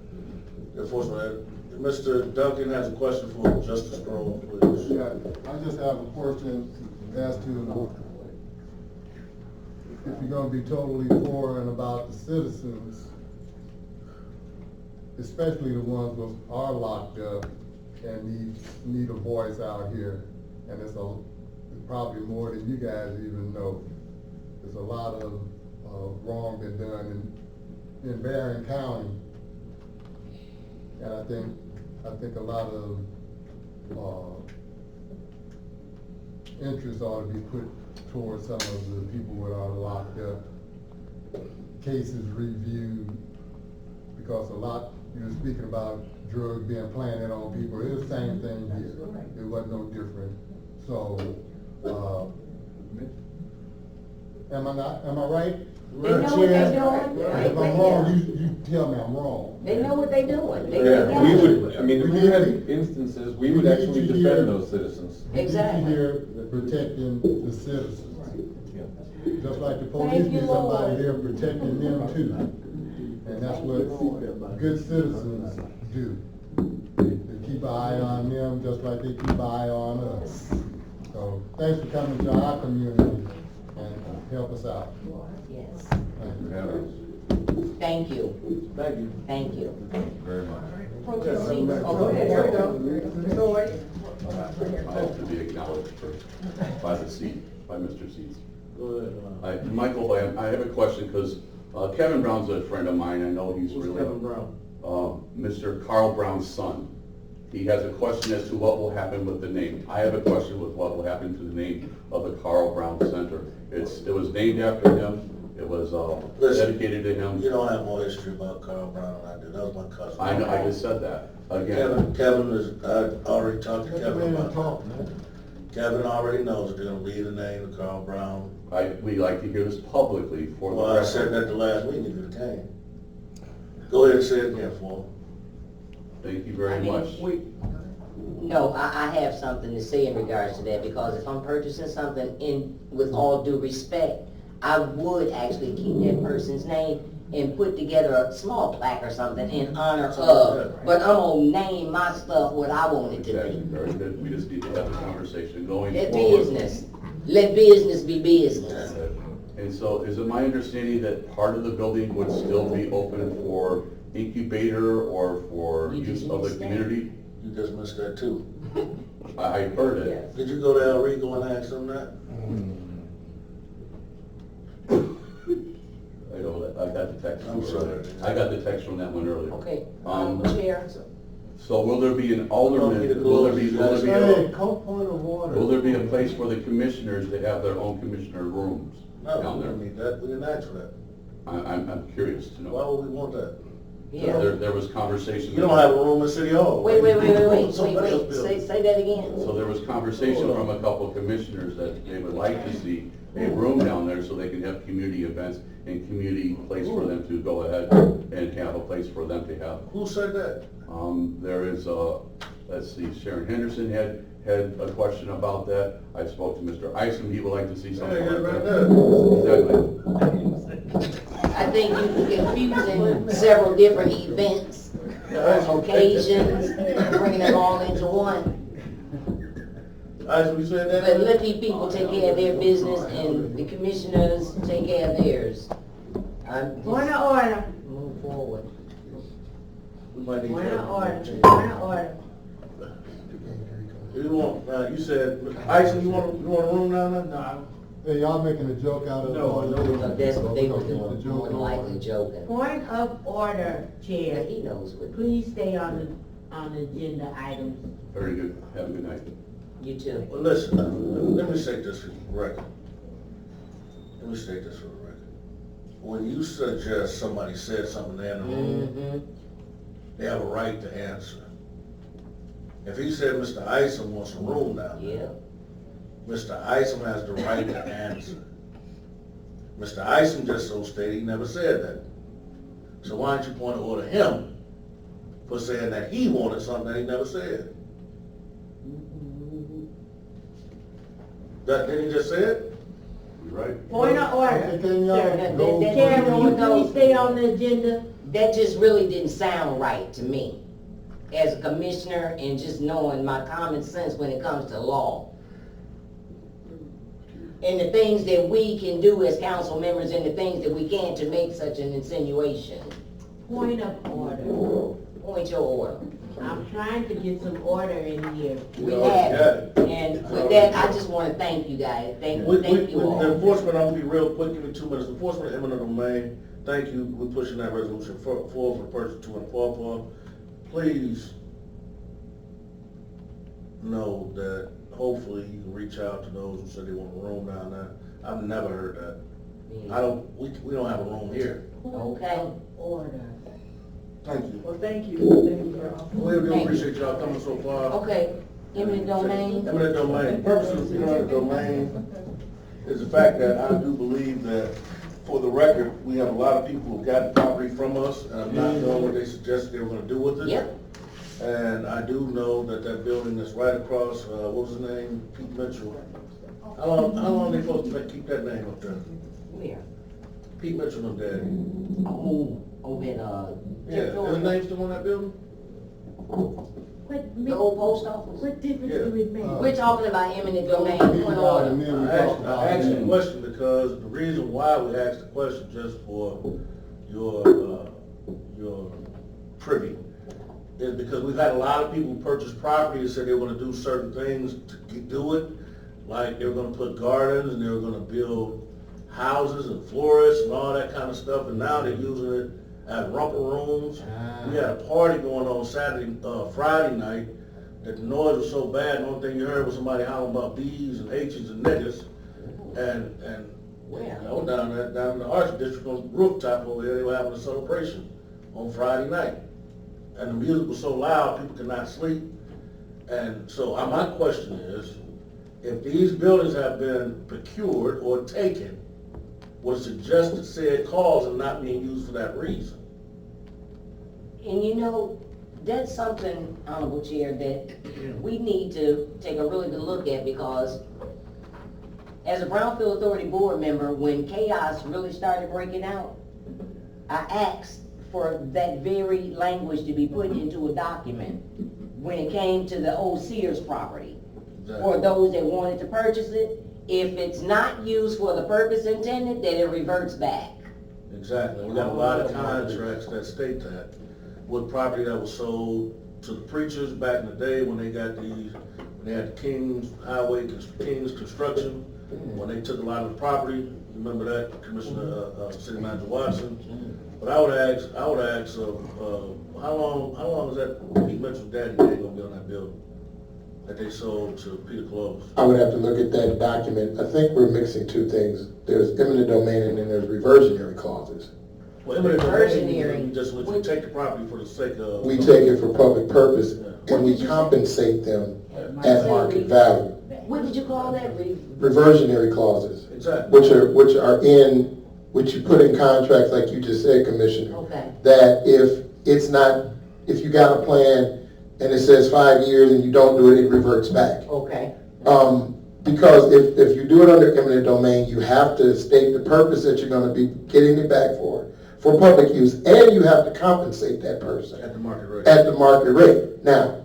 The enforcement, Mr. Duncan has a question for Justice Grove, please. Yeah, I just have a question as to if you're gonna be totally for and about the citizens, especially the ones that are locked up and need a voice out here. And it's probably more than you guys even know. There's a lot of wrong been done in Barron County. And I think a lot of interest ought to be put towards some of the people that are locked up. Cases reviewed, because you were speaking about drugs being planted on people. It's the same thing here. It wasn't no different. So, am I right? They know what they're doing. If I'm wrong, you tell me I'm wrong. They know what they're doing. Yeah, we would, I mean, if we had instances, we would actually defend those citizens. Exactly. We need you here protecting the citizens. Just like the police need somebody there protecting them too. And that's what good citizens do. They keep an eye on them just like they keep an eye on us. So thanks for coming to our community and help us out. Yes. Thank you. Thank you. Thank you. Thank you. Very much. Oh, go ahead. There we go. Mr. Lloyd. I have to be acknowledged by Mr. Seeds. Go ahead. Michael, I have a question, because Kevin Brown's a friend of mine. I know he's Who's really. Kevin Brown? Mr. Carl Brown's son. He has a question as to what will happen with the name. I have a question with what will happen to the name of the Carl Brown Center. It was named after him. It was dedicated to him. You don't have more history about Carl Brown than I do. That was my cousin. I know, I just said that. Again. Kevin I already talked to Kevin about that. Kevin already knows they're gonna leave the name of Carl Brown. We like to hear this publicly for the Well, I record. said that the last meeting if you came. Go ahead and say it again for him. Thank you very much. No, I have something to say in regards to that, because if I'm purchasing something with all due respect, I would actually keep that person's name and put together a small plaque or something in honor of, but I'm gonna name my stuff what I want it to Exactly, be. very good. We just need to have the conversation going Let forward. business, let business be business. And so is it my understanding that part of the building would still be open for incubator or for You use just of the missed that. community? You just missed that too. I heard it. Did you go to El Rico and ask them that? I know that, I got the text. I'm sorry. I got the text from that one earlier. Okay, Chair. Chair. So will there be an alderman, will there be Hey, point of order. will there be a place for the commissioners to have their own commissioner rooms No, down we there? didn't need that. We didn't ask for that. I'm curious to Why know. would we want that? Yeah. There was conversation. You don't have a room in City Hall. Wait, Somebody else built it. say that again. So there was conversation from a couple of commissioners that they would like to see a room down there so they can have community events and community place for them to go ahead and have a place for them to have. Who said that? There is, let's see, Sharon Henderson had a question about that. I spoke to Mr. Isom, he would like to see something Yeah, like right that. there. Exactly. I think you're confusing several different events, occasions, bringing them all into one. We said that? But let these people take care of their business and the commissioners take care of theirs. Point of order, Move forward. We might need point of to- order, point of order. You want, you said, Isom, you want a room down there? No. Hey, y'all making a joke out of it? So that's what they were Keep the doing, joke more than going. likely joking. Point of order, Yeah, Chair. he knows what, Please stay on the agenda items. Very good, have a good night. you too. Well, listen, let me say this for the record. Let me say this for the record. When you suggest somebody said something there in the room, Mm-hmm. they have a right to answer. If he said Mr. Isom wants a room down there, Yeah. Mr. Isom has the right to answer. Mr. Isom just so stated he never said that. So why don't you point to order him for saying that he wanted something that he never said? Didn't he just say it? You right? Point of order. Can y'all Sir, go- that- Chair, will you No. please stay on the agenda? That just really didn't sound right to me, as a commissioner and just knowing my common sense when it comes to law. And the things that we can do as council members and the things that we can't to make such an insinuation. Point of order. Point your order. I'm trying to get some order in here. We Oh, have yeah. it. And with that, I just wanna thank you guys. Thank you all. The enforcement, I'm gonna be real quick, give me 2 minutes. Enforcement of eminent domain, thank you, we're pushing that resolution forward for the person to inform for. Please know that hopefully you can reach out to those who said they want a room down there. I've never heard that. We don't have a room here. Okay. Order. Thank you. Well, thank you all. We do Thank you. appreciate y'all coming so far. Okay, eminent domain. Eminent domain, the purpose of eminent domain is the fact that I do believe that, for the record, we have a lot of people who've gotten property from us, and I'm not knowing what they suggested they were gonna do with it. Yep. And I do know that that building that's right across, what was his name, Pete Mitchell. How long are they supposed to keep that name up there? Where? Pete Mitchell and Daddy. Oh, over in, Yeah, is his name still on that building? the old post office. What difference Yeah. do it make? We're talking about eminent domain, point order. I asked the question because the reason why we asked the question, just for your privy, is because we've had a lot of people who purchase property and said they want to do certain things to do it. Like they were gonna put gardens and they were gonna build houses and florists and all that kind of stuff, and now they're using it as romper rooms. We had a party going on Friday night, that the noise was so bad, the only thing you heard was somebody hollering about B's and H's and niggas. And Where? I was down in the Arts District on the rooftop over there, they were having a celebration on Friday night. And the music was so loud, people could not sleep. And so my question is, if these buildings have been procured or taken, would suggest that said cause are not being used for that reason. And you know, that's something, Honorable Chair, that we need to take a really good look at, because as a Brownfield Authority board member, when chaos really started breaking out, I asked for that very language to be put into a document when it came to the old Sears property. For those that wanted to purchase it, if it's not used for the purpose intended, then it reverts back. Exactly, we got a lot of contracts that state that, with property that was sold to the preachers back in the day when they got when they had the King's Construction, when they took a lot of the property, remember that, Commissioner, City Manager Watson? But I would ask, how long is that Pete Mitchell's daddy name gonna be on that building that they sold to Peter Close? I would have to look at that document. I think we're mixing two things. There's eminent domain and then there's reversionary clauses. Well, eminent domain, just let you take the property for the sake of. We take it for public purpose and we compensate them at market value. What did you call that? Reversionary clauses. Exactly. Which you put in contracts, like you just said, Commissioner. Okay. That if you got a plan and it says 5 years and you don't do it, it reverts back. Okay. Because if you do it under eminent domain, you have to state the purpose that you're gonna be getting it back for public use, and you have to compensate that person. At the market rate. At the market rate. Now,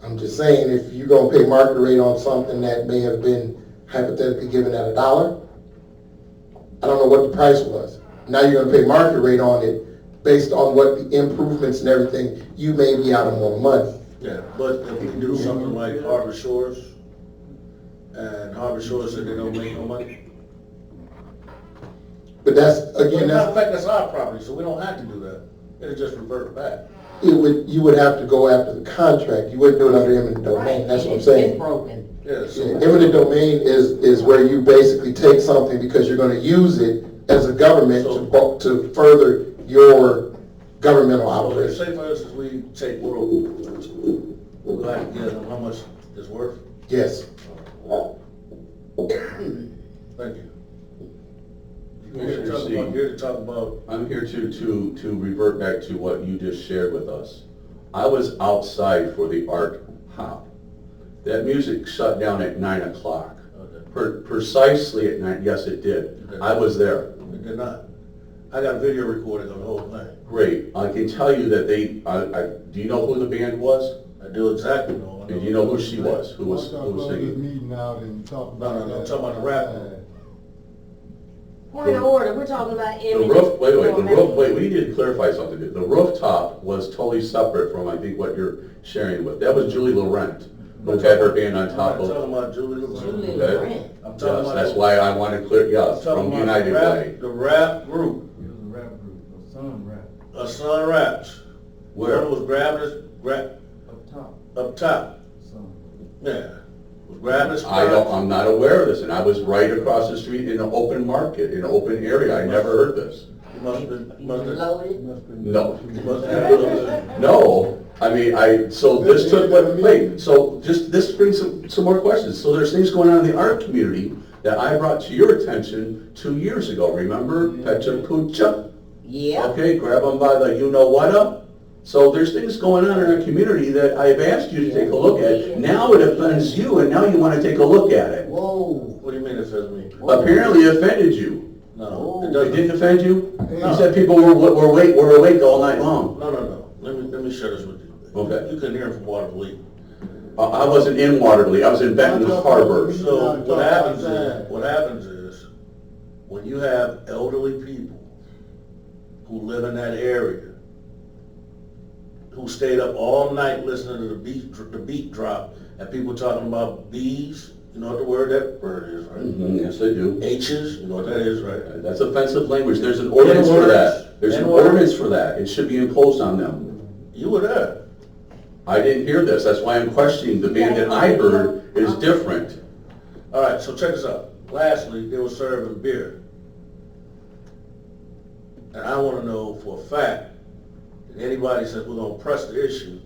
I'm just saying, if you're gonna pay market rate on something that may have been hypothetically given at $1, I don't know what the price was. Now you're gonna pay market rate on it based on what the improvements and everything, you may be out of more money. Yeah, but if we do something like Harbor Shores, and Harbor Shores said they don't make no money. But that's, again, Matter of fact, that's our property, so we don't have to do that. It'll just revert back. you would have to go after the contract. You wouldn't do it under eminent domain. That's what I'm saying. It's broken. Yeah, so. Eminent domain is where you basically take something because you're gonna use it as a government to further your governmental So operation. say for instance, we take Whirlpool, we'll have to get them how much it's worth? Yes. Thank you. I'm here to revert back to what you just shared with us. I was outside for the art hop. That music shut down at 9 o'clock. Precisely at 9, yes it did. I was there. It did not. I got a video recording of the whole thing. Great. I can tell you that do you know who the band was? I do exactly know. And do you know who she was? Who was singing? Meeting out and talk No, I'm talking about the rap. Point of order, we're talking about The image. roof, wait, we need to clarify something. The rooftop was totally separate from, I think, what you're sharing with. That was Julie Laurent, who had her band on top I'm not of. talking about Julie Laurent. Julie Okay. Laurent. I'm talking Yes, about. that's why I want to clear, yes, I'm talking from about United Way. The rap group, It was a rap group, a son rap, a son raps. Where? One was grabbing his, up top, son. yeah. Was grabbing his. I'm not aware of this, and I was right across the street in an open market, in an open area. I never heard this. You must have been, Loaded? No. you must have. No, I mean, so this took, wait, so just, this brings some more questions. So there's things going on in the art community that I brought to your attention 2 years ago, remember? Pecha Kucha? Yeah. Okay, grab them by the you-know-what-up. So there's things going on in our community that I've asked you to take a look at. Now it offends you, and now you want to take a look at it. Whoa. What do you mean it offends me? Apparently it offended you. No, it It doesn't. didn't offend you? No. You said people were awake all night long. No. Let me share this with you. Okay. You couldn't hear him from Waterloo. I wasn't in Waterloo, I was in Benton Harbor. So what happens is, when you have elderly people who live in that area, who stayed up all night listening to the beat drop, and people talking about bees, you know what the word that bird is, right? Yes, I do. H's, you know what that is, right? That's offensive language. There's an ordinance for that. There's an ordinance for that. It should be imposed on them. You were there. I didn't hear this. That's why I'm questioning. The band that I heard is different. All right, so check this out. Lastly, they were serving beer. And I want to know for a fact, if anybody says we're going to press the issue,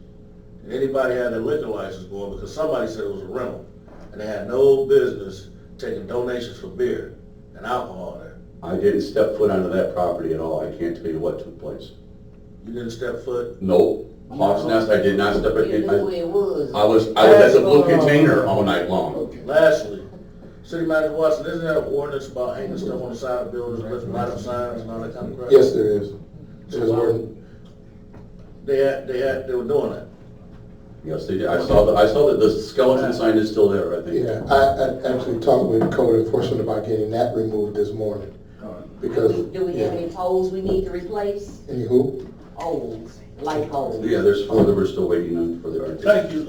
did anybody have their liquor license going? Because somebody said it was a rental, and they had no business taking donations for beer and alcohol there. I didn't step foot onto that property at all. I can't tell you what took place. You didn't step foot? Nope. Hawks Nest, I did not step You in. knew where it was. I was at the Blue Container all night long. Lastly, City Manager Watson, isn't there an ordinance about hanging stuff on the side of buildings, lifting light up signs and all that kind of crap? Yes, there is. There's one. They were doing that. Yes, they did. I saw that the skeleton sign is still there, I think. Yeah, I actually talked with code enforcement about getting that removed this morning. Because, Do we have any poles we need to replace? any who? Poles, light poles. Yeah, there's 4 that we're still waiting on for the art. Thank you,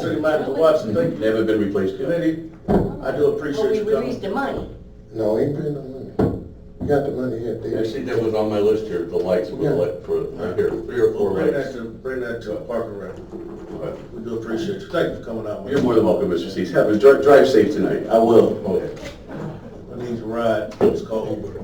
City Manager Watson, thank you. They haven't been replaced yet. Committee, I do But appreciate we you coming. released the money. No, ain't paying no money. We got the money here, David. Actually, that was on my list here, the lights were lit for, right here, 3 or 4 Bring lights. bring that to Park and Rec. We do appreciate you. Thank you for coming out. man. You're more than welcome, Mr. Cease. Drive safe tonight. I will. Okay. I need to ride. It's called Uber.